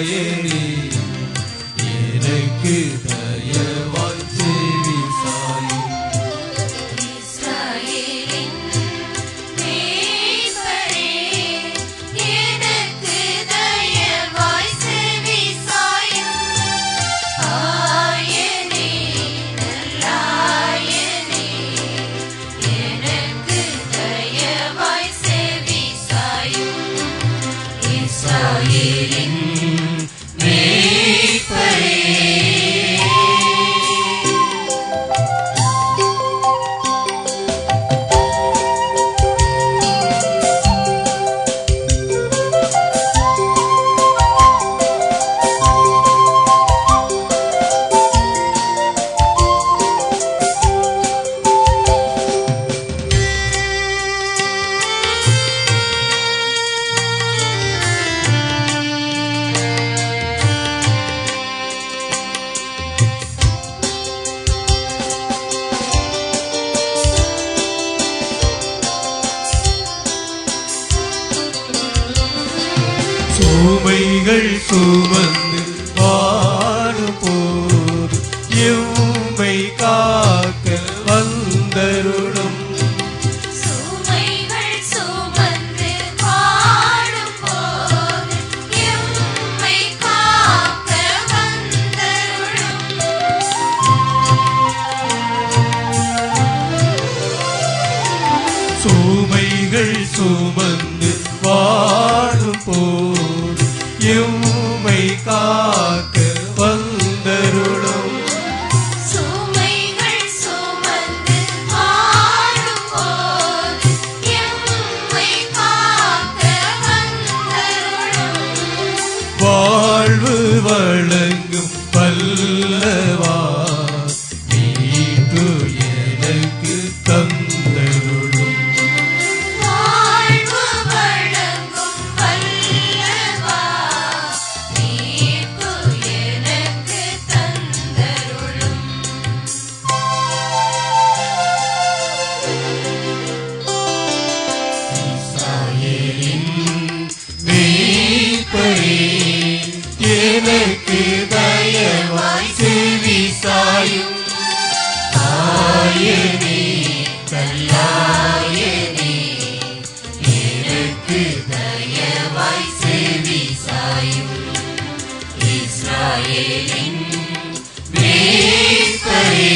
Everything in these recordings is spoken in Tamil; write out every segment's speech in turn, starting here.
இஸ்ராயேலே எனக்கு தயவாய் செவி சாயும். சுமைகள் சுமந்து வாழும் போது எம்மை காக்க வந்தருளும். சுமைகள் சுமந்து வாழும் போது எம்மை காக்க வந்தருளும். சுமைகள் சுமந்து வாழும் போது எம்மை காக்க வந்தருளும். சுமைகள் சுமந்து வாழும் போது எம்மை காக்க வந்தருளும். வாழ்வு வழங்கும் பல்லவா மீட்டு எனக்கு தந்தருளும். வாழ்வு வழங்கும் வல்லவா மீட்பு எனக்கு தந்தருளும். இஸ்ராயேலின் மீட்பரே எனக்கு தயவாய் செவி சாயும். ஆயனே கல்லாயனே எனக்கு தயவாய் செவி சாயும். இஸ்ராயேலின் மீட்பரே.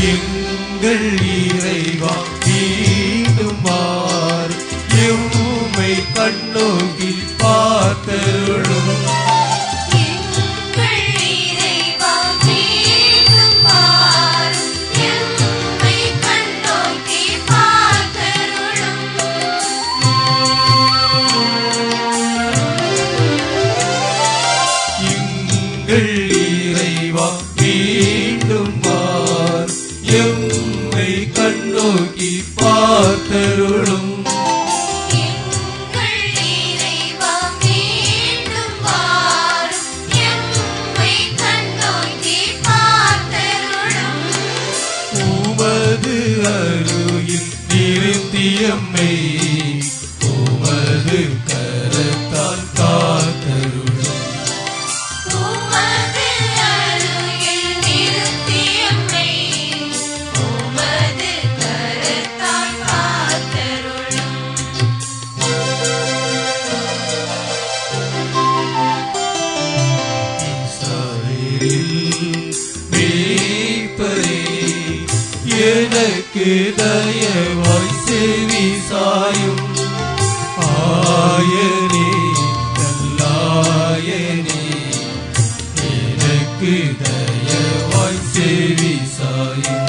எங்கள் இறைவா மீண்டும் மாறு எம்மை கண்ணோக்கி பார்த்தருளும். எங்கள் இறைவா மீண்டும் வாரும் எம்மை கண்ணோக்கி பார்த்தருளும். எங்கள் இறைவா மீண்டும் மாறு எம்மை கண்ணோக்கி பார்த்தருளும். எங்கள் இறைவா மீண்டும் வாரும் எம்மை கண்ணோக்கி பார்த்தருளும். உமது அருகில் நிறுத்தியம்மை உமது கரத்தால் காத்தருளும். உமது அருகில் நிறுத்தியம்மை உமது கரத்தால் காத்தருளும். மீட்பரே எனக்கு தயவாய் செவி சாயும். ஆயனே நல்லாயனே எனக்கு தயவாய் செவி சாயும்.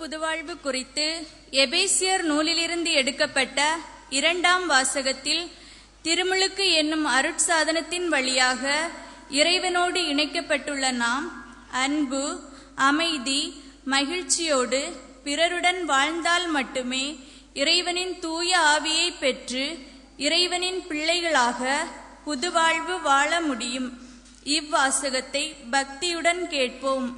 புதுவாழ்வு குறித்து எபேசியர் நூலிலிருந்து எடுக்கப்பட்ட 2ஆம் வாசகத்தில் திருமுழுக்கு என்னும் அருட்சாதனத்தின் வழியாக இறைவனோடு இணைக்கப்பட்டுள்ள நாம் அன்பு, அமைதி, மகிழ்ச்சியோடு பிறருடன் வாழ்ந்தால் மட்டுமே இறைவனின் தூய ஆவியை பெற்று இறைவனின் பிள்ளைகளாக புதுவாழ்வு வாழ முடியும். இவ்வாசகத்தை பக்தியுடன் கேட்போம்.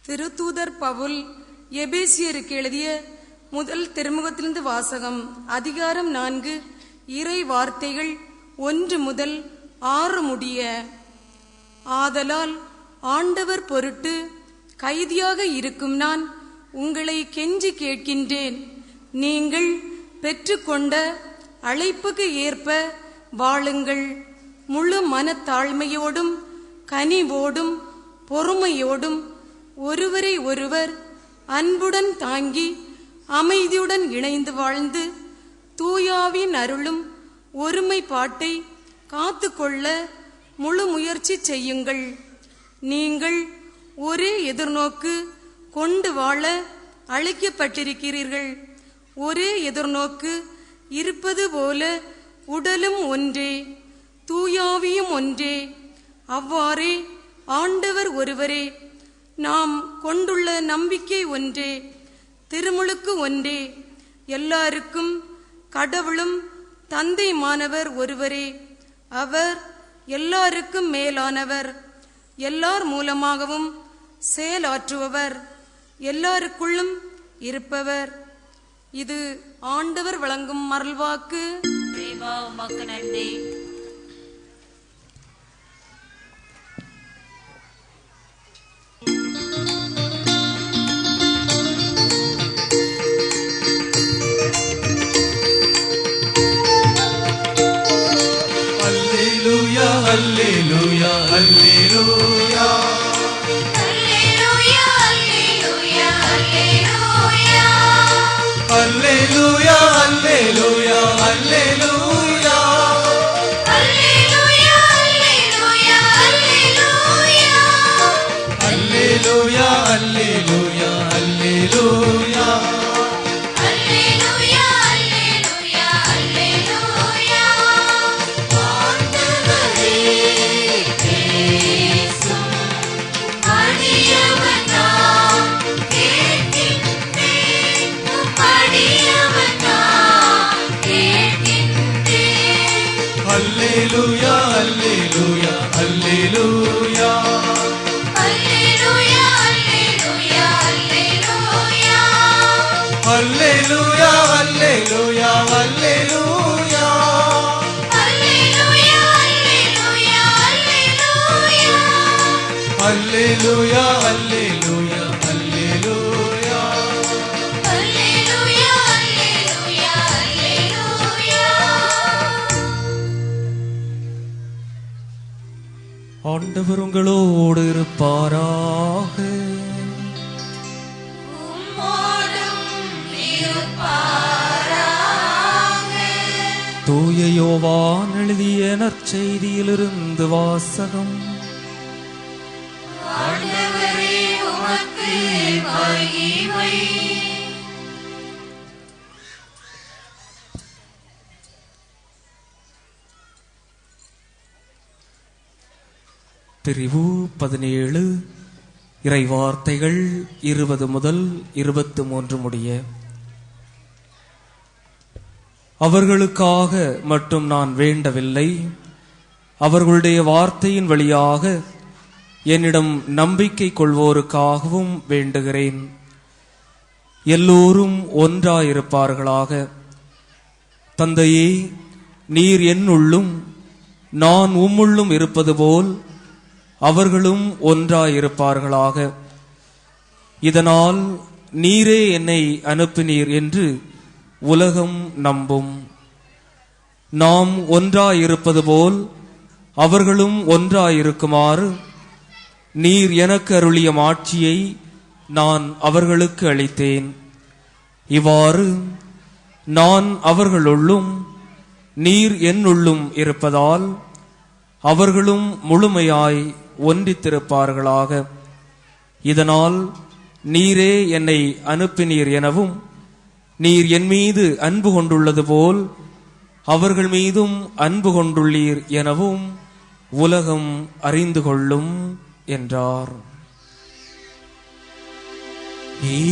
திருத்தூதர் பவுல் எபேசியருக்கு எழுதிய முதல் திருமுகத்திலிருந்து வாசகம். அதிகாரம் 4, இறை வார்த்தைகள் 1 முதல் 6 முடிய. ஆதலால் ஆண்டவர் பொருட்டு கைதியாக இருக்கும் நான் உங்களை கெஞ்சி கேட்கின்றேன். நீங்கள் பெற்றுக்கொண்ட அழைப்புக்கு ஏற்ப வாழுங்கள். முழு மனத்தாழ்மையோடும் கனிவோடும் பொறுமையோடும் ஒருவரை ஒருவர் அன்புடன் தாங்கி அமைதியுடன் இணைந்து வாழ்ந்து தூயாவின் அருளும் ஒருமைப்பாட்டை காத்துக்கொள்ள முழு முயற்சி செய்யுங்கள். நீங்கள் ஒரே எதிர்நோக்கு கொண்டு வாழ அழைக்கப்பட்டிருக்கிறீர்கள். ஒரே எதிர்நோக்கு இருப்பது போல உடலும் ஒன்றே, தூயாவியும் ஒன்றே. அவ்வாறே ஆண்டவர் ஒருவரே, நாம் கொண்டுள்ள நம்பிக்கை ஒன்றே, திருமுழுக்கு ஒன்றே. எல்லாருக்கும் கடவுளும் தந்தைமானவர் ஒருவரே. அவர் எல்லாருக்கும் மேலானவர், எல்லார் மூலமாகவும் செயலாற்றுபவர், எல்லாருக்குள்ளும் இருப்பவர். இது ஆண்டவர் வழங்கும் அருள்வாக்கு. இறைவா, உமக்கு நன்றி. அல்லேலூயா, அல்லேலூயா, அல்லேலூயா, அல்லேலூயா, அல்லேலூயா, அல்லேலூயா, அல்லேலூயா, அல்லேலூயா, அல்லேலூயா, அல்லேலூயா, அல்லேலூயா, அல்லேலூயா, அல்லேலூயா. அல்லேலூயா, அல்லேலூயா, அல்லேலூயா. ஆண்டவரே பேசும் அடியவன் நான் கேட்கின்றேன். அடியவன் நான் கேட்கின்றேன். அல்லேலூயா, அல்லேலூயா, அல்லேலூயா, அல்லேலூயா, அல்லேலூயா, அல்லேலூயா, அல்லேலூயா, அல்லேலூயா, அல்லேலூயா, அல்லேலூயா, அல்லேலூயா, அல்லேலூயா, அல்லேலூயா, அல்லேலூயா, அல்லேலூயா. அல்லேலூயா, அல்லேலூயா, அல்லேலூயா. ஆண்டவர் உங்களோடு இருப்பாராக. உம்மோடும் இருப்பாராக. தூய யோவான் எழுதிய நற்செய்தியிலிருந்து வாசகம். ஆண்டவரே, உமக்கு மகிமை. பிரிவு 17, இறைவார்த்தைகள் 20 முதல் 23 முடிய. அவர்களுக்காக மட்டும் நான் வேண்டவில்லை, அவர்களுடைய வார்த்தையின் வழியாக என்னிடம் நம்பிக்கை கொள்வோருக்காகவும் வேண்டுகிறேன். எல்லோரும் ஒன்றாயிருப்பார்களாக. தந்தையே, நீர் என்னுள்ளும் நான் உம்முள்ளும் இருப்பது போல் அவர்களும் ஒன்றாயிருப்பார்களாக. இதனால் நீரே என்னை அனுப்பினீர் என்று உலகம் நம்பும். நாம் ஒன்றாயிருப்பது போல் அவர்களும் ஒன்றாயிருக்குமாறு நீர் எனக்கு அருளிய மாட்சியை நான் அவர்களுக்கு அளித்தேன். இவ்வாறு நான் அவர்களுள்ளும் நீர் என்னுள்ளும் இருப்பதால் அவர்களும் முழுமையாய் ஒன்றித்திருப்பார்களாக. இதனால் நீரே என்னை அனுப்பினீர் எனவும் நீர் என் மீது அன்பு கொண்டுள்ளது போல் அவர்கள் மீதும் அன்பு கொண்டுள்ளீர் எனவும் உலகம் அறிந்து கொள்ளும் என்றார்.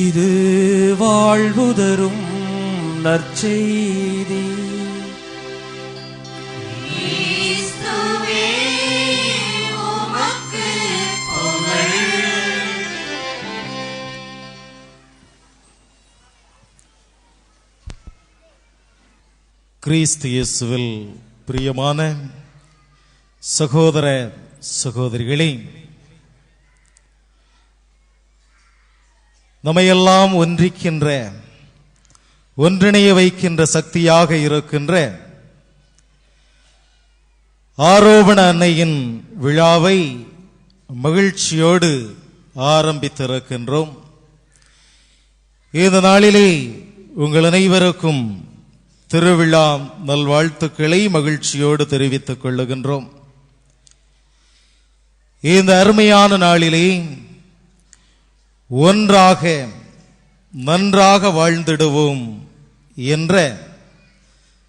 இது வாழ்வுதரும் நற்செய்தி. கிறிஸ்துவே உமக்கு புகழ். கிறிஸ்து இயேசுவில் பிரியமான சகோதர சகோதரிகளே, நம்மையெல்லாம் ஒன்றிக்கின்ற, ஒன்றிணைய வைக்கின்ற சக்தியாக இருக்கின்ற ஆரோபண அன்னையின் விழாவை மகிழ்ச்சியோடு ஆரம்பித்திருக்கின்றோம். இந்த நாளிலே உங்கள் அனைவருக்கும் திருவிழா நல்வாழ்த்துக்களை மகிழ்ச்சியோடு தெரிவித்துக் கொள்ளுகின்றோம். இந்த அருமையான நாளிலே ஒன்றாக நன்றாக வாழ்ந்திடுவோம் என்ற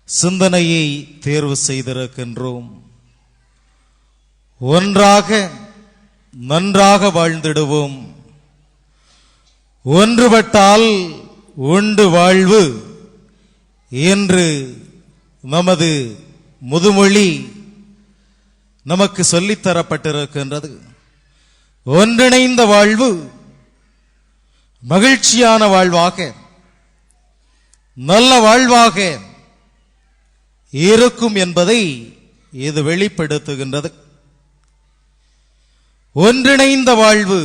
சிந்தனையை தேர்வு செய்திருக்கின்றோம். ஒன்றாக நன்றாக வாழ்ந்திடுவோம். ஒன்றுபட்டால் உண்டு வாழ்வு என்று நமது முதுமொழி நமக்கு சொல்லித்தரப்பட்டிருக்கின்றது. ஒன்றிணைந்த வாழ்வு மகிழ்ச்சியான வாழ்வாக, நல்ல வாழ்வாக இருக்கும் என்பதை இது வெளிப்படுத்துகின்றது. ஒன்றிணைந்த வாழ்வு,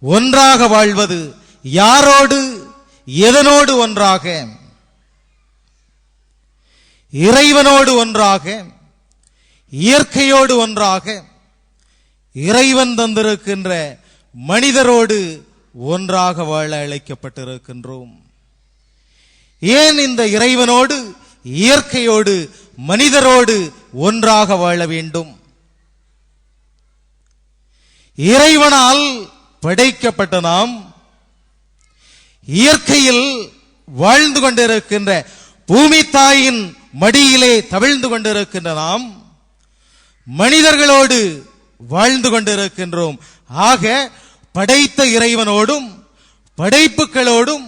ஒன்றாக வாழ்வது யாரோடு, எதனோடு ஒன்றாக? இறைவனோடு ஒன்றாக, இயற்கையோடு ஒன்றாக, இறைவன் தந்திருக்கின்ற மனிதரோடு ஒன்றாக வாழ அழைக்கப்பட்டிருக்கின்றோம். ஏன் இந்த இறைவனோடு, இயற்கையோடு, மனிதரோடு ஒன்றாக வாழ வேண்டும்? இறைவனால் படைக்கப்பட்ட நாம் இயற்கையில் வாழ்ந்து கொண்டிருக்கின்ற, பூமி தாயின் மடியிலே தவிழ்ந்து கொண்டிருக்கின்ற நாம் மனிதர்களோடு வாழ்ந்து கொண்டிருக்கின்றோம். ஆக படைத்த இறைவனோடும் படைப்புகளோடும்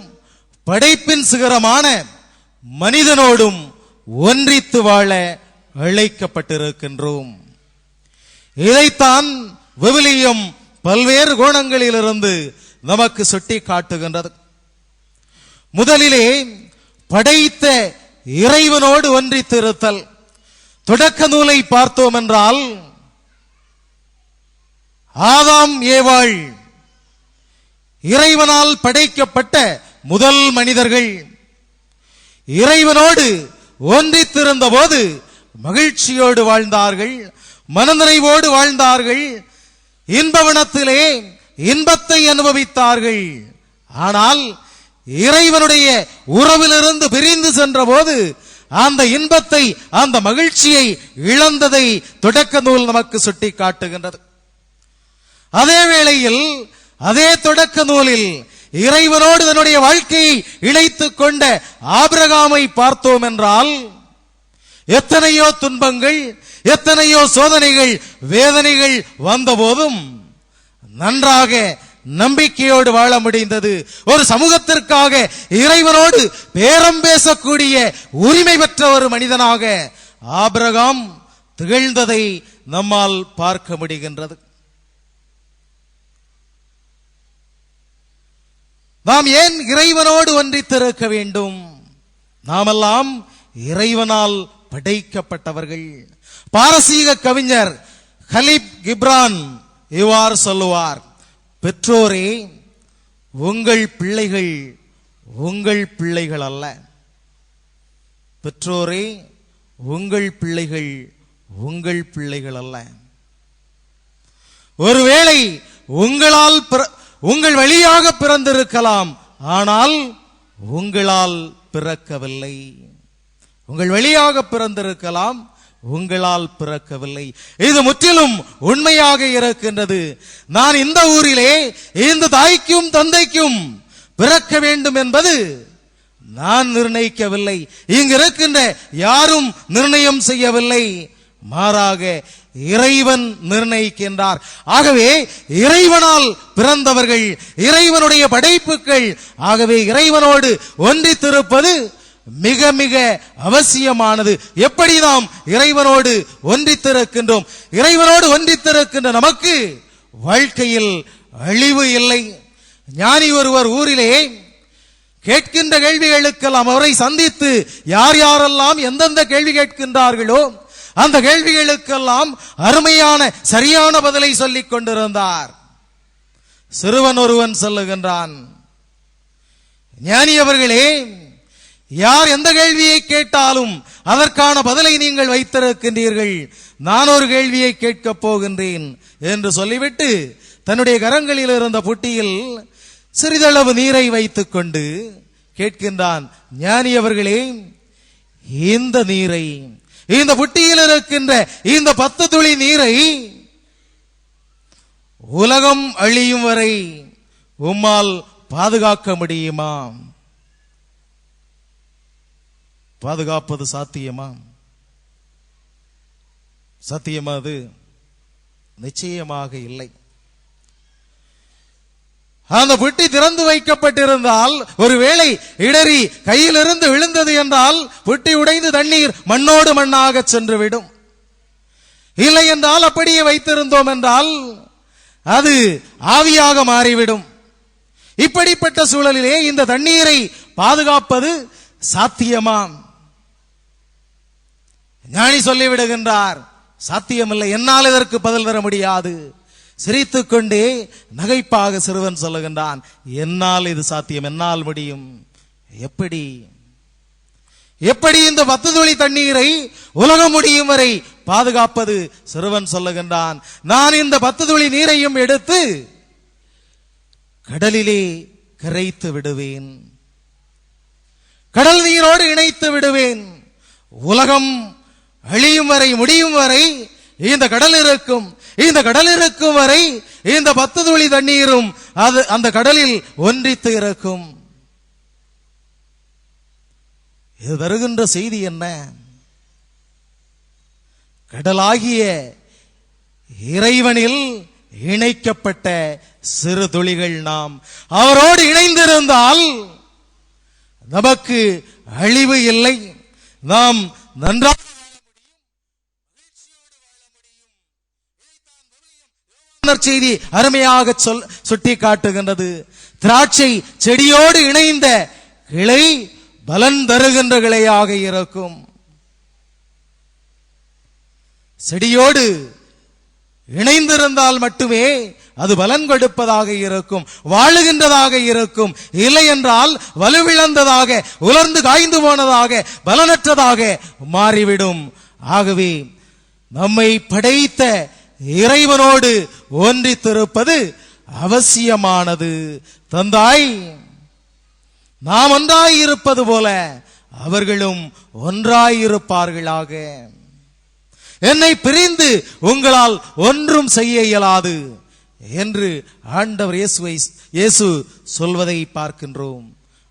படைப்பின் சிகரமான மனிதனோடும் ஒன்றித்து வாழ அழைக்கப்பட்டிருக்கின்றோம். இதைத்தான் விவிலியம் பல்வேறு கோணங்களிலிருந்து நமக்கு சுட்டி காட்டுகின்றது. முதலிலே படைத்த இறைவனோடு ஒன்றித்திருத்தல். தொடக்க நூலை பார்த்தோம் என்றால் ஆதாம் ஏவாள் இறைவனால் படைக்கப்பட்ட முதல் மனிதர்கள். இறைவனோடு ஒன்றித்திருந்த போது மகிழ்ச்சியோடு வாழ்ந்தார்கள், மனநிறைவோடு வாழ்ந்தார்கள், இன்பவனத்திலே இன்பத்தை அனுபவித்தார்கள். ஆனால் இறைவனுடைய உறவிலிருந்து பிரிந்து சென்ற போது அந்த இன்பத்தை, அந்த மகிழ்ச்சியை இழந்ததை தொடக்க நூல் நமக்கு சுட்டி காட்டுகின்றது. அதே வேளையில் அதே தொடக்க நூலில் இறைவனோடு தன்னுடைய வாழ்க்கையை இணைத்துக் கொண்ட ஆபிரகாமை பார்த்தோம் என்றால் எத்தனையோ துன்பங்கள், எத்தனையோ சோதனைகள், வேதனைகள் வந்த போதும் நன்றாக நம்பிக்கையோடு வாழ முடிந்தது. ஒரு சமூகத்திற்காக இறைவனோடு பேரம் பேசக்கூடிய உரிமை பெற்ற ஒரு மனிதனாக ஆபிரகாம் திகழ்ந்ததை நம்மால் பார்க்க முடிகின்றது. நாம் ஏன் இறைவனோடு ஒன்றித்திருக்க வேண்டும்? நாமெல்லாம் இறைவனால் படைக்கப்பட்டவர்கள். பாரசீக கவிஞர் கலீல் கிப்ரான் இவ்வாறு சொல்லுவார்: பெற்றோரே, உங்கள் பிள்ளைகள் உங்கள் பிள்ளைகள் அல்ல. பெற்றோரே, உங்கள் பிள்ளைகள் உங்கள் பிள்ளைகள் அல்ல. ஒருவேளை உங்கள் வழியாக பிறந்திருக்கலாம், ஆனால் உங்களால் பிறக்கவில்லை. உங்கள் வழியாக பிறந்திருக்கலாம், உங்களால் பிறக்கவில்லை. இது முற்றிலும் உண்மையாக இருக்கின்றது. நான் இந்த ஊரிலே இந்த தாய்க்கும் தந்தைக்கும் பிறக்க வேண்டும் என்பது நான் நிர்ணயிக்கவில்லை. இங்கு இருக்கின்ற யாரும் நிர்ணயம் செய்யவில்லை. மாறாக இறைவன் நிர்ணயிக்கின்றார். ஆகவே இறைவனால் பிறந்தவர்கள், இறைவனுடைய படைப்புகள். ஆகவே இறைவனோடு ஒன்றித்திருப்பது மிக மிக அவசியமானது. எப்படி நாம் இறைவனோடு ஒன்றித்திருக்கின்றோம்? இறைவனோடு ஒன்றித்திருக்கின்ற நமக்கு வாழ்க்கையில் அழிவு இல்லை. ஞானி ஒருவர் ஊரிலே கேட்கின்ற கேள்விகளுக்கெல்லாம் அவரை சந்தித்து யார் யாரெல்லாம் எந்தெந்த கேள்வி கேட்கின்றார்களோ அந்த கேள்விகளுக்கெல்லாம் அருமையான சரியான பதிலை சொல்லிக் கொண்டிருந்தார். சிறுவன் ஒருவன் சொல்லுகின்றான், ஞானி அவர்களே, யார் எந்த கேள்வியை கேட்டாலும் அதற்கான பதிலை நீங்கள் வைத்திருக்கின்றீர்கள். நான் ஒரு கேள்வியை கேட்கப் போகின்றேன் என்று சொல்லிவிட்டு தன்னுடைய கரங்களில் இருந்த புட்டியில் சிறிதளவு நீரை வைத்துக் கொண்டு கேட்கின்றான், ஞானி அவர்களே, இந்த நீரை, இந்த புட்டியில் இருக்கின்ற இந்த 10 துளி நீரை உலகம் அழியும் வரை உம்மால் பாதுகாக்க முடியுமா? பாதுகாப்பது சாத்தியமா? சத்தியமா? அது நிச்சயமாக இல்லை. அந்த புட்டி திறந்து வைக்கப்பட்டிருந்தால், ஒருவேளை இடறி கையிலிருந்து விழுந்தது என்றால் புட்டி உடைந்து தண்ணீர் மண்ணோடு மண்ணாக சென்றுவிடும். இல்லை என்றால் அப்படியே வைத்திருந்தோம் என்றால் அது ஆவியாக மாறிவிடும். இப்படிப்பட்ட சூழலிலே இந்த தண்ணீரை பாதுகாப்பது சாத்தியமா? ஞானி சொல்லிவிடுகின்றார், சாத்தியமில்லை, என்னால் இதற்கு பதில் தர முடியாது. சிரித்துக் கொண்டே நகைப்பாக சிறுவன் சொல்லுகின்றான், என்னால் இது சாத்தியம், என்னால் முடியும். எப்படி எப்படி இந்த 10 துளி தண்ணீரை உலகம் முடியும் வரை பாதுகாப்பது? சிறுவன் சொல்லுகின்றான், நான் இந்த 10 துளி நீரையும் எடுத்து கடலிலே கரைத்து விடுவேன், கடல் நீரோடு இணைத்து விடுவேன். உலகம் அழியும் வரை, முடியும் வரை இந்த கடல் இருக்கும். இந்த கடல் இருக்கும் வரை இந்த 10 துளி தண்ணீரும் அது அந்த கடலில் ஒன்றித்து இருக்கும். இது வருகின்ற செய்தி என்ன? கடலாகிய இறைவனில் இணைக்கப்பட்ட சிறு துளிகள் நாம். அவரோடு இணைந்திருந்தால் நமக்கு அழிவு இல்லை. நாம் நன்றாக செய்தி அருமையாக சுட்டி காட்டுகின்றது. திராட்சை செடியோடு இணைந்த கிளை பலன் தருகின்ற கிளையாக இருக்கும். செடியோடு இணைந்திருந்தால் மட்டுமே அது பலன் கொடுப்பதாக இருக்கும், வாழுகின்றதாக இருக்கும். இல்லை என்றால் வலுவிழந்ததாக, உலர்ந்து காய்ந்து போனதாக, பலனற்றதாக மாறிவிடும். ஆகவே நம்மை படைத்த இறைவனோடு ஒன்றித்திருப்பது அவசியமானது. தந்தாய், நாம் ஒன்றாயிருப்பது போல அவர்களும் ஒன்றாயிருப்பார்களாக. என்னை பிரிந்து உங்களால் ஒன்றும் செய்ய இயலாது என்று ஆண்டவர் இயேசு சொல்வதை பார்க்கின்றோம்.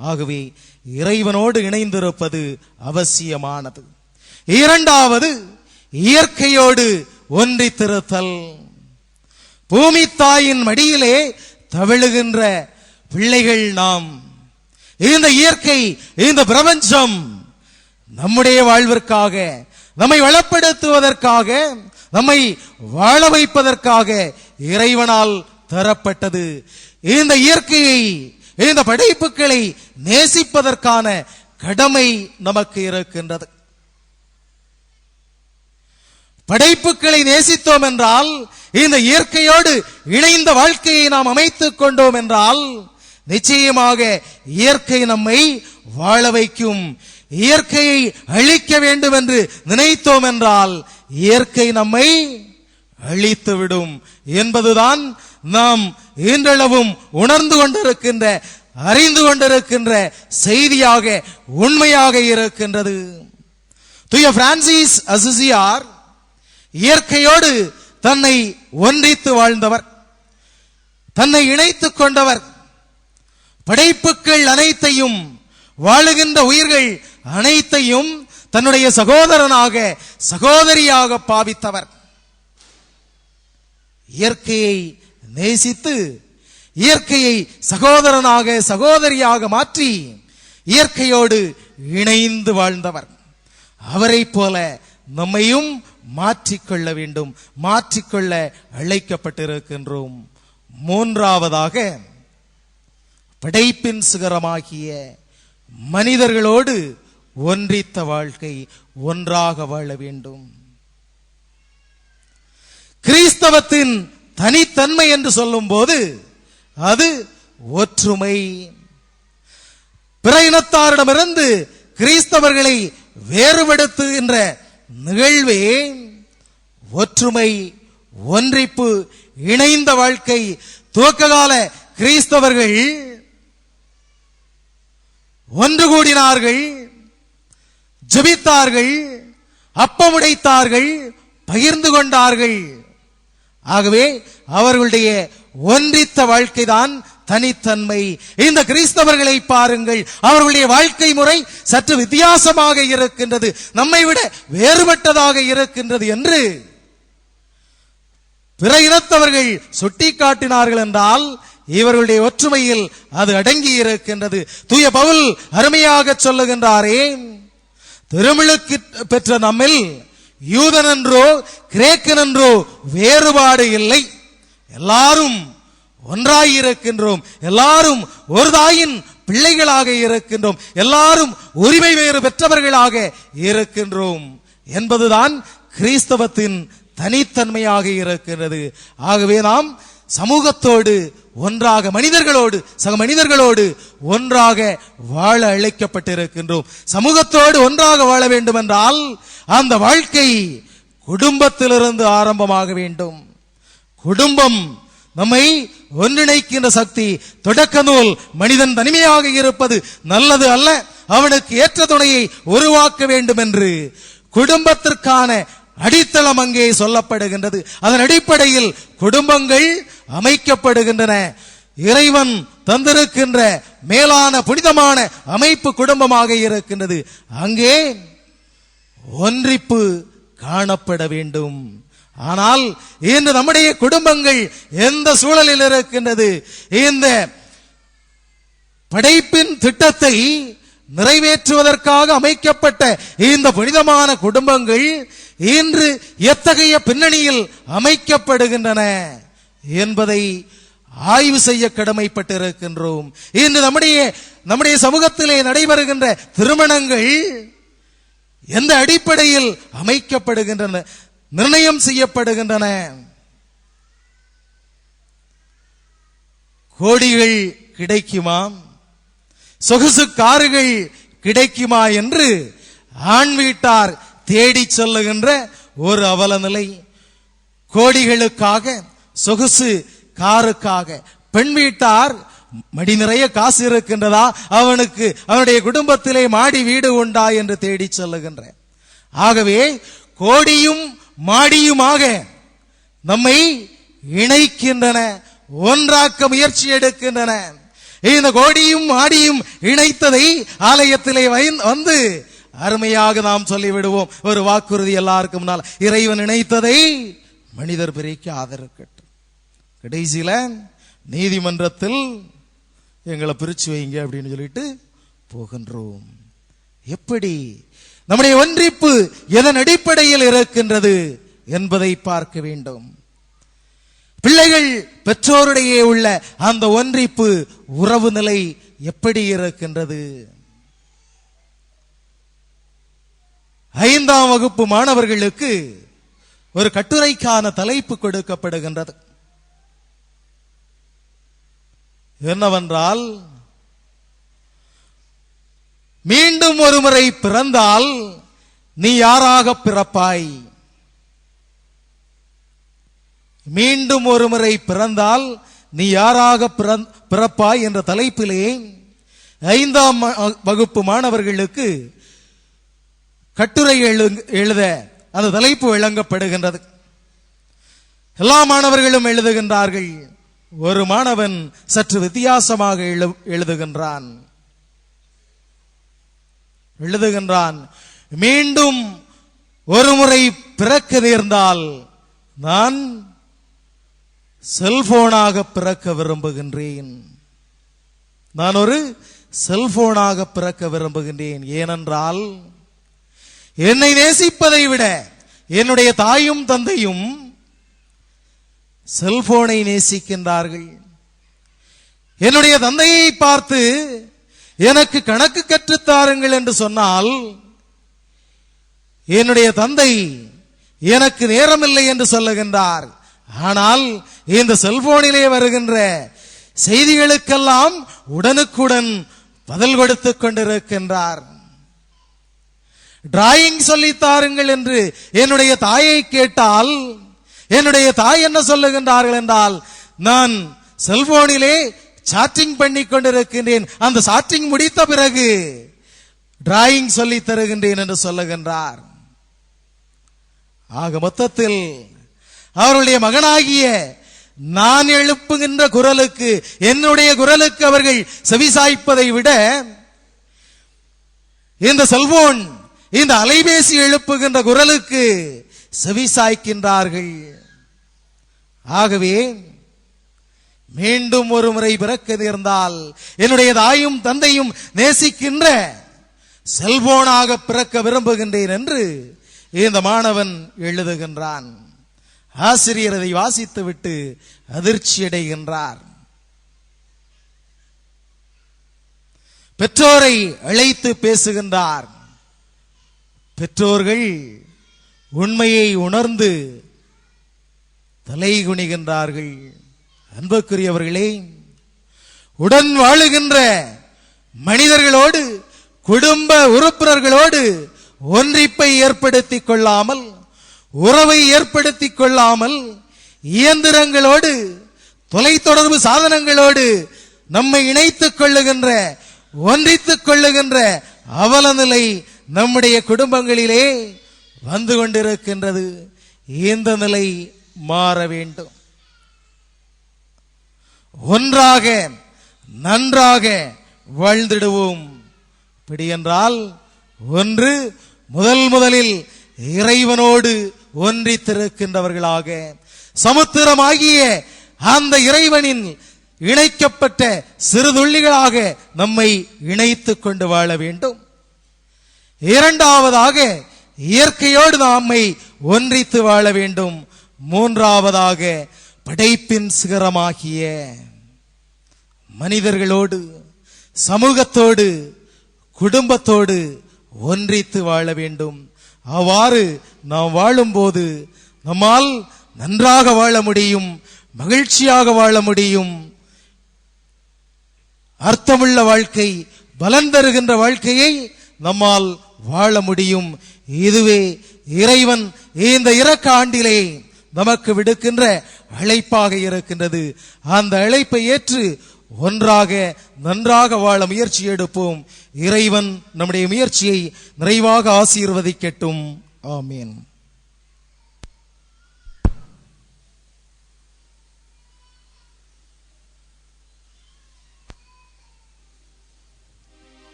ஆகவே இறைவனோடு இணைந்திருப்பது அவசியமானது. இரண்டாவது, இயற்கையோடு ஒன்றித்திருத்தல். பூமி தாயின் மடியிலே தவழுகின்ற பிள்ளைகள் நாம். இந்த இயற்கை, இந்த பிரபஞ்சம் நம்முடைய வாழ்விற்காக, நம்மை வளப்படுத்துவதற்காக, நம்மை வாழ வைப்பதற்காக இறைவனால் தரப்பட்டது. இந்த இயற்கையை, இந்த படைப்புகளை நேசிப்பதற்கான கடமை நமக்கு இருக்கின்றது. படைப்புகளை நேசித்தோம் என்றால், இந்த இயற்கையோடு இணைந்த வாழ்க்கையை நாம் அமைத்துக் கொண்டோம் என்றால், நிச்சயமாக இயற்கை நம்மை வாழ வைக்கும். இயற்கையை அழிக்க வேண்டும் என்று நினைத்தோம் என்றால் இயற்கை நம்மை அழித்துவிடும் என்பதுதான் நாம் இன்றளவும் உணர்ந்து கொண்டிருக்கின்ற, அறிந்து கொண்டிருக்கின்ற செய்தியாக, உண்மையாக இருக்கின்றது. தூய பிரான்சிஸ் அசிசியார் இயற்கையோடு தன்னை ஒன்றித்து வாழ்ந்தவர், தன்னை இணைத்துக் கொண்டவர். படைப்புகள் அனைத்தையும், வாழுகின்ற உயிர்கள் அனைத்தையும் தன்னுடைய சகோதரனாக, சகோதரியாக பாவித்தவர். இயற்கையை நேசித்து, இயற்கையை சகோதரனாக, சகோதரியாக மாற்றி இயற்கையோடு இணைந்து வாழ்ந்தவர். அவரை போல நம்மையும் மாற்றிக்கொள்ள வேண்டும், மாற்றிக்கொள்ள அழைக்கப்பட்டிருக்கின்றோம். மூன்றாவதாக, படைப்பின் சிகரமாகிய மனிதர்களோடு ஒன்றித்த வாழ்க்கை, ஒன்றாக வாழ வேண்டும். கிறிஸ்தவத்தின் தனித்தன்மை என்று சொல்லும் போது அது ஒற்றுமை. பிற இனத்தாரிடமிருந்து கிறிஸ்தவர்களை வேறுபடுத்துகின்ற நிகழ்வே ஒற்றுமை, ஒன்றிப்பு, இணைந்த வாழ்க்கை. துவக்ககால கிறிஸ்தவர்கள் ஒன்று கூடினார்கள், ஜெபித்தார்கள், அப்பமுடைத்தார்கள், பகிர்ந்து கொண்டார்கள். ஆகவே அவர்களுடைய ஒன்றித்த வாழ்க்கைதான் தனித்தன்மை. இந்த கிறிஸ்தவர்களை பாருங்கள், அவர்களுடைய வாழ்க்கை முறை சற்று வித்தியாசமாக இருக்கின்றது, நம்மை விட வேறுபட்டதாக இருக்கின்றது என்று பிற இனத்தவர்கள் சுட்டிக்காட்டினார்கள் என்றால் இவர்களுடைய ஒற்றுமையில் அது அடங்கி இருக்கின்றது. தூய பவுல் அருமையாக சொல்லுகின்றாரே, திருமுழுக்கு பெற்ற நம்மில் யூதன் என்றோ கிரேக்கன் என்றோ வேறுபாடு இல்லை, எல்லாரும் ஒன்றாயிருக்கின்றோம், எல்லாரும் ஒரு தாயின் பிள்ளைகளாக இருக்கின்றோம், எல்லாரும் உரிமை வேறு பெற்றவர்களாக இருக்கின்றோம் என்பதுதான் கிறிஸ்தவத்தின் தனித்தன்மையாக இருக்கிறது. ஆகவே நாம் சமூகத்தோடு ஒன்றாக, மனிதர்களோடு, சக மனிதர்களோடு ஒன்றாக வாழ அழைக்கப்பட்டிருக்கின்றோம். சமூகத்தோடு ஒன்றாக வாழ வேண்டும் என்றால் அந்த வாழ்க்கை குடும்பத்திலிருந்து ஆரம்பமாக வேண்டும். குடும்பம் நம்மை ஒன்றிணைக்கின்ற சக்தி. தொடக்க நூல் மனிதன் தனிமையாக இருப்பது நல்லது அல்ல, அவனுக்கு ஏற்ற துணையை உருவாக்க வேண்டும் என்று குடும்பத்திற்கான அடித்தளம் அங்கே சொல்லப்படுகின்றது. அதன் அடிப்படையில் குடும்பங்கள் அமைக்கப்படுகின்றன. இறைவன் தந்திருக்கின்ற மேலான புனிதமான அமைப்பு குடும்பமாக இருக்கின்றது. அங்கே ஒன்றிப்பு காணப்பட வேண்டும். ஆனால் இன்று நம்முடைய குடும்பங்கள் எந்த சூழலில் இருக்கின்றது? இந்த படைப்பின் திட்டத்தை நிறைவேற்றுவதற்காக அமைக்கப்பட்ட இந்த புனிதமான குடும்பங்கள் இன்று எத்தகைய பின்னணியில் அமைக்கப்படுகின்றன என்பதை ஆய்வு செய்ய கடமைப்பட்டிருக்கின்றோம். இன்று நம்முடைய சமூகத்திலே நடைபெறுகின்ற திருமணங்கள் எந்த அடிப்படையில் அமைக்கப்படுகின்றன, நிர்ணயம் செய்யப்படுகின்றன? கோடிகள் கிடைக்குமா, சொகுசு கார்கள் கிடைக்குமா என்று ஆண் வீட்டார் தேடி சொல்லுகின்ற ஒரு அவல நிலை. கோடிகளுக்காக, சொகுசு காருக்காக பெண் வீட்டார் மடி நிறைய காசு இருக்கின்றதா, அவனுக்கு அவனுடைய குடும்பத்திலே மாடி வீடு உண்டா என்று தேடி சொல்லுகின்ற. ஆகவே கோடியும் மாடியுமாக நம்மை இணைக்கின்றன, ஒன்றாக்க முயற்சி எடுக்கின்றன. இந்த கோடியும் மாடியும் இணைத்ததை ஆலயத்திலே வந்து அருமையாக நாம் சொல்லிவிடுவோம். ஒரு வாக்குறுதி எல்லாருக்கும் முன்னால், இறைவன் இணைத்ததை மனிதர் பிரிக்காதிருக்கட்டும். கடைசியில நீதிமன்றத்தில் எங்களை பிரிச்சு வைங்க அப்படின்னு சொல்லிட்டு போகின்றோம். எப்படி நம்முடைய ஒன்றிப்பு எதன் அடிப்படையில் இருக்கின்றது என்பதை பார்க்க வேண்டும். பிள்ளைகள் பெற்றோருடைய உள்ள அந்த ஒன்றிப்பு உறவு நிலை எப்படி இருக்கின்றது? 5ஆம் வகுப்பு மாணவர்களுக்கு ஒரு கட்டுரைக்கான தலைப்பு கொடுக்கப்படுகின்றது. என்னவென்றால், மீண்டும் ஒரு முறை பிறந்தால் நீ யாராக பிறப்பாய்? மீண்டும் ஒரு முறை பிறந்தால் நீ யாராக பிறப்பாய் என்ற தலைப்பிலே 5ஆம் வகுப்பு மாணவர்களுக்கு கட்டுரை எழுத அந்த தலைப்பு வழங்கப்படுகின்றது. எல்லா மாணவர்களும் எழுதுகின்றார்கள். ஒரு மாணவன் சற்று வித்தியாசமாக எழுதுகின்றான். மீண்டும் ஒரு முறை பிறக்க நேர்ந்தால் நான் செல்போனாக பிறக்க விரும்புகின்றேன். நான் ஒரு செல்போனாக பிறக்க விரும்புகின்றேன். ஏனென்றால் என்னை நேசிப்பதை விட என்னுடைய தாயும் தந்தையும் செல்போனை நேசிக்கின்றார்கள். என்னுடைய தந்தையை பார்த்து எனக்கு கணக்கு கற்றுத்தாருங்கள் என்று சொன்னால் என்னுடைய தந்தை எனக்கு நேரமில்லை என்று சொல்லுகின்றார். ஆனால் இந்த செல்போனிலே வருகின்ற செய்திகளுக்கெல்லாம் உடனுக்குடன் பதில் கொடுத்துக் கொண்டிருக்கின்றார். டிராயிங் சொல்லித்தாருங்கள் என்று என்னுடைய தாயை கேட்டால் என்னுடைய தாய் என்ன சொல்லுகின்றார்கள் என்றால், நான் செல்போனிலே சாட்டிங் பண்ணி கொண்டிருக்கின்றேன், அந்த சாட்டிங் முடித்த பிறகு டிராயிங் சொல்லி தருகின்றேன் என்று சொல்லுகின்றார். ஆக மொத்தத்தில் அவருடைய மகனாகிய நான் எழுப்புகின்ற குரலுக்கு, என்னுடைய குரலுக்கு அவர்கள் செவிசாய்ப்பதை விட இந்த செல்போன், இந்த அலைபேசி எழுப்புகின்ற குரலுக்கு செவிசாய்க்கின்றார்கள். ஆகவே மீண்டும் ஒரு முறை பிறக்க நேர்ந்தால் என்னுடைய தாயும் தந்தையும் நேசிக்கின்ற செல்போனாக பிறக்க விரும்புகின்றேன் என்று இந்த மாணவன் எழுதுகின்றான். ஆசிரியர் அதை வாசித்துவிட்டு அதிர்ச்சி அடைகின்றார். பெற்றோரை அழைத்து பேசுகின்றார். பெற்றோர்கள் உண்மையை உணர்ந்து தலை குனிகின்றார்கள். அன்புக்குரியவர்களே, உடன் வாழுகின்ற மனிதர்களோடு, குடும்ப உறுப்பினர்களோடு ஒன்றிப்பை ஏற்படுத்திக் கொள்ளாமல், உறவை ஏற்படுத்திக் கொள்ளாமல், இயந்திரங்களோடு, தொலைத்தொடர்பு சாதனங்களோடு நம்மை இணைத்துக் கொள்ளுகின்ற, ஒன்றித்துக் கொள்ளுகின்ற அவலநிலை நம்முடைய குடும்பங்களிலே வந்து கொண்டிருக்கின்றது. இந்த நிலை மாற வேண்டும். ஒன்றாக நன்றாக வாழ்ந்திடுவோம். இப்படி என்றால், ஒன்று முதலில் இறைவனோடு ஒன்றித்திருக்கின்றவர்களாக, சமுத்திரமாகிய அந்த இறைவனின் இணைக்கப்பட்ட சிறுதுள்ளிகளாக நம்மை இணைத்துக் கொண்டு வாழ வேண்டும். இரண்டாவதாக இயற்கையோடு நம்மை ஒன்றித்து வாழ வேண்டும். மூன்றாவதாக படைப்பின் சிகரமாகிய மனிதர்களோடு, சமூகத்தோடு, குடும்பத்தோடு ஒன்றித்து வாழ வேண்டும். அவ்வாறு நாம் வாழும்போது நம்மால் நன்றாக வாழ முடியும், மகிழ்ச்சியாக வாழ முடியும். அர்த்தமுள்ள வாழ்க்கை, பலன் தருகின்ற வாழ்க்கையை நம்மால் வாழ முடியும். இதுவே இறைவன் இந்த இரக்க ஆண்டிலே நமக்கு விடுக்கின்ற அழைப்பாக இருக்கின்றது. அந்த அழைப்பை ஏற்று ஒன்றாக நன்றாக வாழ முயற்சி எடுப்போம். இறைவன் நம்முடைய முயற்சியை நிறைவாக ஆசீர்வதிக்கட்டும். ஆமீன்.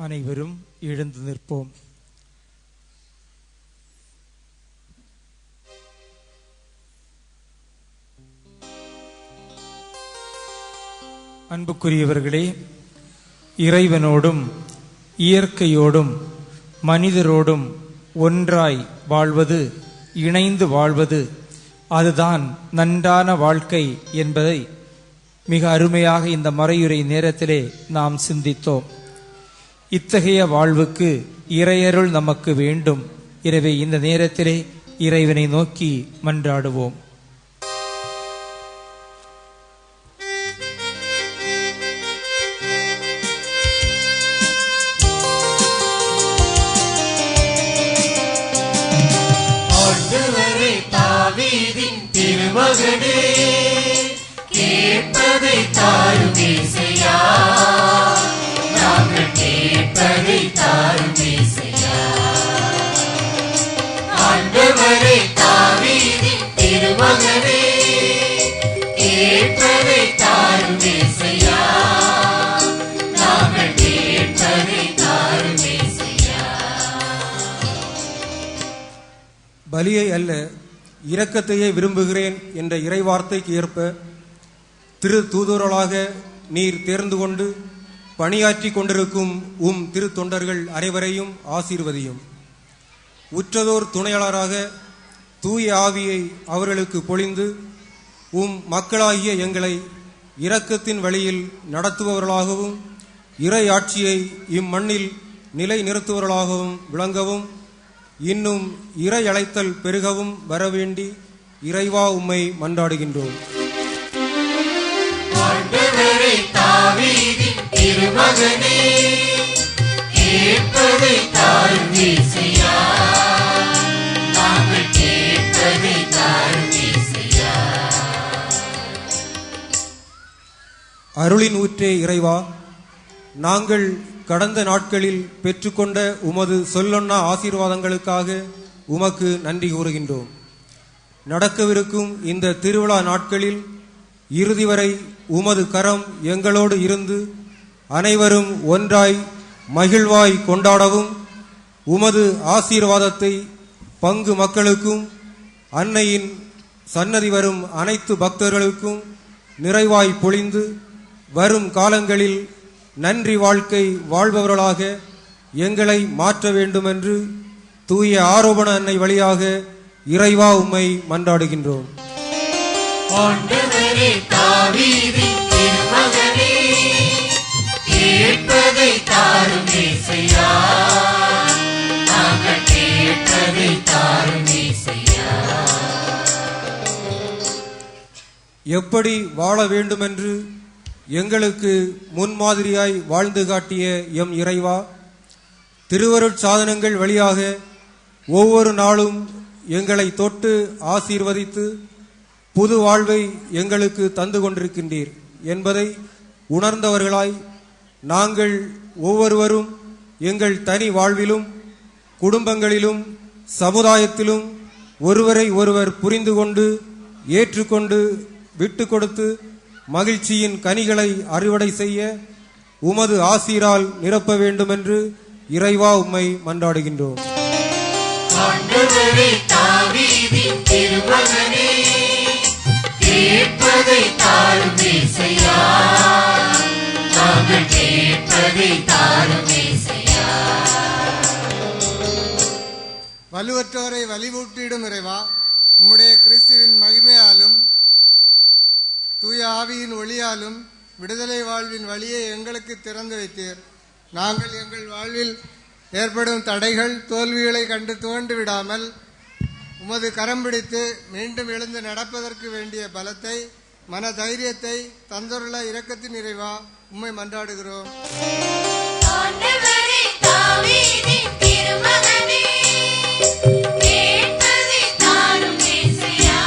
அனைவரும் எழுந்து நிற்போம். அன்புக்குரியவர்களே, இறைவனோடும் இயற்கையோடும் மனிதரோடும் ஒன்றாய் வாழ்வது, இணைந்து வாழ்வது, அதுதான் நன்றான வாழ்க்கை என்பதை மிக அருமையாக இந்த மறையுரை நேரத்திலே நாம் சிந்தித்தோம். இத்தகைய வாழ்வுக்கு இறையருள் நமக்கு வேண்டும். எனவே இந்த நேரத்திலே இறைவனை நோக்கி மன்றாடுவோம். ஆண்டவரே திருமகனே கேட்பதை தாரும் இசையா, நாங்கள் கேட்பதை தாரும் இசையா. ஆண்டவரே தாவீதின் திருமகனே கேட்பதை தாரும் இசையா, நாங்கள் கேட்பதை தாரும் இசையா. பலியை அல்ல இரக்கத்தையே விரும்புகிறேன் என்ற இறைவார்த்தைக்கு ஏற்ப திரு தூதுவர்களாக நீர் தேர்ந்து கொண்டு பணியாற்றி கொண்டிருக்கும் திரு தொண்டர்கள் அனைவரையும் ஆசீர்வதியும். உற்றதோர் துணையாளராக தூய ஆவியை அவர்களுக்கு பொழிந்து மக்களாகிய எங்களை இரக்கத்தின் வழியில் நடத்துபவர்களாகவும் இறை ஆட்சியை இம்மண்ணில் நிலை நிறுத்துபவர்களாகவும் விளங்கவும் இன்னும் இறை அழைத்தல் பெருகவும் வரவேண்டி இறைவா உம்மை மன்றாடுகின்றோம். ஆண்டவரே தாவீதின் திருமகனே கேட்பதை தாரும் இசையா, நாங்கள் கேட்பதை தாரும் இசையா. அருளின் ஊற்றே இறைவா, நாங்கள் கடந்த நாட்களில் பெற்றுக்கொண்ட உமது சொல்லொன்னா ஆசீர்வாதங்களுக்காக உமக்கு நன்றி கூறுகின்றோம். நடக்கவிருக்கும் இந்த திருவிழா நாட்களில் இறுதி வரை உமது கரம் எங்களோடு இருந்து அனைவரும் ஒன்றாய் மகிழ்வாய் கொண்டாடவும் உமது ஆசீர்வாதத்தை பங்கு மக்களுக்கும் அன்னையின் சன்னதி வரும் அனைத்து பக்தர்களுக்கும் நிறைவாய் பொழிந்து வரும் காலங்களில் நன்றி வாழ்க்கை வாழ்பவர்களாக எங்களை மாற்ற வேண்டுமென்று தூய ஆரோபண அன்னை வழியாக இறைவா உம்மை மன்றாடுகின்றோம். ஆண்டவரே தாவீதின் திருமகனே கேட்பதை தாரும் இசையா, நாங்கள் கேட்பதை தாரும் இசையா. எப்படி வாழ வேண்டுமென்று எங்களுக்கு முன்மாதிரியாய் வாழ்ந்து காட்டிய எம் இறைவா, திருவருட் சாதனங்கள் வழியாக ஒவ்வொரு நாளும் எங்களை தொட்டு ஆசீர்வதித்து புது வாழ்வை எங்களுக்கு தந்து கொண்டிருக்கின்றீர் என்பதை உணர்ந்தவர்களாய் நாங்கள் ஒவ்வொருவரும் எங்கள் தனி வாழ்விலும் குடும்பங்களிலும் சமுதாயத்திலும் ஒருவரை ஒருவர் புரிந்து கொண்டு ஏற்றுக்கொண்டு விட்டு கொடுத்து மகிழ்ச்சியின் கனிகளை அறுவடை செய்ய உமது ஆசீரால் நிரப்ப வேண்டுமென்று இறைவா உம்மை மன்றாடுகின்றோம். ஆண்டவரே தாவீதின் திருமகனே கேட்பதை தாரும் இசையா, நாங்கள் கேட்பதை தாரும் இசையா. வலுவற்றோரை வலிவூட்டிடும் இறைவா, உம்முடைய கிறிஸ்துவின் மகிமையாலும் தூய ஆவியின் ஒளியாலும் விடுதலை வாழ்வின் வழியை எங்களுக்கு திறந்து வைத்தீர். நாங்கள் எங்கள் வாழ்வில் ஏற்படும் தடைகள் தோல்விகளை கண்டு துவண்டு விடாமல் உமது கரம் பிடித்து மீண்டும் எழுந்து நடப்பதற்கு வேண்டிய பலத்தை மன தைரியத்தை தந்துள்ள இரக்கத்தின் இறைவா உம்மை மன்றாடுகிறோம். ஆண்டவரே தாவீதின் திருமகனே கேட்பதை தாரும் இசையா,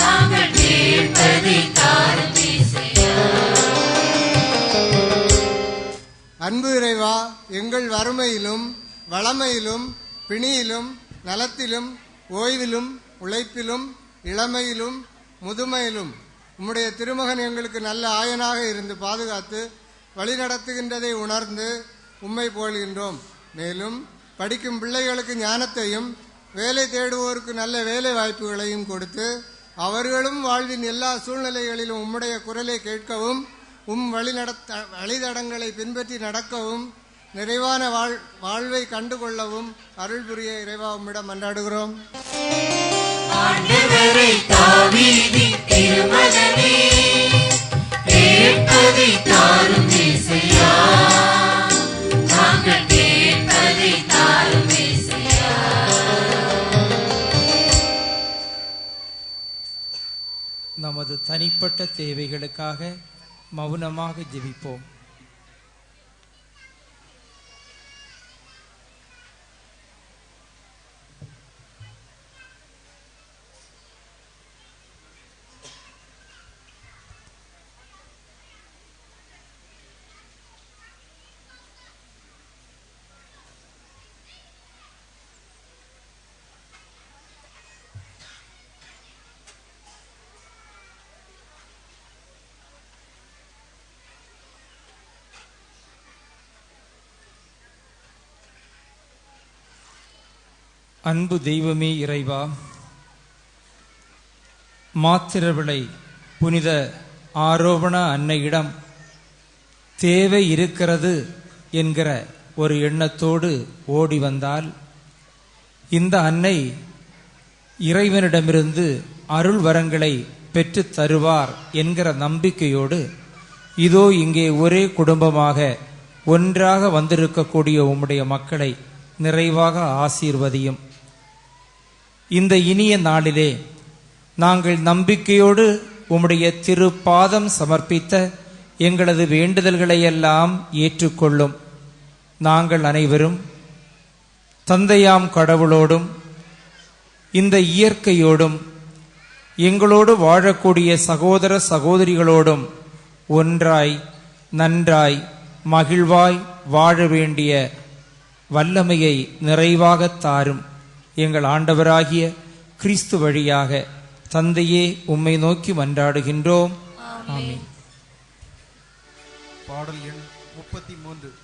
நாங்கள் கேட்பதை தாரும் இசையா. அன்பு இறைவா, எங்கள் வறுமையிலும் வளமையிலும் பிணியிலும் நலத்திலும் ஓய்விலும் உழைப்பிலும் இளமையிலும் முதுமையிலும் உம்முடைய திருமகன் எங்களுக்கு நல்ல ஆயனாக இருந்து பாதுகாத்து வழிநடத்துகின்றதை உணர்ந்து உம்மை போல்கின்றோம். மேலும் படிக்கும் பிள்ளைகளுக்கு ஞானத்தையும் வேலை தேடுவோருக்கு நல்ல வேலை வாய்ப்புகளையும் கொடுத்து அவர்களும் வாழ்வின் எல்லா சூழ்நிலைகளிலும் உம்முடைய குரலை கேட்கவும் வழித்தடங்களை பின்பற்றி நடக்கவும் நிறைவான வாழ்வை கண்டுகொள்ளவும் அருள் புரிய இறைவா உம்மிடம் மன்றாடுகிறோம். ஆண்டவரே தாவீதின் திருமகனே கேட்பதை தாரும் இசையா, நாங்கள் கேட்பதை தாரும் இசையா. நமது தனிப்பட்ட தேவைகளுக்காக மௌனமாக ஜெபிப்போம். அன்பு தெய்வமே இறைவா, மாத்திரவிளை புனித ஆரோபண அன்னையிடம் தேவை இருக்கிறது என்கிற ஒரு எண்ணத்தோடு ஓடி வந்தால் இந்த அன்னை இறைவனிடமிருந்து அருள் வரங்களை பெற்று தருவார் என்கிற நம்பிக்கையோடு இதோ இங்கே ஒரே குடும்பமாக ஒன்றாக வந்திருக்கக்கூடிய உம்முடைய மக்களை நிறைவாக ஆசீர்வதியும். இந்த இனிய நாளிலே நாங்கள் நம்பிக்கையோடு உம்முடைய திருப்பாதம் சமர்ப்பித்த எங்களது வேண்டுதல்களையெல்லாம் ஏற்றுக்கொள்ளும். நாங்கள் அனைவரும் தந்தையாம் கடவுளோடும் இந்த இயற்கையோடும் எங்களோடு வாழக்கூடிய சகோதர சகோதரிகளோடும் ஒன்றாய் நன்றாய் மகிழ்வாய் வாழ வேண்டிய வல்லமையை நிறைவாக தாரும். எங்கள் ஆண்டவராகிய கிறிஸ்து வழியாக தந்தையே உம்மை நோக்கி மன்றாடுகின்றோம். ஆமென். பாடல் எண் 33.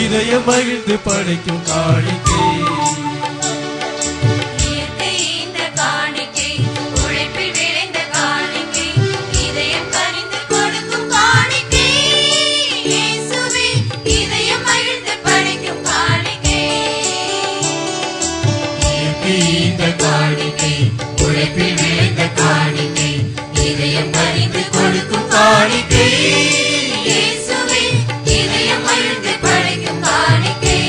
இதயம் மகிழ்ந்து படைக்கும் காணிக்கை, இயற்கை இந்த காணிக்கை, உழைப்பில் விளைந்த காணிக்கை, இதயம் கனிந்து கொடுக்கும் காணிக்கை, இயேசுவே இதயம் மகிழ்ந்து படைக்கும் காணிக்கை. இயற்கை இந்த காணிக்கை, உழைப்பில் விளைந்த காணிக்கை, இதயம் கனிந்து கொடுக்கும் காணிக்கை, இயேசுவே இதயம் மகிழ்ந்து படைக்கும் காணிக்கை.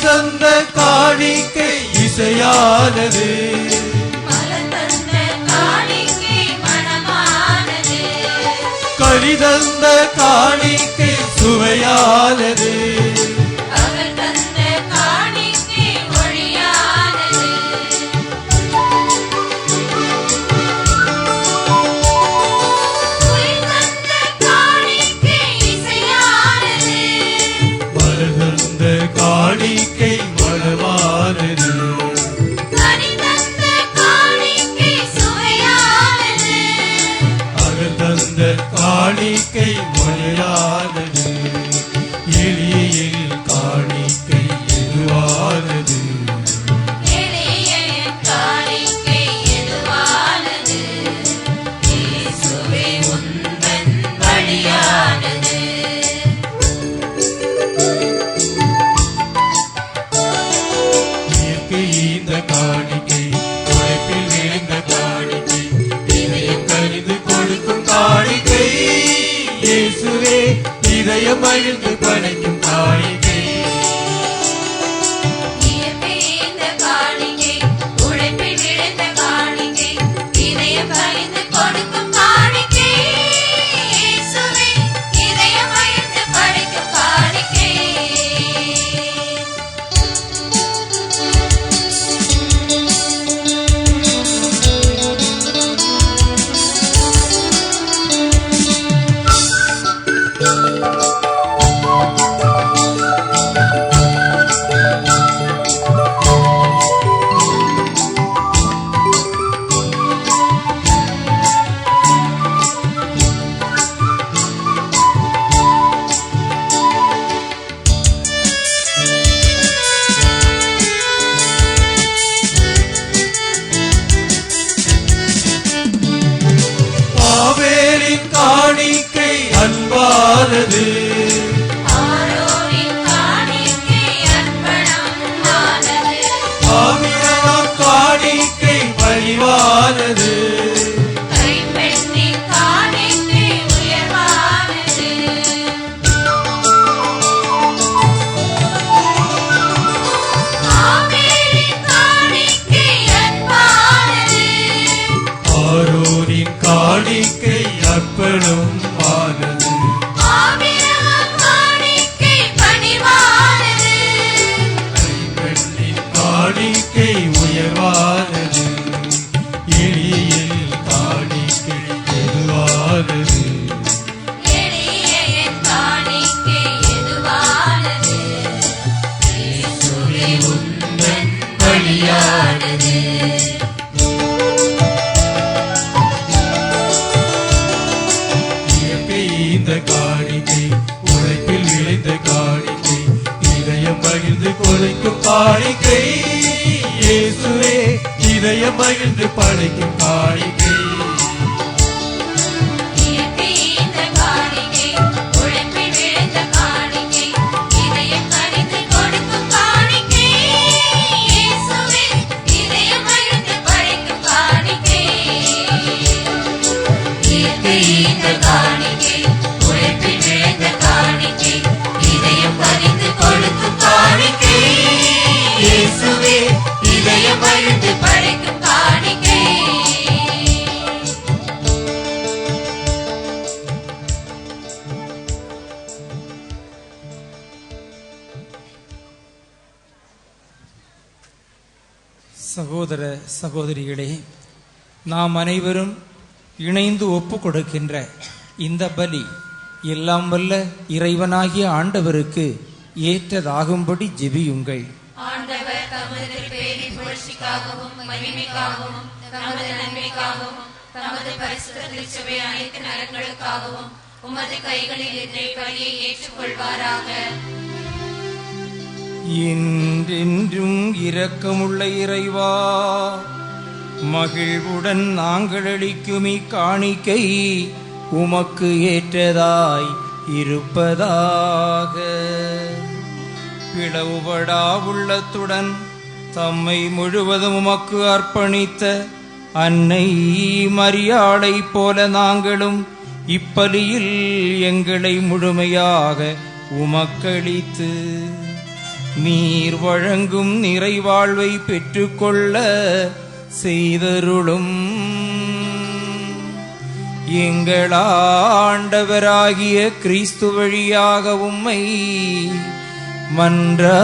தந்த காணிக்கை இசையானது, மலர் தந்த காணிக்கை மணமானது, கனி தந்த காணிக்கை சுவையானது, பகல் தந்த காணிக்கை ஒளியானது, உயிர் தந்த காணிக்கை இசையானது, மலர் தந்த காணிக்கை மணமானது, கனி தந்த காணிக்கை சுவையானது, அகல் தந்த காணிக்கை மொழியானது, எளிய காணிக்கை எதுவானது, எளிய காணிக்கை எதுவானது, இயேசுவே உந்தன் வழியானது. இயற்கை இந்த காணிக்கை, உழைப்பில் விளைந்த காணிக்கை, இதயம் கனிந்து கொடுக்கும் காணிக்கை, இயேசுவே இதயம் மகிழ்ந்து படைக்கும் காணிக்கை. இயற்கை இந்த காணிக்கை, உழைப்பில் விளைந்த காணிக்கை, இதயம் கனிந்து கொடுக்கும் காணிக்கை, இயேசுவே இதயம் மகிழ்ந்து படைக்கும் காணிக்கை. காணிக்கை உயர்வானது, எளியில் காணிக்கை எதுவானது. எளிய என் காணிக்கை எதுவானது, இயேசுவே உந்தன் பலியானது. இயற்கை இந்த காணிக்கை, உழைப்பில் விளைந்த காணிக்கை, இதயம் மகிழ்ந்து கொலைக்கும் காணிக்கை. இயேசுவே இதயம் மகிழ்ந்து படைக்கும் காணிக்கை. இயற்கை இந்த காணிக்கை, உழைப்பில் விளைந்த காணிக்கை, இதயம் கனிந்து கொடுக்கும் காணிக்கை. இயேசுவே இதயம் மகிழ்ந்து படைக்கும் காணிக்கை. இயற்கை இந்த காணிக்கை, உழைப்பில் விளைந்த காணிக்கை, இதயம் கனிந்து கொடுக்கும் காணிக்கை. இயேசுவே இதயம் மகிழ்ந்து படைக்கும் காணிக்கை. சகோதர சகோதரிகளே, நாம் அனைவரும் இணைந்து ஒப்பு கொடுக்கின்ற இந்த பலி எல்லாம் வல்ல இறைவனாகிய ஆண்டவருக்கு ஏற்றதாகும்படி ஜெபியுங்கள். ஆண்டவர் தமது திருப்பெயரின் புகழ்ச்சிக்காகவும் மகிமைக்காகவும் தமது நன்மைக்காகவும் தமது பரிசுத்த திருச்சபை அனைத்து நலன்களுக்காகவும் உமது கைகளில் இருந்து பலியை ஏற்றுக்கொள்வாராக. என்றென்றும் இரக்கமுள்ள இறைவா, மகிழ்வுடன் நாங்கள் அளிக்கும் இக்காணிக்கை உமக்கு ஏற்றதாய் இருப்பதாக. பிளவுபடா உள்ளத்துடன் தம்மை முழுவதும் உமக்கு அர்ப்பணித்த அன்னை மரியாளை போல நாங்களும் இப்பலியில் எங்களை முழுமையாக உமக்களித்து நீர் வழங்கும் நிறைவாழ்வை பெற்றுக்கொள்ள செய்தருளும். எங்கள் ஆண்டவராகிய கிறிஸ்து வழியாக உம்மை மன்றாடுகின்றோ.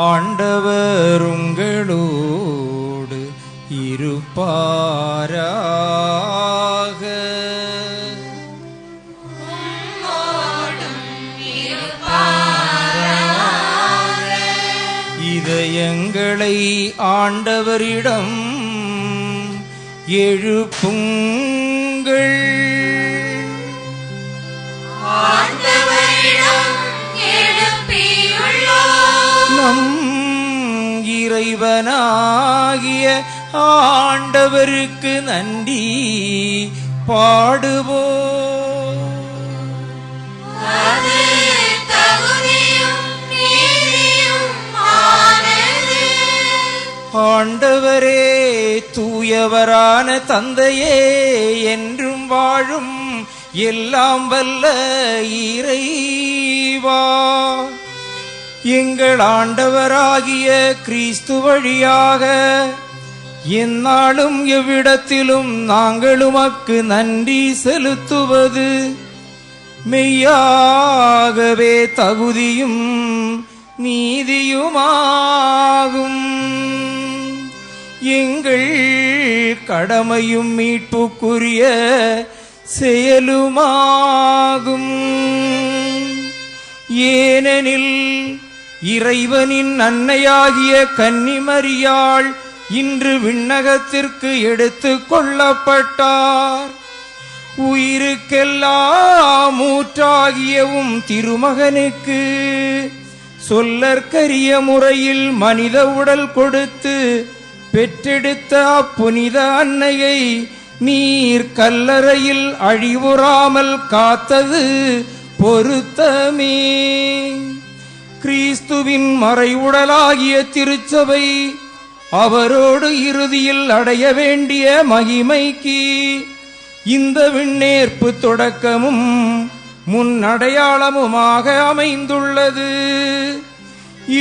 ஆண்டவர் உங்களோடு இருப்பாராக. இதயங்களை ஆண்டவரிடம் எழுப்புங்கள். ஆண்டவரிடம் எழுப்பியுள்ளோம். நம் இறைவனாகிய ஆண்டவருக்கு நன்றி பாடுவோம். அது தகுதியும் நீதியும் ஆனது. ஆண்டவரே, தூயவரான தந்தையே, என்றும் வாழும் எல்லாம் வல்ல இறைவா, எங்கள் ஆண்டவராகிய கிறிஸ்து வழியாக எந்நாளும் எவ்விடத்திலும் நாங்கள் உமக்கு நன்றி செலுத்துவது மெய்யாகவே தகுதியும் நீதியுமாகும். எங்கள் கடமையும் மீட்புக்குரிய செயலுமாகும். ஏனெனில் இறைவனின் அன்னையாகிய கன்னிமரியாள் இன்று விண்ணகத்திற்கு எடுத்துக் கொள்ளப்பட்டார். உயிருக்கெல்லாம் ஊற்றாகியவும் திருமகனுக்கு சொல்லற்கரிய முறையில் மனித உடல் கொடுத்து பெற்றெடுத்த அப்புனித அன்னையை நீர் கல்லறையில் அழிவுறாமல் காத்தது பொருத்தமே. கிறிஸ்துவின் மறைவுடலாகிய திருச்சபை அவரோடு இறுதியில் அடைய வேண்டிய மகிமைக்கு இந்த விண்ணேற்பு தொடக்கமும் முன்னடையாளமுமாக அமைந்துள்ளது.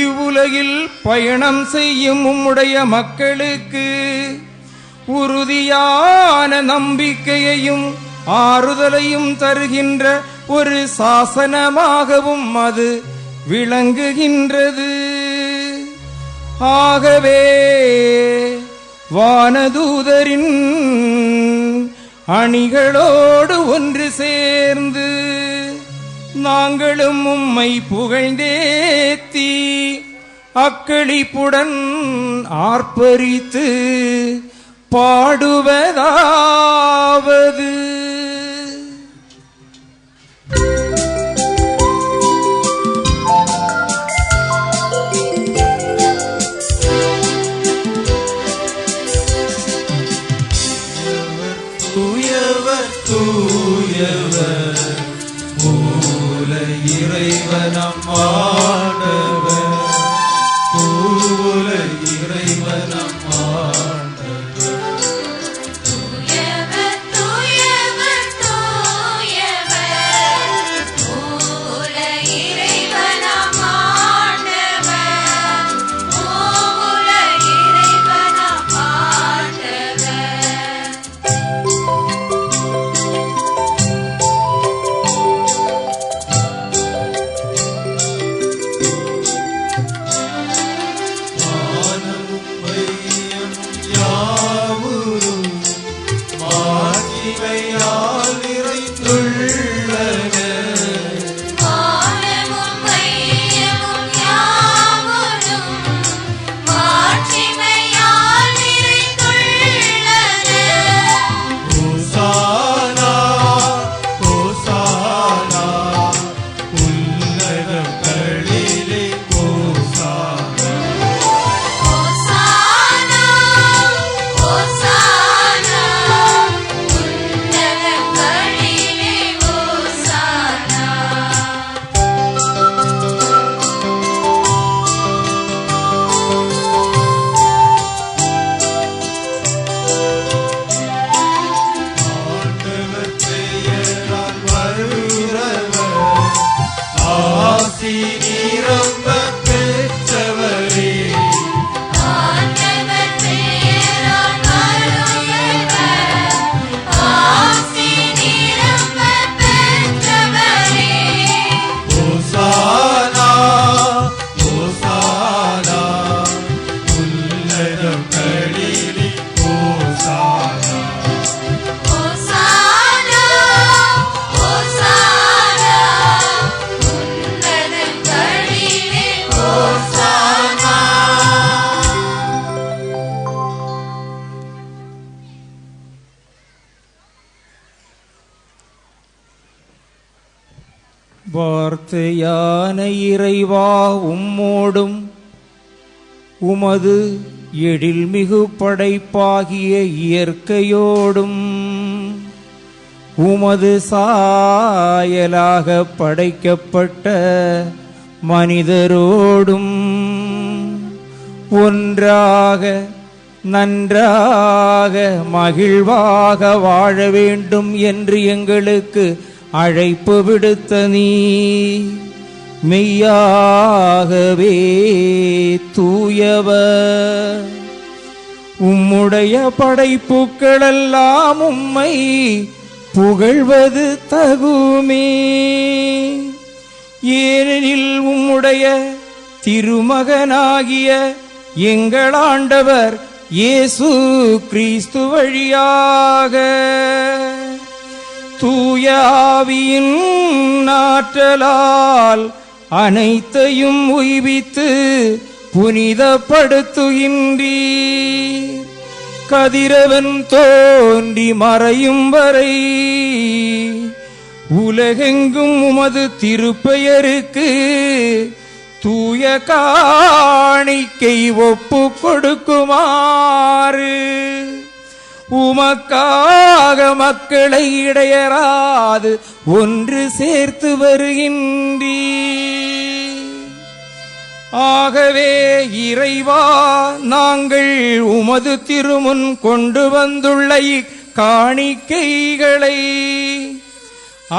இவ்வுலகில் பயணம் செய்யும் உம்முடைய மக்களுக்கு உறுதியான நம்பிக்கையையும் ஆறுதலையும் தருகின்ற ஒரு சாசனமாகவும் அது விளங்குகின்றது. ஆகவே வானதூதரின் அணிகளோடு ஒன்று சேர்ந்து நாங்களும் உம்மை புகழ்ந்தேத்தி அக்களிப்புடன் ஆர்ப்பரித்து பாடுவதாவது. தூயவர் தூயவர் மூல இறைவனம் ஆண்டவர், மூல இறைவனம் ஆண்டவர். தூயவர் தூயவர் தூயவர் மூல இறைவனம் ஆண்டவர், மூல இறைவனம் ஆண்டவர். வானமும் வையமும் யாவுரும் மாட்சிமையால் நிறைந்துள்ளன. வானமும் வையமும் யாவரும் மாட்சிமையால் நிறைந்துள்ளன. ஹோசானா ஹோசானா உன்னதங்களிலே ஹோசானா. ஹோசானா ஹோசானா உன்னதங்களிலே ஹோசானா. ஆண்டவர் பெயரால் வருகிறவர் ஆசி நிரம்பப் பெற்றவரே. ஆண்டவர் பெயரால் வருகிறவர் ஆசி நிரம்பப் பெற்றவரே. ஹோசானா ஹோசானா உன்னதங்களிலே ஹோசானா. ஹோசானா ஹோசானா உன்னதங்களிலே ஹோசானா. வார்த்தையான இறைவா, உம்மோடும் உமது எழில்மிகு படைப்பாகிய இயற்கையோடும் உமது சாயலாக படைக்கப்பட்ட மனிதரோடும் ஒன்றாக நன்றாக மகிழ்வாக வாழ வேண்டும் என்று எங்களுக்கு அழைப்பு விடுத்த நீ மெய்யாகவே தூயவர். உம்முடைய படைப்புகளெல்லாம் உம்மை புகழ்வது தகுமே. ஏனெனில் உம்முடைய திருமகனாகிய எங்கள் ஆண்டவர் இயேசு கிறிஸ்து வழியாக தூய ஆவியின் ஆற்றலால் அனைத்தையும் உய்வித்து புனிதப்படுத்துகின்றீர். கதிரவன் தோன்றி மறையும் வரை உலகெங்கும் உமது திருப்பெயருக்கு தூய காணிக்கை ஒப்பு கொடுக்குமாறு உமக்காக மக்களை இடையராது ஒன்று சேர்த்து வருகின்றீர். ஆகவே இறைவா, நாங்கள் உமது திருமுன் கொண்டு வந்துள்ள இக்காணிக்கைகளை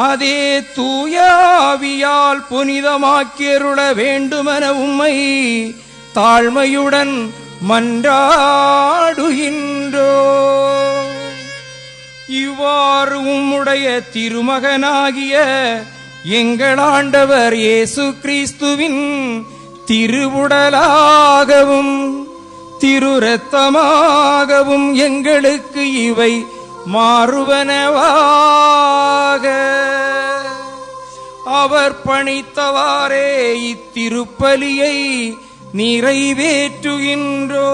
அதே தூய ஆவியால் புனிதமாக்கியருள வேண்டுமென உம்மை தாழ்மையுடன் மன்றாடுகின்றோ. இவ்வாறு உம்முடைய திருமகனாகிய எங்கள் ஆண்டவர் இயேசு கிறிஸ்துவின் திருவுடலாகவும் திரு இரத்தமாகவும் எங்களுக்கு இவை மாறுவனவாக. அவர் பணித்தவாறே இத்திருப்பலியை நிறைவேற்றுகின்றோ.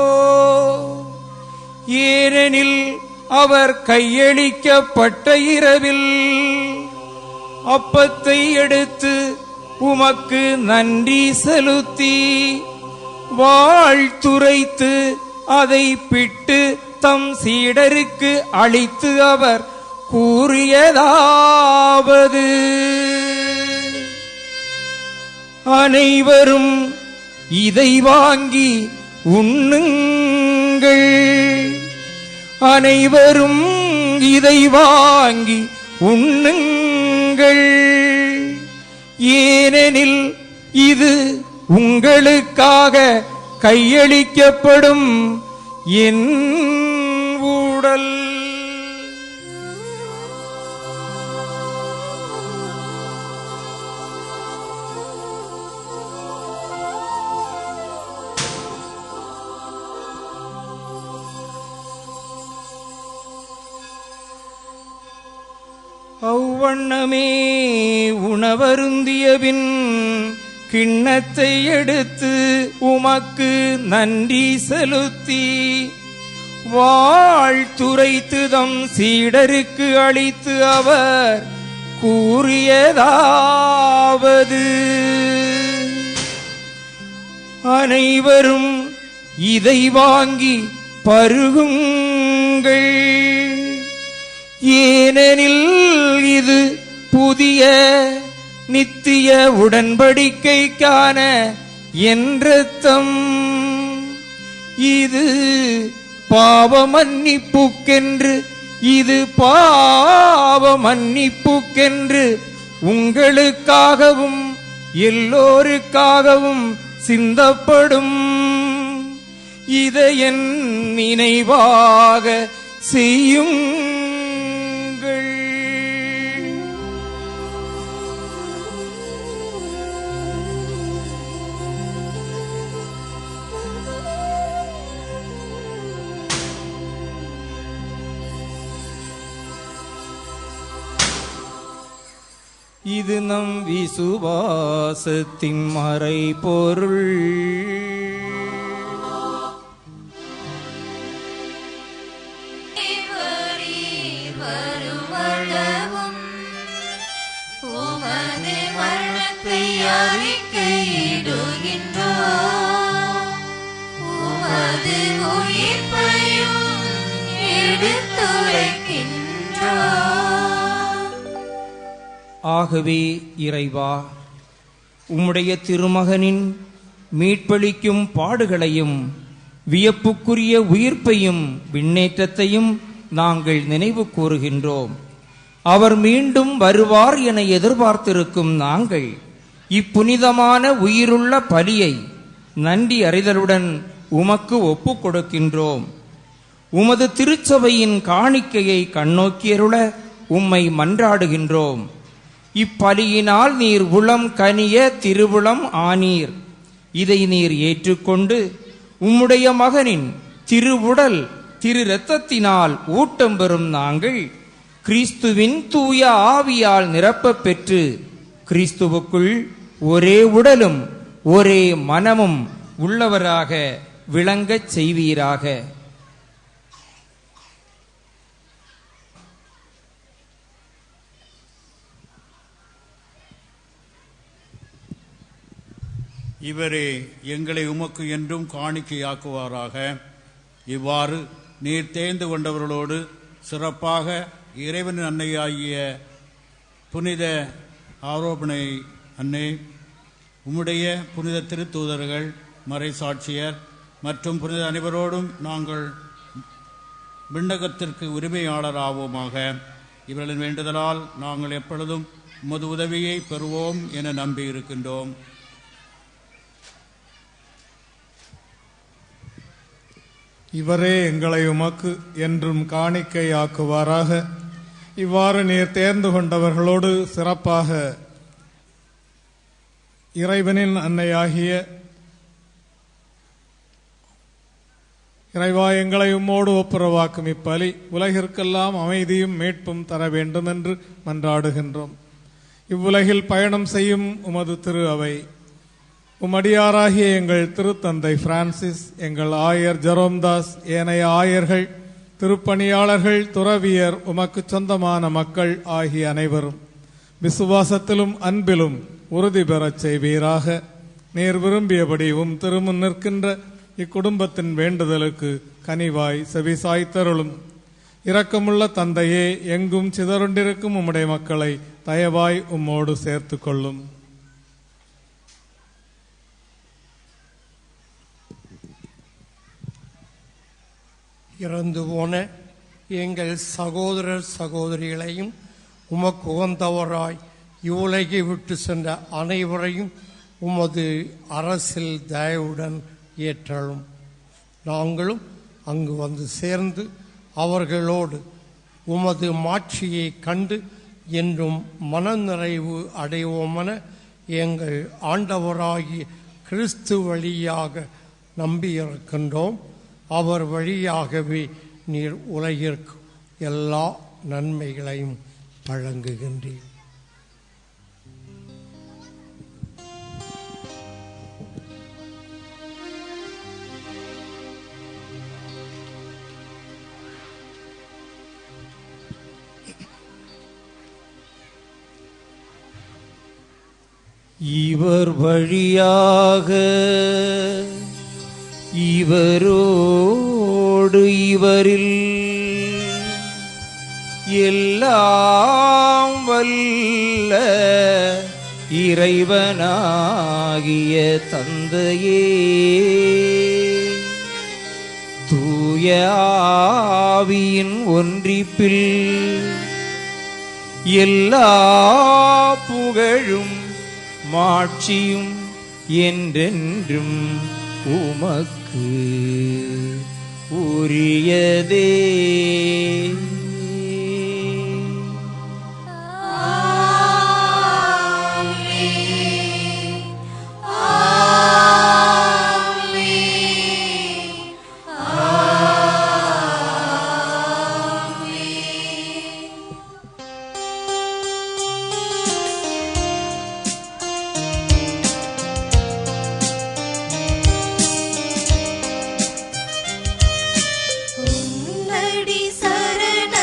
ஏனெனில் அவர் கையளிக்கப்பட்ட இரவில் அப்பத்தை எடுத்து உமக்கு நன்றி செலுத்தி வாழ்த்துரைத்து அதை பிட்டு தம் சீடருக்கு அளித்து அவர் கூறியதாவது: அனைவரும் இதை வாங்கி உண்ணுங்கள். அனைவரும் இதை வாங்கி உண்ணுங்கள். ஏனெனில் இது உங்களுக்காக கையளிக்கப்படும் என் உடல். அவ்வண்ணமே உணவருந்தியபின் கிண்ணத்தை எடுத்து உமக்கு நன்றி செலுத்தி வாழ்த்துரைத்து தம் சீடருக்கு அளித்து அவர் கூறியதாவது: அனைவரும் இதை வாங்கி பருகுங்கள். ஏனெனில் இது புதிய நித்திய உடன்படிக்கைக்கான என் இரத்தம். இது பாவ மன்னிப்புக்கென்று உங்களுக்காகவும் எல்லோருக்காகவும் சிந்தப்படும். இதை என் நினைவாக செய்யுங்கள். இது நம் விசுவாசத்தின் மறைபொருள். வருமளவும் உமது மரணத்தை அறிக்கையிடுகின்றோம். உமது உயிர்ப்பையும் எடுத்துரைக்கின்றோம். ஆகவே இறைவா, உம்முடைய திருமகனின் மீட்பளிக்கும் பாடுகளையும் வியப்புக்குரிய உயிர்ப்பையும் விண்ணேற்றத்தையும் நாங்கள் நினைவு கூறுகின்றோம். அவர் மீண்டும் வருவார் என எதிர்பார்த்திருக்கும் நாங்கள் இப்புனிதமான உயிருள்ள பலியை நன்றி அறிதலுடன் உமக்கு ஒப்புக் கொடுக்கின்றோம். உமது திருச்சபையின் காணிக்கையை கண்ணோக்கியருள உம்மை மன்றாடுகின்றோம். இப்பலியினால் நீர் உளம் கனிய திருவுளம் ஆனீர். இதை நீர் ஏற்றுக்கொண்டு உம்முடைய மகனின் திருவுடல் திரு இரத்தத்தினால் ஊட்டம் பெறும் நாங்கள் கிறிஸ்துவின் தூய ஆவியால் நிரப்பப் பெற்று கிறிஸ்துவுக்குள் ஒரே உடலும் ஒரே மனமும் உள்ளவராக விளங்கச் செய்வீராக. இவரே எங்களை உமக்கு என்றும் காணிக்கையாக்குவாராக. இவ்வாறு நீர் தேர்ந்து கொண்டவர்களோடு சிறப்பாக இறைவனின் அன்னையாகிய புனித ஆரோபணை அன்னை, உம்முடைய புனித திருத்தூதர்கள், மறைசாட்சியர் மற்றும் புனித அனைவரோடும் நாங்கள் விண்ணகத்திற்கு உரிமையாளராவோமாக. இவர்களின் வேண்டுதலால் நாங்கள் எப்பொழுதும் உமது உதவியை பெறுவோம் என நம்பியிருக்கின்றோம். இவரே எங்களை உமக்கு என்றும் காணிக்கையாக்குவாராக. இவ்வாறு நீர் தேர்ந்து கொண்டவர்களோடு சிறப்பாக இறைவனின் அன்னையாகிய இறைவா, எங்களை உம்மோடு ஒப்புரவாக்கும் இப்பலி உலகிற்கெல்லாம் அமைதியும் மீட்பும் தர வேண்டும் என்று மன்றாடுகின்றோம். இவ்வுலகில் பயணம் செய்யும் உமது திரு அவை, உமடியாராகிய எங்கள் திருத்தந்தை பிரான்சிஸ், எங்கள் ஆயர் ஜெரோம்தாஸ், ஏனைய ஆயர்கள், திருப்பணியாளர்கள், துறவியர், உமக்கு சொந்தமான மக்கள் ஆகிய அனைவரும் விசுவாசத்திலும் அன்பிலும் உறுதி பெறச் செய்வீராக. நீர் விரும்பியபடி திருமுன் நிற்கின்ற இக்குடும்பத்தின் வேண்டுதலுக்கு கனிவாய் செவிசாய்த்தருளும். இரக்கமுள்ள தந்தையே, எங்கும் சிதறுண்டிருக்கும் உம்முடைய மக்களை தயவாய் உம்மோடு சேர்த்து கொள்ளும். இறந்து போன எங்கள் சகோதரர் சகோதரிகளையும் உமக்கு உகந்தவராய் இவ்வுலகை விட்டு சென்ற அனைவரையும் உமது அரசில் தயவுடன் ஏற்றலும். நாங்களும் அங்கு வந்து சேர்ந்து அவர்களோடு உமது மாட்சியை கண்டு என்றும் மனநிறைவு அடைவோமென எங்கள் ஆண்டவராகிய கிறிஸ்து வழியாக நம்பியிருக்கின்றோம். அவர் வழியாகவே நீர் உலகிற்கு எல்லா நன்மைகளையும் வழங்குகின்றீர். இவர் வழியாக இவரோடு இவரில் எல்லாம் வல்ல இறைவனாகிய தந்தையே, தூய ஆவியின் ஒன்றிப்பில் எல்லா புகழும் மாட்சியும் என்றென்றும் உமக்கு உரியதே. உன்னடி சரண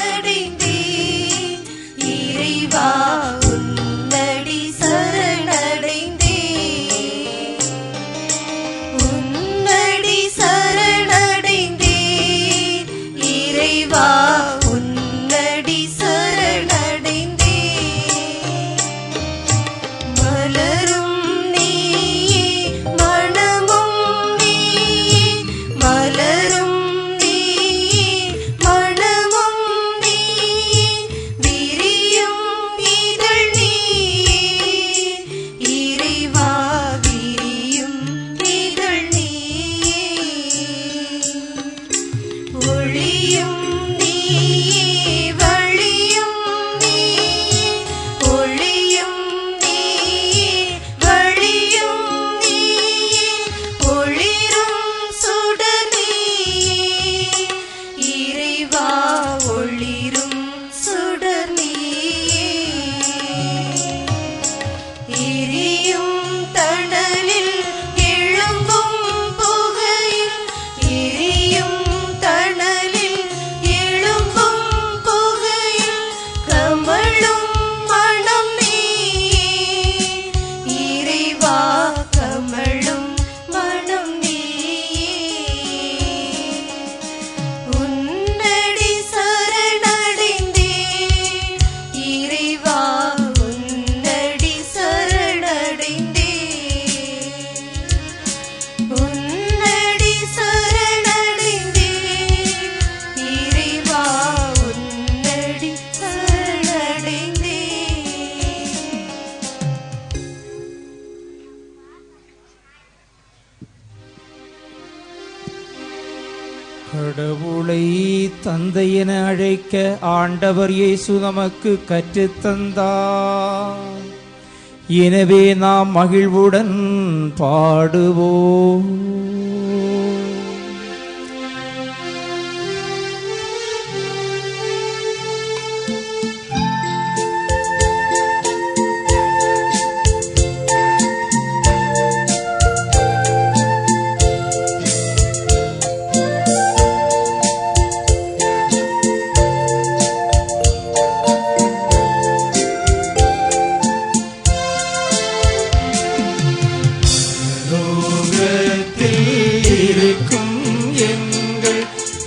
கடவுளை தந்தை என அழைக்க ஆண்டவர் இயேசு நமக்கு கற்றுத்தந்தார். எனவே நாம் மகிழ்வுடன் பாடுவோம்.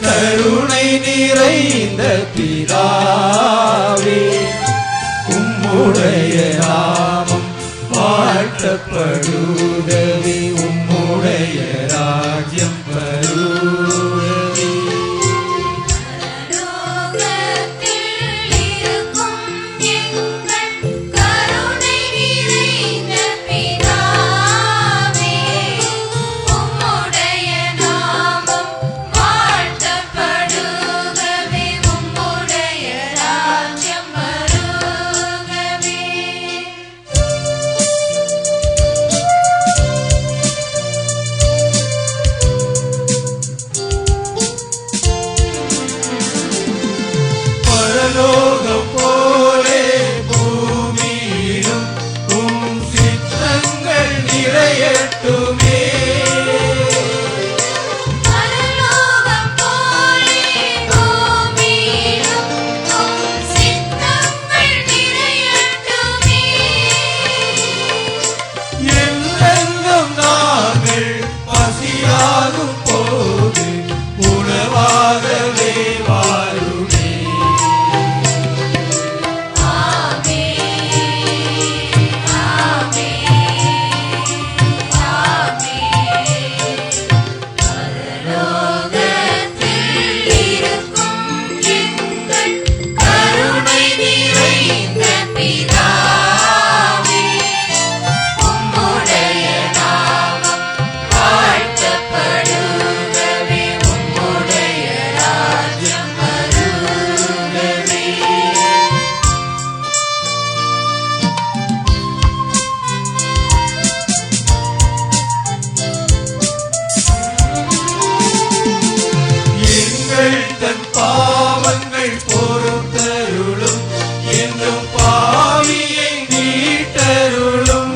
கருணை நிறைந்த பிதாவே, உம்முடைய நாமம் வாழ்த்தப்படுவதே, உம்முடைய ராஜ்யம் வருவதே. பரலோகம் போலே பூமியிலும் உம் சித்தங்கள் நிறையட்டுமே. எங்கெங்கும் நாங்கள் பசியாகும் போது உணவாகவே வாருமே. தன் பாவங்கள் பொறுத்தருளும், என்னும் பாவியை நீட்டருளும்.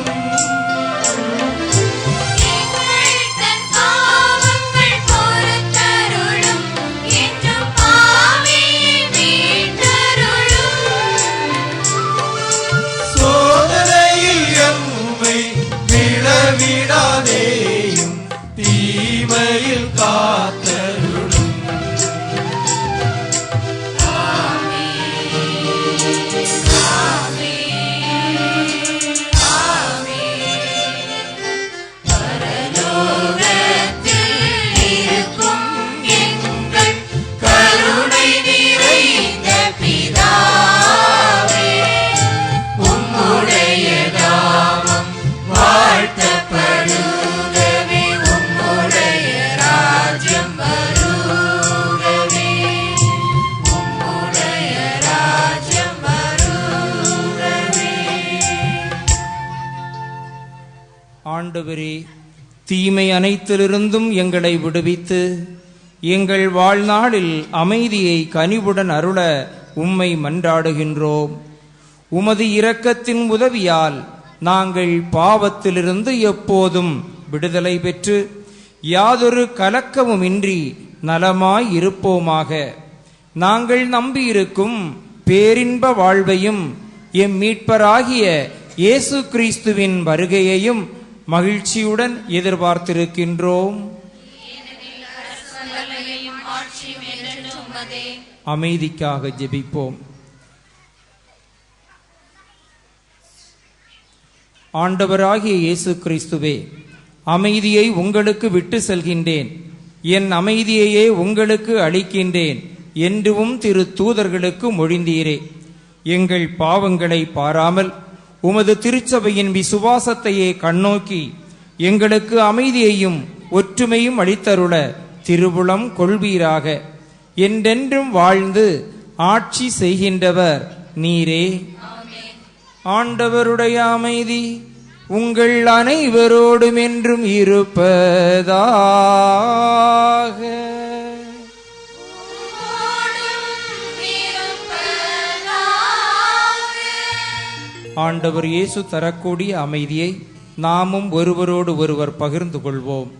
சோதனையில் எம்மை விழவிடாதேயும், தீமையில் காத்தருளும். ஆண்டவரே, தீமை அனைத்திலிருந்தும் எங்களை விடுவித்து எங்கள் வாழ்நாளில் அமைதியை கனிவுடன் அருள உம்மை மன்றாடுகின்றோம். உமது இரக்கத்தின் உதவியால் நாங்கள் பாவத்திலிருந்து எப்போதும் விடுதலை பெற்று யாதொரு கலக்கமுமின்றி நலமாய் இருப்போமாக. நாங்கள் நம்பியிருக்கும் பேரின்ப வாழ்வையும் எம் மீட்பராகிய இயேசு கிறிஸ்துவின் வருகையையும் மகிழ்ச்சியுடன் எதிர்பார்த்திருக்கின்றோம். அமைதிக்காக ஜெபிப்போம். ஆண்டவராகிய இயேசு கிறிஸ்துவே, அமைதியை உங்களுக்கு விட்டு செல்கின்றேன், என் அமைதியையே உங்களுக்கு அளிக்கின்றேன் என்றும் திரு தூதர்களுக்கு மொழிந்தீரே. எங்கள் பாவங்களை பாராமல் உமது திருச்சபையின் விசுவாசத்தையே கண்ணோக்கி எங்களுக்கு அமைதியையும் ஒற்றுமையும் அளித்தருள திருவுளம் கொள்வீராக. என்றென்றும் வாழ்ந்து ஆட்சி செய்கின்றவர் நீரே. ஆண்டவருடைய அமைதி உங்கள் அனைவரோடும் என்றும் இருப்பதாக. ஆண்டவர் இயேசு தரக்கூடிய அமைதியை நாமும் ஒருவரோடு ஒருவர் பகிர்ந்து கொள்வோம்.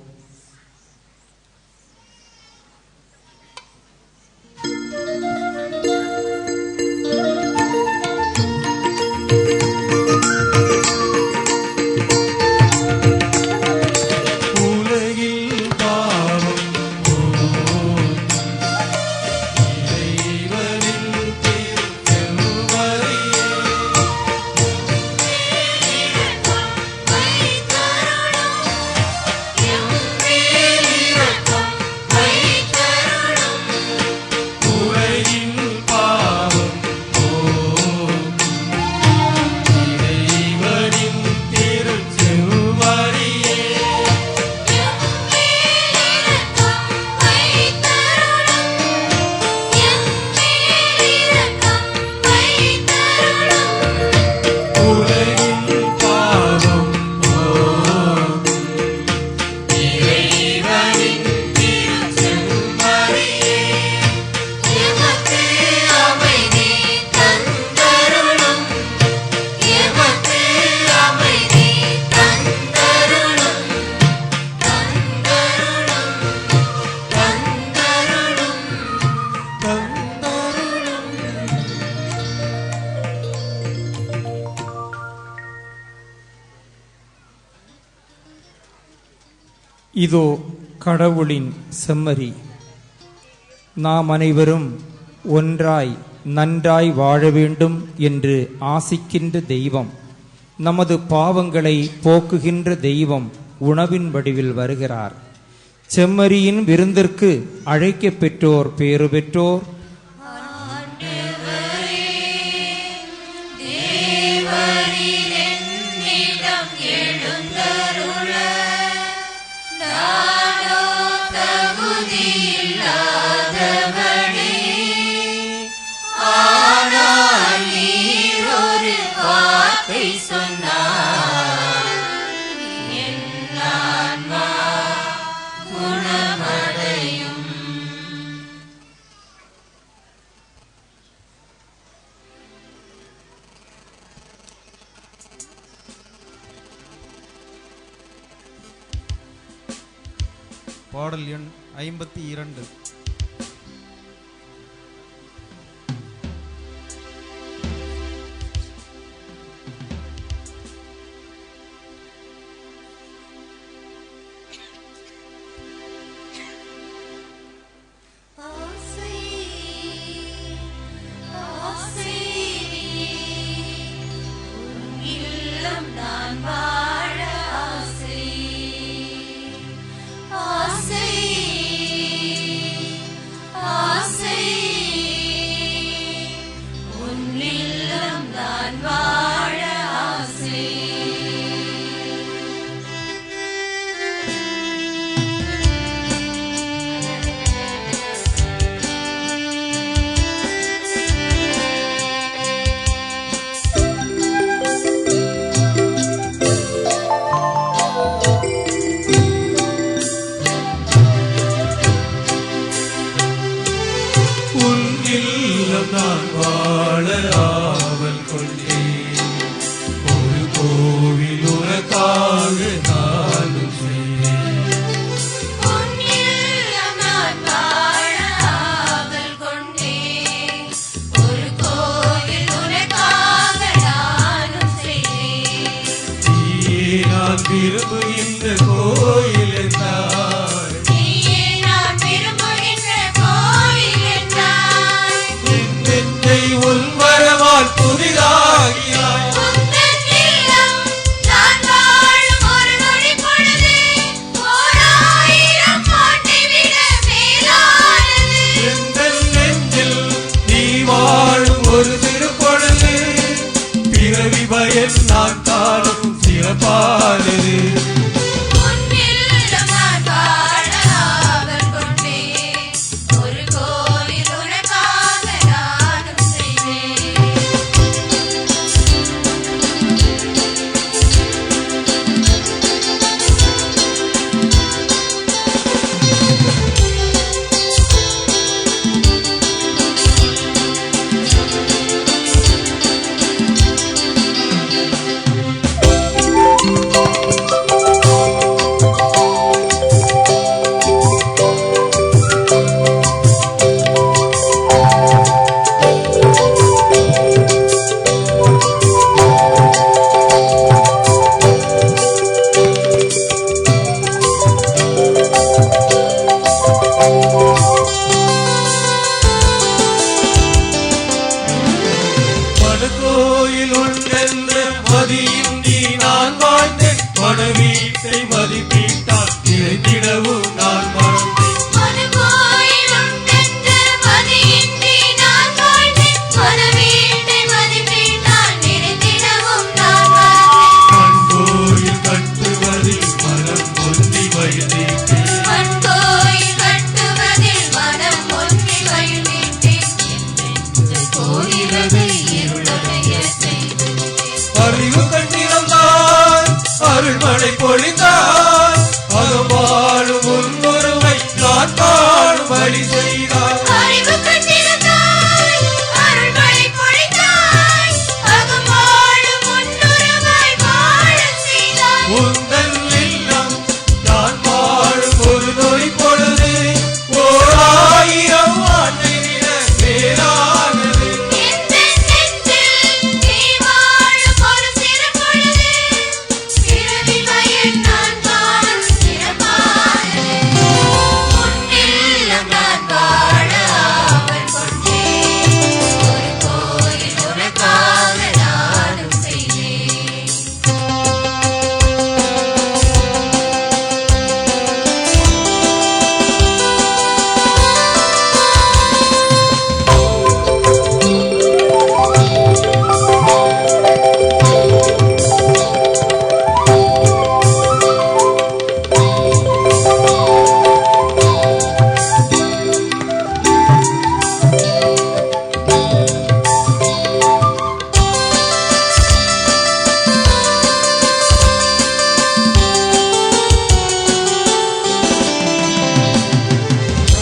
இதோ கடவுளின் செம்மறி. நாம் அனைவரும் ஒன்றாய் நன்றாய் வாழ வேண்டும் என்று ஆசிக்கின்ற தெய்வம், நமது பாவங்களை போக்குகின்ற தெய்வம் உணவின் வடிவில் வருகிறார். செம்மறியின் விருந்திற்கு அழைக்கப் பெற்றோர் பேறு பெற்றோர். பாடல் எண் 52. நான் வாழ ஆவல் கொண்டேன். மனவீட்டை மதிப்பீட்டால் நிறைந்திடவும் நான் மறந்தேன். மனக்கோயில் உண்டென்று மதியின்றி நான் வாழ்ந்தேன். மனவீட்டை மதிப்பீட்டால் நிறைந்திடவும் நான் மறந்தேன். மண்கோயில் கட்டுவதில் மனம் ஒன்றி வயதிட்டேன். மண்கோயில் கட்டுவதில் மனம் ஒன்றி வயதிட்டேன். கோயிலதை இருளடைய செய்துவிட்டேன். அறிவு கண்டிருந்தாய் அருள்மழை பொழிந்தாய் அகவாழும் உன்னுருவை நான் காணும் வழி செய்தாய். அறிவு கண்டிருந்தாய் அருள்மழை பொழிந்தாய் அகவாழும் உன்னுருவாய் வாழச் செய்தாய். உந்தன் இல்லம் நான் வாழும் ஒரு நொடி பொழுது ஓர் 1000 ஆண்டை விட மேலானது. எந்த நெஞ்சில் நீ வாழும் ஒரு சிறு பொழுது பிறவி பயன் நான் வாழும் சிறப்பானது. உன்னில்லம் நான் வாழ ஆவல் கொண்டேன். ஒரு கோயில் உனக்காக நானும் செய்தேன்.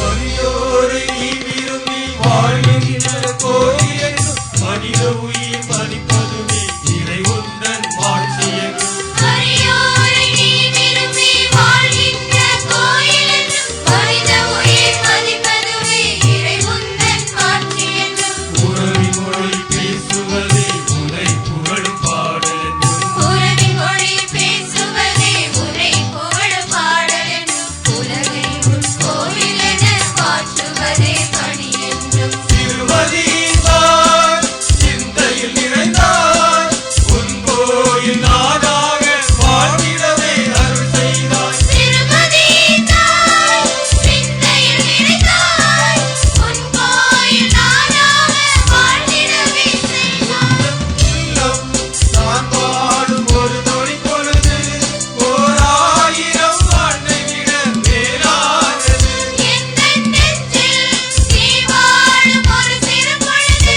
மரியோரை நீ விரும்பி வாழ்கின்ற கோயில் என்றும் மனித உயிர் மதிப்பதுமே இறை உந்தன் வாழ்ச்சி என்றும். மரியோரை நீ விரும்பி வாழ்கின்ற கோயில் என்றும் மனித உயிர் மதிப்பதுவே இறை உந்தன் மாட்சி என்றும். உறவின் மொழி பேசுவதே உனை புகழும் பாடல் என்றும். உறவின் மொழி பேசுவதே உரை புகழும் பாடல் என்றும். உலகை உன் கோயில் என மாற்றுவதே பணி என்றும். திருமதியாய் சிந்தையில் நிறைந்தாய் உன் கோயில் நாடாக வாழ்ந்திடவே அருள் செய்தாய். திருமதியாய் சிந்தையில் நிறைந்தாய் உன் கோயில் நாடாக வாழ்ந்திடவே செய்தாய். இல்லம் நான் வாழும் ஒரு நொடி பொழுது ஓர் 1000 ஆண்டை விட மேலானது. எந்த நெஞ்சில் நீ வாழும் ஒரு சிறு பொழுது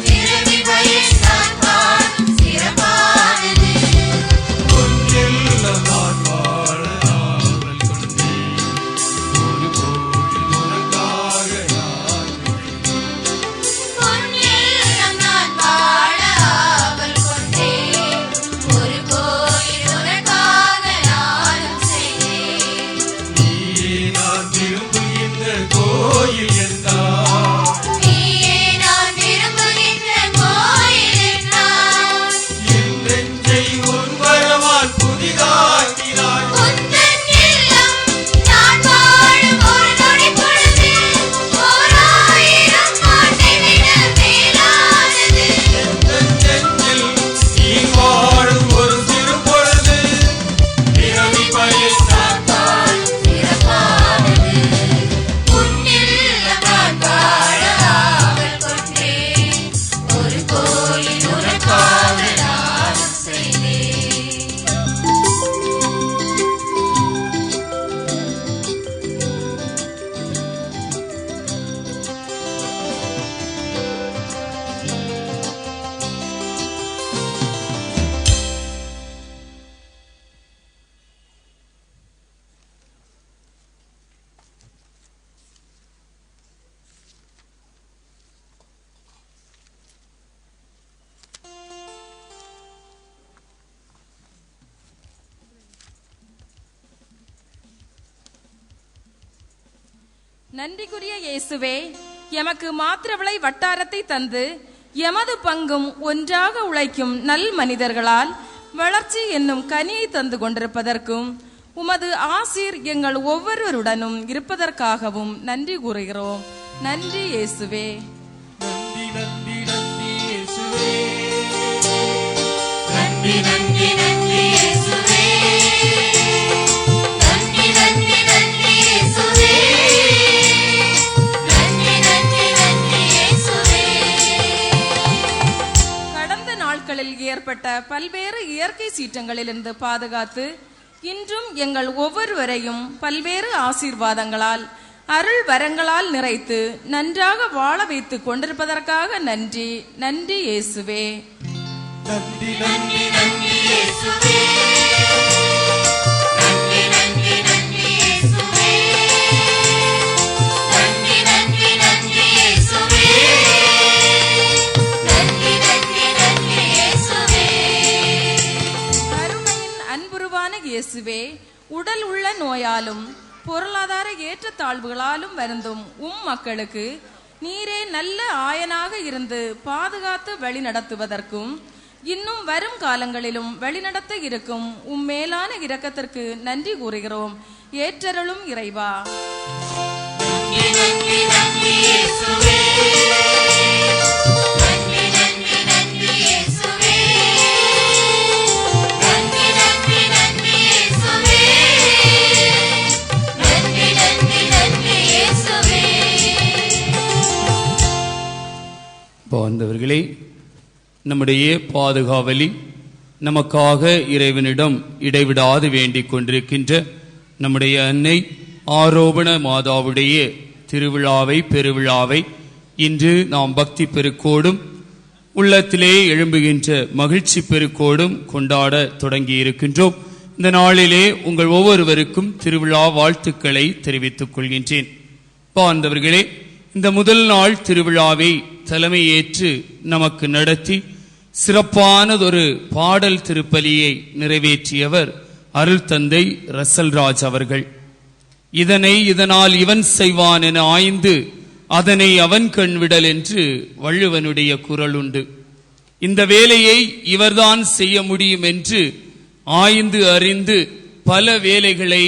பிறவி பயன் நான் வாழும் சிறப்பானது. உன் இல்லம் நான் வாழ ஆவல் கொண்டேன். ஒரு கோயில் உனக்காக நான் பொன்னில்லம் நான் வாழ ஆவல் கொண்டேன். ஒரு கோயில் உனக்காக நானும் செய்தேன். நீயே நான் விரும்புகின்ற கோயில் என்றார். நீயே நான் விரும்புகின்ற கோயில் என்றாய். என் நெஞ்சை உன் வரவால் புதிதாக்கினாய். உந்தன் இல்லம் நான் வாழும் ஒரு நொடி பொழுது ஓர் 1000 ஆண்டை விட மேலானது. என் நெஞ்சில் நீ வாழும் ஒரு சிறு பொழுது பிறவி பயன் நான் வாழும் சிறப்பானது. உன்னில்லம் நான் வாழ ஆவல் கொண்டேன். ஒரு கோயில் உனக்காக நானும் செய்தேன். நன்றிக்குரிய இயேசுவே, எமக்கு மாத்திரவிளை வட்டாரத்தை தந்து எமது பங்கும் ஒன்றாக உழைக்கும் நல் மனிதர்களால் வளர்ச்சி என்னும் கனியை தந்து கொண்டிருப்பதற்கும் உமது ஆசீர் எங்கள் ஒவ்வொருவருடனும் இருப்பதற்காகவும் நன்றி கூறுகிறோம். நன்றி இயேசுவே. நன்றி நன்றி நன்றி இயேசுவே. நன்றி நன்றி நன்றி இயேசுவே. ஏற்பட்ட பல்வேறு இயற்கை சீற்றங்களிலிருந்து பாதுகாத்து இன்றும் எங்கள் ஒவ்வொருவரையும் பல்வேறு ஆசீர்வாதங்களால் அருள் வரங்களால் நிறைத்து நன்றாக வாழ வைத்துக் கொண்டிருப்பதற்காக நன்றி. நன்றி இயேசுவே. நன்றி நன்றி நன்றி இயேசுவே. நன்றி நன்றி நன்றி இயேசுவே. நன்றி நன்றி நன்றி இயேசுவே. நன்றி நன்றி நன்றி இயேசுவே. கருணையின் அன்புருவான இயேசுவே, உடல் உள்ள நோயாலும் பொருளாதார ஏற்றத்தாழ்வுகளாலும் வருந்தும் மக்களுக்கு நீரே நல்ல ஆயனாக இருந்து பாதுகாத்து வழிநடத்துவதற்கும் இன்னும் வரும் காலங்களிலும் வழிநடத்த இருக்கும் மேலான இரக்கத்திற்கு நன்றி கூறுகிறோம். ஏற்றருளும் இறைவா. நன்றி நன்றி நன்றி இயேசுவே. நன்றி நன்றி நன்றி இயேசுவே. நன்றி நன்றி நன்றி இயேசுவே. நன்றி நன்றி நன்றி இயேசுவே. பாண்டவர்களே, நம்முடைய பாதுகாவலி நமக்காக இறைவனிடம் இடைவிடாது வேண்டிக் கொண்டிருக்கின்ற நம்முடைய அன்னை ஆரோபண மாதாவுடைய திருவிழாவை பெருவிழாவை இன்று நாம் பக்தி பெருக்கோடும் உள்ளத்திலே எழும்புகின்ற மகிழ்ச்சி பெருக்கோடும் கொண்டாட தொடங்கி இருக்கின்றோம். இந்த நாளிலே உங்கள் ஒவ்வொருவருக்கும் திருவிழா வாழ்த்துக்களை தெரிவித்துக் கொள்கின்றேன். பாண்டவர்களே, இந்த முதல் நாள் திருவிழாவை தலைமையேற்று நமக்கு நடத்தி சிறப்பானதொரு பாடல் திருப்பலியை நிறைவேற்றியவர் அருள் தந்தை ரசல்ராஜ் அவர்கள். இதனால் இவன் செய்வான் என ஆய்ந்து அதனை அவன் கண் விடல் என்று வள்ளுவனுடைய குரல் உண்டு. இந்த வேலையை இவர்தான் செய்ய முடியும் என்று ஆய்ந்து அறிந்து பல வேலைகளை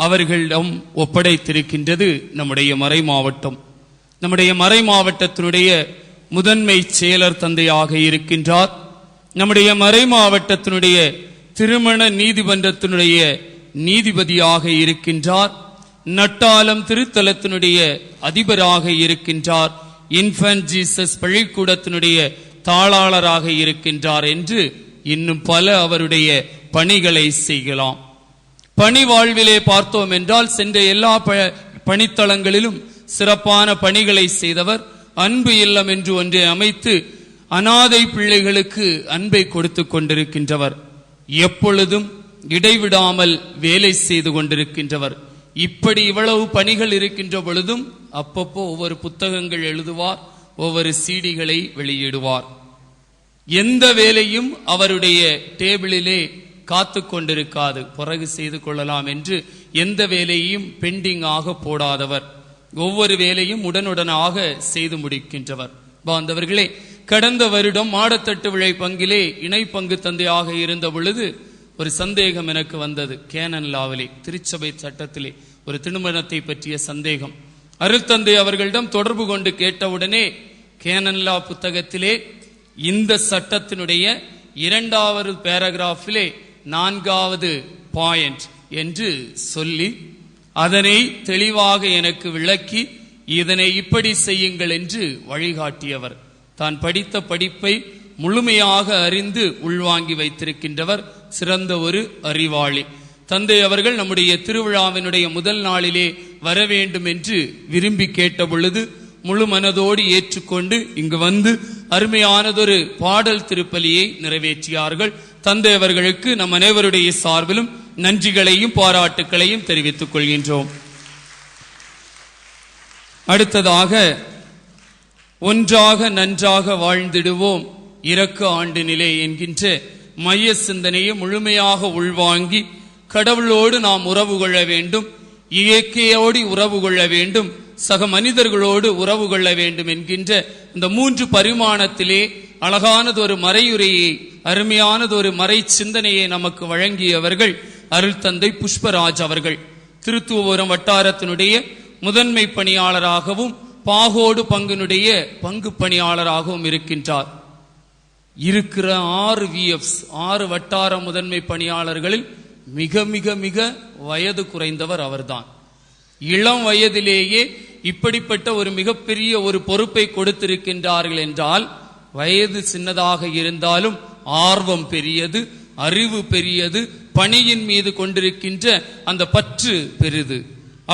அவர்களிடம் ஒப்படைத்திருக்கின்றது நம்முடைய மறை மாவட்டம். நம்முடைய மறை மாவட்டத்தினுடைய முதன்மை செயலர் தந்தையாக இருக்கின்றார். நம்முடைய மறை மாவட்டத்தினுடைய திருமண நீதிமன்றத்தினுடைய நீதிபதியாக இருக்கின்றார். நட்டாலம் திருத்தலத்தினுடைய அதிபராக இருக்கின்றார். இன்ஃபன்ட் ஜீசஸ் பள்ளிக்கூடத்தினுடைய தாளாளராக இருக்கின்றார் என்று இன்னும் பல அவருடைய பணிகளை செய்யலாம். பணி வாழ்விலே பார்த்தோம் என்றால் சென்ற எல்லா பணித்தளங்களிலும் சிறப்பான பணிகளை செய்தவர். அன்பு இல்லம் என்று ஒன்றை அமைத்து அனாதை பிள்ளைகளுக்கு அன்பை கொடுத்து கொண்டிருக்கின்றவர். எப்பொழுதும் இடைவிடாமல் வேலை செய்து கொண்டிருக்கின்றவர். இப்படி இவ்வளவு பணிகள் இருக்கின்ற பொழுதும் அப்பப்போ ஒவ்வொரு புத்தகங்கள் எழுதுவார், ஒவ்வொரு சீடிகளை வெளியிடுவார். எந்த வேலையும் அவருடைய டேபிளிலே காத்து கொண்டிருக்காது. பிறகு செய்து கொள்ளலாம் என்று எந்த வேலையும் பெண்டிங் ஆக போடாதவர். ஒவ்வொரு வேலையும் உடனுடனாக செய்து முடிக்கின்றவர். பாந்தவர்களே, கடந்த வருடம் மாடத்தட்டு விழை பங்கிலே இணை பங்கு தந்தையாக இருந்த பொழுது ஒரு சந்தேகம் எனக்கு வந்தது. கேனன் லாவிலே, திருச்சபை சட்டத்திலே ஒரு திருமணத்தை பற்றிய சந்தேகம். அருள் தந்தை அவர்களிடம் தொடர்பு கொண்டு கேட்டவுடனே கேனன் லா புத்தகத்திலே இந்த சட்டத்தினுடைய 2வது பேராகிராஃபிலே 4வது பாயிண்ட் என்று சொல்லி அதனை தெளிவாக எனக்கு விளக்கி இதனை இப்படி செய்யுங்கள் என்று வழிகாட்டியவர். தான் படித்த படிப்பை முழுமையாக அறிந்து உள்வாங்கி வைத்திருக்கின்றவர். சிறந்த ஒரு அறிவாளி. தந்தை அவர்கள் நம்முடைய திருவிழாவினுடைய முதல் நாளிலே வர வேண்டும் என்று விரும்பி கேட்ட பொழுது முழு மனதோடு ஏற்றுக்கொண்டு இங்கு வந்து அருமையானதொரு பாடல் திருப்பலியை நிறைவேற்றியார்கள். தந்தை அவர்களுக்கு நம் அனைவருடைய சார்பிலும் நன்றிகளையும் பாராட்டுக்களையும் தெரிவித்துக் கொள்கின்றோம். அடுத்ததாக ஒன்றாக நன்றாக வாழ்ந்திடுவோம் இரக்க ஆண்டு நிலை என்கின்ற மைய சிந்தனையை முழுமையாக உள்வாங்கி கடவுளோடு நாம் உறவு கொள்ள வேண்டும், இயற்கையோடு உறவு கொள்ள வேண்டும், சக மனிதர்களோடு உறவு கொள்ள வேண்டும் என்கின்ற இந்த 3 பரிமாணத்திலே அழகானதொரு மறையுரையை, அருமையானதொரு மறை சிந்தனையை நமக்கு வழங்கியவர்கள் அருள் தந்தை புஷ்பராஜ் அவர்கள். திருத்துவபுரம் வட்டாரத்தினுடைய முதன்மை பணியாளராகவும் பாகோடு பங்கினுடைய பங்கு பணியாளராகவும் இருக்கின்றார். இருக்கிற 6 VFs 6 வட்டார முதன்மை பணியாளர்களில் மிக மிக மிக வயது குறைந்தவர் அவர்தான். இளம் வயதிலேயே இப்படிப்பட்ட ஒரு மிகப்பெரிய ஒரு பொறுப்பை கொடுத்திருக்கின்றார்கள் என்றால் வயது சின்னதாக இருந்தாலும் ஆர்வம் பெரியது, அறிவு பெரியது, பணியின் மீது கொண்டிருக்கின்ற அந்த பற்று பெரிது.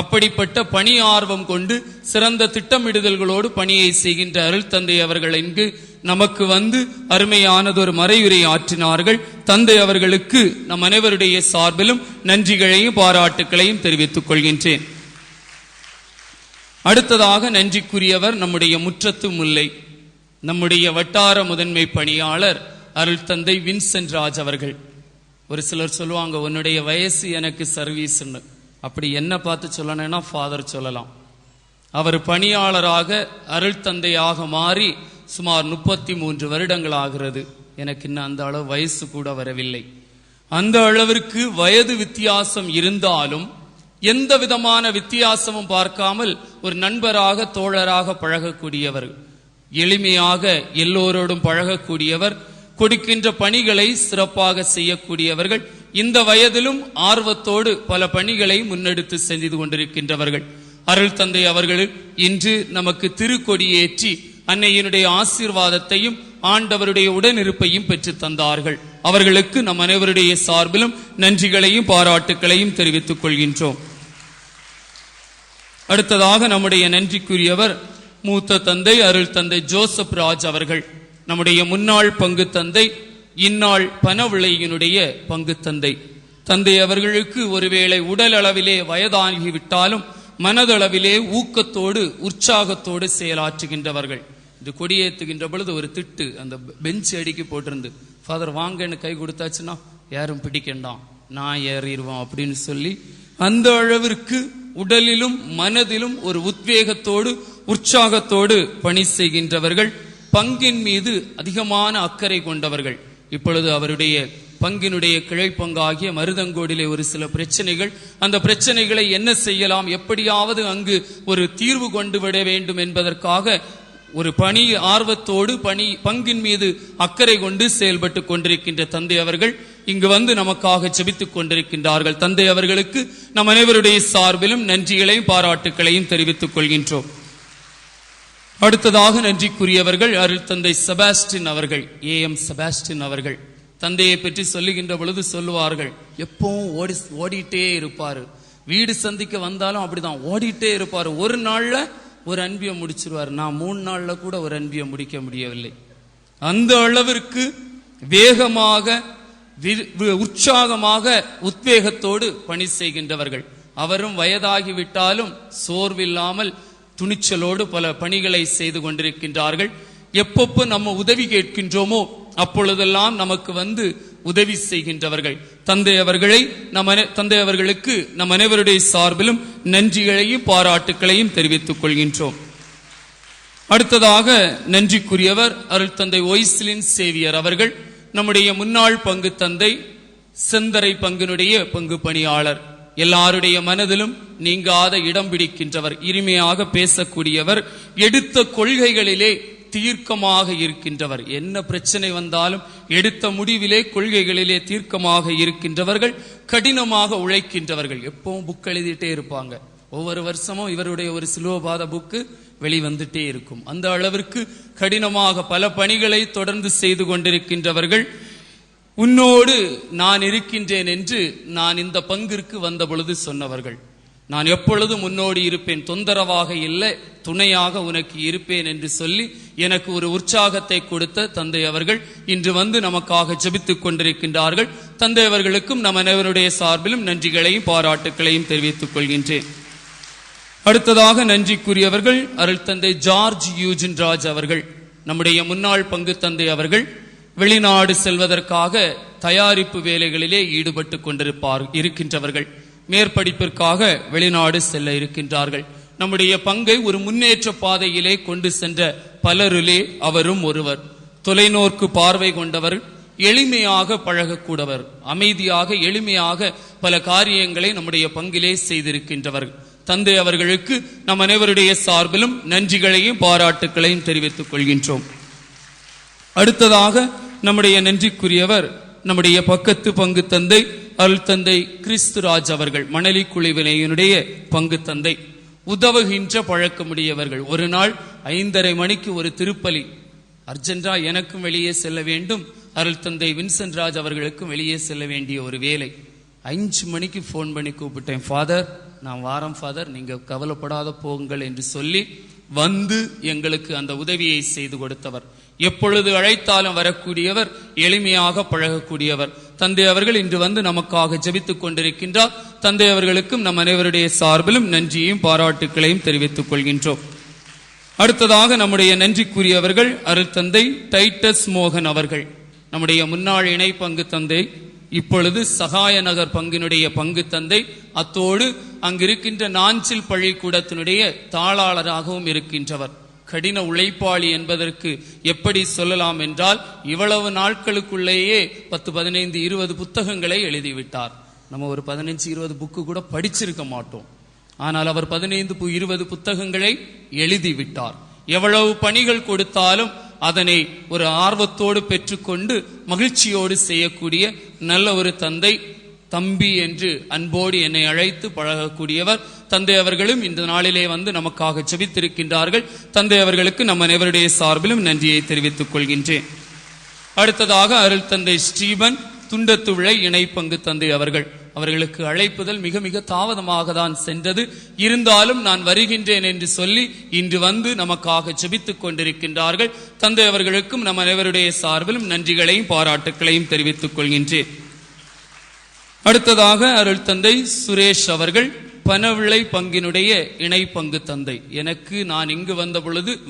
அப்படிப்பட்ட பணி ஆர்வம் கொண்டு சிறந்த திட்டமிடுதல்களோடு பணியை செய்கின்ற அருள் தந்தை அவர்கள் இங்கு நமக்கு வந்து அருமையானதொரு மறையுரை ஆற்றினார்கள். தந்தை அவர்களுக்கு நம் அனைவருடைய சார்பிலும் நன்றிகளையும் பாராட்டுக்களையும் தெரிவித்துக் கொள்கின்றேன். அடுத்ததாக நன்றிக்குரியவர் நம்முடைய முற்றத்து முல்லை, நம்முடைய வட்டார முதன்மை பணியாளர் அருள் தந்தை வின்சென்ட் ராஜ் அவர்கள். ஒரு சிலர் சொல்லுவாங்க, உன்னுடைய வயசு எனக்கு சர்வீஸ்ன்னு. அப்படி என்ன பார்த்து சொல்லணும்னா ஃபாதர் சொல்லலாம். அவர் பணியாளராக அருள் தந்தையாக மாறி சுமார் 33 வருடங்கள் ஆகிறது. எனக்கு இன்னும் அந்த அளவு வயசு கூட வரவில்லை. அந்த அளவிற்கு வயது வித்தியாசம் இருந்தாலும் எந்த விதமான வித்தியாசமும் பார்க்காமல் ஒரு நண்பராக தோழராக பழகக்கூடியவர், எளிமையாக எல்லோரோடும் பழகக்கூடியவர், கொடுக்கின்ற பணிகளை சிறப்பாக செய்யக்கூடியவர்கள், இந்த வயதிலும் ஆர்வத்தோடு பல பணிகளை முன்னெடுத்து செஞ்சு கொண்டிருக்கின்றவர்கள். அருள் தந்தை அவர்கள் இன்று நமக்கு திருக்கொடியேற்றி அன்னையினுடைய ஆசீர்வாதத்தையும் ஆண்டவருடைய உடனிருப்பையும் பெற்று தந்தார்கள். அவர்களுக்கு நம் அனைவருடைய சார்பிலும் நன்றிகளையும் பாராட்டுக்களையும் தெரிவித்துக் கொள்கின்றோம். அடுத்ததாக நம்முடைய நன்றிக்குரியவர் மூத்த தந்தை அருள் தந்தை ஜோசப் ராஜ் அவர்கள், நம்முடைய முன்னாள் பங்கு தந்தை, இந்நாள் பணவிளையினுடைய பங்கு தந்தை. தந்தை அவர்களுக்கு ஒருவேளை உடல் அளவிலே வயதாகிவிட்டாலும் மனதளவிலே ஊக்கத்தோடு உற்சாகத்தோடு செயலாற்றுகின்றவர்கள். இந்த கொடியேற்றுகின்ற பொழுது ஒரு திட்டு அந்த பெஞ்ச் அடிக்கி போட்டிருந்து, ஃபாதர் வாங்கன்னு கை கொடுத்தாச்சுன்னா யாரும் பிடிக்கண்டாம், நான் ஏறிடுவோம் அப்படின்னு சொல்லி அந்த அளவிற்கு உடலிலும் மனதிலும் ஒரு உத்வேகத்தோடு உற்சாகத்தோடு பணி செய்கின்றவர்கள். பங்கின் மீது அதிகமான அக்கறை கொண்டவர்கள். இப்பொழுது அவருடைய பங்கினுடைய கிளை பங்காகிய மருதங்கோடிலே ஒரு சில பிரச்சனைகள், அந்த பிரச்சனைகளை என்ன செய்யலாம், எப்படியாவது அங்கு ஒரு தீர்வு கொண்டு விட வேண்டும் என்பதற்காக ஒரு பணி ஆர்வத்தோடு பங்கின் மீது அக்கறை கொண்டு செயல்பட்டு கொண்டிருக்கின்ற தந்தை அவர்கள் இங்கு வந்து நமக்காக ஜெபித்துக் கொண்டிருக்கின்றார்கள். தந்தை அவர்களுக்கு நம் அனைவருடைய சார்பிலும் நன்றிகளையும் பாராட்டுக்களையும் தெரிவித்துக் கொள்கின்றோம். அடுத்ததாக நன்றிக்குரியவர்கள் அருள் தந்தை செபாஸ்டின் அவர்கள், AM செபாஸ்டின் அவர்கள். தந்தையை பற்றி சொல்லுகின்ற பொழுது சொல்லுவார்கள், எப்பவும் ஓடிட்டே இருப்பாரு, வீடு சந்திக்க வந்தாலும் அப்படிதான் ஓடிட்டே இருப்பாரு. ஒரு நாள்ல ஒரு அன்பியம் முடிச்சிருவார். நான் 3 நாள்ல கூட ஒரு அன்பியம் முடிக்க முடியவில்லை. அந்த அளவிற்கு வேகமாக உற்சாகமாக உத்வேகத்தோடு பணி செய்கின்றவர்கள். அவரும் வயதாகிவிட்டாலும் சோர்வில்லாமல் துணிச்சலோடு பல பணிகளை செய்து கொண்டிருக்கின்றார்கள். எப்பப்போ நம்ம உதவி கேட்கின்றோமோ அப்பொழுதெல்லாம் நமக்கு வந்து உதவி செய்கின்றவர்கள். தந்தை அவர்களுக்கு நம் அனைவருடைய சார்பிலும் நன்றிகளையும் பாராட்டுக்களையும் தெரிவித்துக் கொள்கின்றோம். அடுத்ததாக நன்றிக்குரியவர் அருள் தந்தை ஒய்ஸ்லின் சேவியர் அவர்கள், நம்முடைய முன்னாள் பங்கு தந்தை, செந்தரை பங்கினுடைய பங்கு பணியாளர். எல்லாருடைய மனதிலும் நீங்காத இடம் பிடிக்கின்றவர், இனிமையாக பேசக்கூடியவர், எடுத்த கொள்கைகளிலே தீர்க்கமாக இருக்கின்றவர். என்ன பிரச்சனை வந்தாலும் எடுத்த முடிவிலே கொள்கைகளிலே தீர்க்கமாக இருக்கின்றவர்கள், கடினமாக உழைக்கின்றவர்கள். எப்பவும் புக் எழுதிட்டே இருப்பாங்க. ஒவ்வொரு வருஷமும் இவருடைய ஒரு சிலுவபாத புக்கு வெளிவந்துட்டே இருக்கும். அந்த அளவிற்கு கடினமாக பல பணிகளை தொடர்ந்து செய்து கொண்டிருக்கின்றவர்கள். உன்னோடு நான் இருக்கின்றேன் என்று நான் இந்த பங்கிற்கு வந்த பொழுது சொன்னவர்கள். நான் எப்பொழுதும் முன்னோடி இருப்பேன், தொந்தரவாக இல்லை, துணையாக உனக்கு இருப்பேன் என்று சொல்லி எனக்கு ஒரு உற்சாகத்தை கொடுத்த தந்தை அவர்கள் இன்று வந்து நமக்காக ஜெபித்துக் கொண்டிருக்கின்றார்கள். தந்தை அவர்களுக்கும் நம் அனைவருடைய சார்பிலும் நன்றிகளையும் பாராட்டுக்களையும் தெரிவித்துக் கொள்கின்றேன். அடுத்ததாக நன்றிக்குரியவர்கள் அருள் தந்தை ஜார்ஜ் யூஜின் ராஜ் அவர்கள், நம்முடைய முன்னாள் பங்கு தந்தை அவர்கள். வெளிநாடு செல்வதற்காக தயாரிப்பு வேலைகளிலே ஈடுபட்டு இருக்கின்றவர்கள். மேற்படிப்பிற்காக வெளிநாடு செல்ல இருக்கின்றார்கள். நம்முடைய பங்கை ஒரு முன்னேற்ற பாதையிலே கொண்டு சென்ற பலரிலே அவரும் ஒருவர். தொலைநோக்கு பார்வை கொண்டவர், எளிமையாக பழகக்கூடவர், அமைதியாக எளிமையாக பல காரியங்களை நம்முடைய பங்கிலே செய்திருக்கின்றவர். தந்தை அவர்களுக்கு நம் அனைவருடைய சார்பிலும் நன்றிகளையும் பாராட்டுக்களையும் தெரிவித்துக் கொள்கின்றோம். அடுத்ததாக நம்முடைய நன்றிக்குரியவர் நம்முடைய பக்கத்து பங்கு தந்தை அருள் தந்தை கிறிஸ்துராஜ் அவர்கள், மணலி குழுவினையினுடைய பங்கு தந்தை. உதவுகின்ற பழக்கமுடையவர்கள். ஒரு நாள் 5:30 மணிக்கு ஒரு திருப்பலி, அர்ஜென்டா எனக்கும் வெளியே செல்ல வேண்டும், அருள் தந்தை வின்சென்ட் ராஜ் அவர்களுக்கும் வெளியே செல்ல வேண்டிய ஒரு வேலை. 5 மணிக்கு ஃபோன் பண்ணி கூப்பிட்டேன், ஃபாதர் நான் வாரம் ஃபாதர், நீங்க கவலைப்படாத போங்கள் என்று சொல்லி வந்து எங்களுக்கு அந்த உதவியை செய்து கொடுத்தவர். எப்பொழுது அழைத்தாலும் வரக்கூடியவர், எளிமையாக பழகக்கூடியவர். தந்தை அவர்கள் இன்று வந்து நமக்காக ஜெபித்துக் கொண்டிருக்கின்றார். தந்தை அவர்களுக்கும் நம் அனைவருடைய சார்பிலும் நன்றியையும் பாராட்டுக்களையும் தெரிவித்துக் கொள்கின்றோம். அடுத்ததாக நம்முடைய நன்றிக்குரியவர்கள் அருள் தந்தை டைட்டஸ் மோகன் அவர்கள், நம்முடைய முன்னாள் இணை பங்கு தந்தை, இப்பொழுது சகாய நகர் பங்கினுடைய பங்கு தந்தை, அத்தோடு அங்கிருக்கின்ற நாஞ்சில் பள்ளிக்கூடத்தினுடைய தாளாளராகவும் இருக்கின்றவர். கடின உழைப்பாளி என்பதற்கு எப்படி சொல்லலாம் என்றால், இவ்வளவு நாட்களுக்குள்ளேயே 10, 15, 20 புத்தகங்களை எழுதிவிட்டார். நம்ம ஒரு 15, 20 புக்கு கூட படிச்சிருக்க மாட்டோம். ஆனால் அவர் 15, 20 புத்தகங்களை எழுதிவிட்டார். எவ்வளவு பணிகள் கொடுத்தாலும் அதனை ஒரு ஆர்வத்தோடு பெற்றுக்கொண்டு மகிழ்ச்சியோடு செய்யக்கூடிய நல்ல ஒரு தந்தை. தம்பி என்று அன்போடு என்னை அழைத்து பழகக்கூடியவர். தந்தை அவர்களும் இந்த நாளிலே வந்து நமக்காக ஜெபித்திருக்கின்றார்கள். தந்தை அவர்களுக்கு நம்ம அனைவருடைய சார்பிலும் நன்றியை தெரிவித்துக் கொள்கின்றேன். அடுத்ததாக அருள் தந்தை ஸ்டீபன் துண்டத்துவிளை இணை பங்கு தந்தை அவர்களுக்கு அழைப்புதல் மிக மிக தாமதமாக தான் சென்றது. இருந்தாலும் நான் வருகின்றேன் என்று சொல்லி இன்று வந்து நமக்காக ஜெபித்துக் கொண்டிருக்கின்றார்கள். தந்தை அவர்களுக்கும் நம் அனைவருடைய சார்பிலும் நன்றிகளையும் பாராட்டுக்களையும் தெரிவித்துக் கொள்கின்றேன். அடுத்ததாக அருள் தந்தை சுரேஷ் அவர்கள் பனவிளை பங்கினுடைய இணை பங்கு தந்தை. எனக்கு நான் இங்கு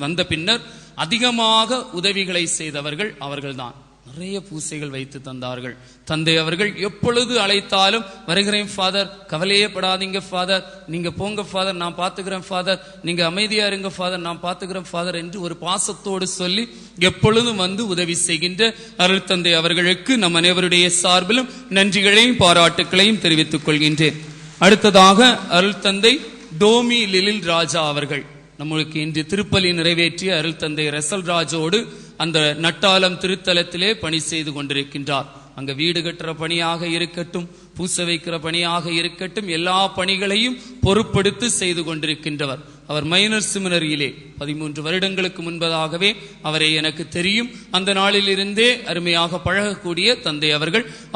வந்த பின்னர் அதிகமாக உதவிகளை செய்தவர்கள் அவர்கள்தான். நிறைய பூசைகள் வைத்து தந்தார்கள். தந்தை அவர்கள் எப்பொழுது அழைத்தாலும் வருகிறேன் ஃபாதர், கவலையே படாதீங்க ஃபாதர், நீங்க போங்க ஃபாதர், நான் பாத்துக்கிறேன் ஃபாதர், நீங்க அமைதியா இருங்க ஃபாதர், நான் பாத்துக்கிறேன் ஃபாதர் என்று ஒரு பாசத்தோடு சொல்லி எப்பொழுதும் வந்து உதவி செய்கின்ற அருள் தந்தை அவர்களுக்கு நம் அனைவருடைய சார்பிலும் நன்றிகளையும் பாராட்டுக்களையும் தெரிவித்துக் கொள்கின்றேன். அடுத்ததாக அருள் தந்தை டோமி லிலில் ராஜா அவர்கள், நம்மளுக்கு இன்று திருப்பலி நிறைவேற்றிய அருள் தந்தை ரெசல் ராஜோடு அந்த நட்டாலம் திருத்தலத்திலே பணி செய்து கொண்டிருக்கின்றார். அங்க வீடு கட்டுற பணியாக இருக்கட்டும், பூச வைக்கிற பணியாக இருக்கட்டும், எல்லா பணிகளையும் பொறுப்படுத்தி செய்து கொண்டிருக்கின்றவர். அவர் மைனர் செமினரியிலே 13 வருடங்களுக்கு முன்பதாகவே அவரை எனக்கு தெரியும். அந்த நாளிலிருந்தே அருமையாக பழகக்கூடிய தந்தை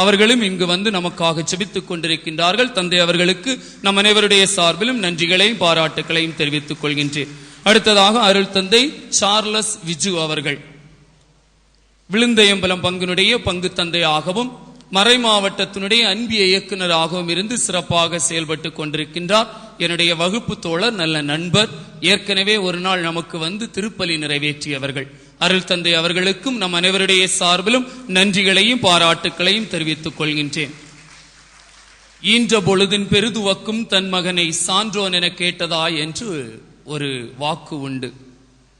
அவர்களும் இங்கு வந்து நமக்காக ஜெபித்துக் கொண்டிருக்கின்றார்கள். தந்தை அவர்களுக்கு நம் அனைவருடைய சார்பிலும் நன்றிகளையும் பாராட்டுகளையும் தெரிவித்துக் கொள்கின்றேன். அடுத்ததாக அருள் தந்தை சார்லஸ் விஜு அவர்கள் விழுந்தையம்பலம் பங்கினுடைய பங்கு தந்தையாகவும் மறை மாவட்டத்தினுடைய அன்பிய இயக்குநராகவும் இருந்து சிறப்பாக செயல்பட்டு கொண்டிருக்கின்றார். என்னுடைய வகுப்பு தோழர், நல்ல நண்பர். ஏற்கனவே ஒரு நாள் நமக்கு வந்து திருப்பலி நிறைவேற்றியவர்கள். அருள் தந்தை அவர்களுக்கும் நம் அனைவருடைய சார்பிலும் நன்றிகளையும் பாராட்டுக்களையும் தெரிவித்துக் கொள்கின்றேன். ஈன்ற பொழுதின் பெருதுவக்கும் தன் மகனை சான்றோன் என கேட்டதா என்று ஒரு வாக்கு உண்டு.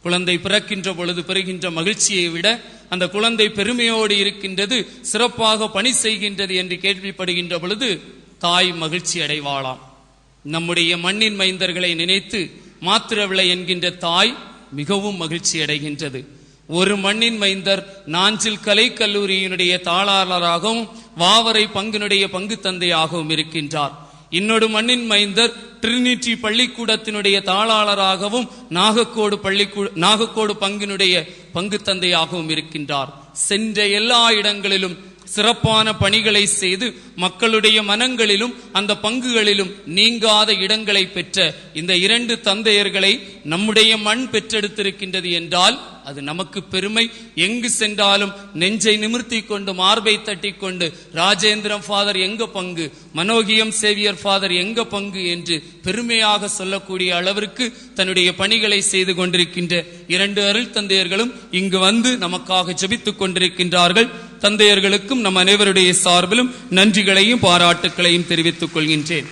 குழந்தை பிறக்கின்ற பொழுது பெறுகின்ற மகிழ்ச்சியை விட அந்த குழந்தை பெருமையோடு இருக்கின்றது, சிறப்பாக பணி செய்கின்றது என்று கேள்விப்படுகின்ற பொழுது தாய் மகிழ்ச்சி அடைவாளாம். நம்முடைய மண்ணின் மைந்தர்களை நினைத்து மாத்திரவிளை என்கின்ற தாய் மிகவும் மகிழ்ச்சி அடைகின்றது. ஒரு மண்ணின் மைந்தர் நாஞ்சில் கலை கல்லூரியினுடைய தாளாளராகவும் வாவரை பங்கினுடைய பங்கு தந்தையாகவும் இருக்கின்றார். இன்னொரு மண்ணின் மைந்தர் ட்ரினிட்டி பள்ளிக்கூடத்தினுடைய தாளாளராகவும் நாகக்கோடு பங்கினுடைய பங்கு தந்தையாகவும் இருக்கின்றார். சென்ற எல்லா இடங்களிலும் சிறப்பான பணிகளை செய்து மக்களுடைய மனங்களிலும் அந்த பங்குகளிலும் நீங்காத இடங்களை பெற்ற இந்த 2 தந்தையர்களை நம்முடைய மண் பெற்றெடுத்திருக்கின்றது என்றால் அது நமக்கு பெருமை. எங்கு சென்றாலும் நெஞ்சை நிமிர்த்தி கொண்டு மார்பை தட்டி கொண்டு ராஜேந்திரம் ஃபாதர் எங்க பங்கு, மனோகியம் சேவியர் ஃபாதர் எங்க பங்கு என்று பெருமையாக சொல்லக்கூடிய அளவிற்கு தன்னுடைய பணிகளை செய்து கொண்டிருக்கின்ற 2 அருள் தந்தையர்களும் இங்கு வந்து நமக்காக ஜெபித்துக் கொண்டிருக்கின்றார்கள். தந்தையர்களுக்கும் நம் அனைவருடைய சார்பிலும் நன்றிகளையும் பாராட்டுக்களையும் தெரிவித்துக் கொள்கின்றேன்.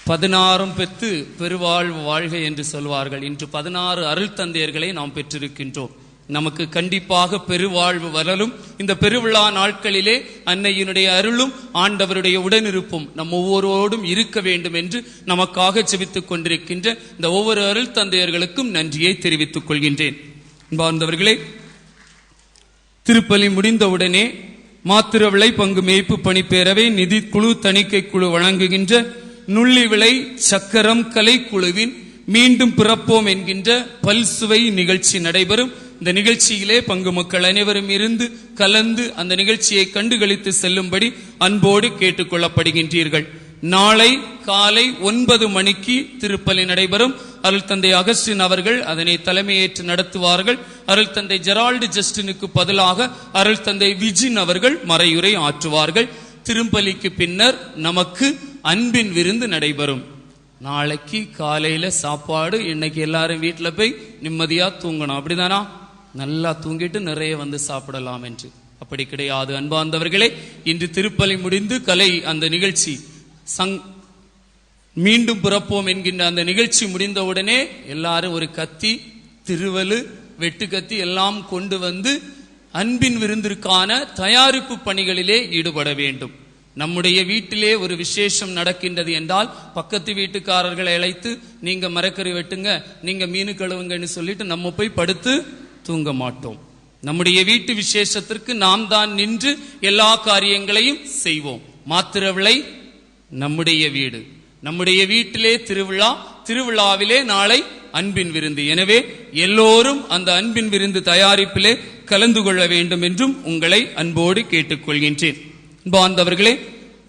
16 பெற்று பெருவாழ்வு வாழ்க என்று சொல்வார்கள். இன்று 16 அருள் தந்தையர்களை நாம் பெற்றிருக்கின்றோம். நமக்கு கண்டிப்பாக பெருவாழ்வு வரலும் இந்த பெருவிழா நாட்களிலே அன்னையினுடைய அருளும் ஆண்டவருடைய உடனிருப்பும் நம் ஒவ்வொருவரோடும் இருக்க வேண்டும் என்று நமக்காக ஜெபித்துக் கொண்டிருக்கின்ற இந்த ஒவ்வொரு அருள் தந்தையர்களுக்கும் நன்றியை தெரிவித்துக் கொள்கின்றேன். அன்பார்ந்தவர்களே, திருப்பலி முடிந்தவுடனே மாத்திரவிளை பங்கு மேய்ப்பு பணிப்பேரவை நிதி குழு தணிக்கை குழு வழங்குகின்ற நுள்ளி விளை சக்கரம் கலை குழுவின் மீண்டும் பிறப்போம் என்கின்ற பல்சுவை நிகழ்ச்சி நடைபெறும். இந்த நிகழ்ச்சியிலே பங்கு மக்கள் அனைவரும் இருந்து கலந்து அந்த நிகழ்ச்சியை கண்டுகளித்து செல்லும்படி அன்போடு கேட்டுக்கொள்ளப்படுகின்றீர்கள். நாளை காலை 9 மணிக்கு திருப்பலி நடைபெறும். அருள் தந்தை அகஸ்டின் அவர்கள் அதனை தலைமையேற்று நடத்துவார்கள். அருள் தந்தை ஜெரால்டு ஜஸ்டினுக்கு பதிலாக அருள் தந்தை விஜின் அவர்கள் மறையுரை ஆற்றுவார்கள். திருப்பலிக்கு பின்னர் நமக்கு அன்பின் விருந்து நடைபெறும். நாளைக்கு காலையில சாப்பாடு, இன்னைக்கு எல்லாரும் வீட்டுல போய் நிம்மதியா தூங்கணும், அப்படிதானா? நல்லா தூங்கிட்டு நிறைய வந்து சாப்பிடலாம் என்று. அப்படி கிடையாது அன்பார்ந்தவர்களே. இன்று திருப்பலி முடிந்து கலை அந்த நிகழ்ச்சி மீண்டும் பிறப்போம் என்கின்ற அந்த நிகழ்ச்சி முடிந்தவுடனே எல்லாரும் ஒரு கத்தி, திருவலு, வெட்டு கத்தி எல்லாம் கொண்டு வந்து அன்பின் விருந்திற்கான தயாரிப்பு பணிகளிலே ஈடுபட வேண்டும். நம்முடைய வீட்டிலே ஒரு விசேஷம் நடக்கின்றது என்றால் பக்கத்து வீட்டுக்காரர்களை அழைத்து நீங்க மரக்கறி வெட்டுங்க, நீங்க மீன் கழுவுங்கன்னு சொல்லிட்டு நம்ம போய் படுத்து தூங்க மாட்டோம். நம்முடைய வீட்டு விசேஷத்திற்கு நாம் தான் நின்று எல்லா காரியங்களையும் செய்வோம். மாத்திரவில்லை நம்முடைய வீடு, நம்முடைய வீட்டிலே திருவிழா, திருவிழாவிலே நாளை அன்பின் விருந்து. எனவே எல்லோரும் அந்த அன்பின் விருந்து தயாரிப்பிலே கலந்து கொள்ள வேண்டும் என்றும் உங்களை அன்போடு கேட்டுக்கொள்கின்றேன். அன்பார்ந்தவர்களே,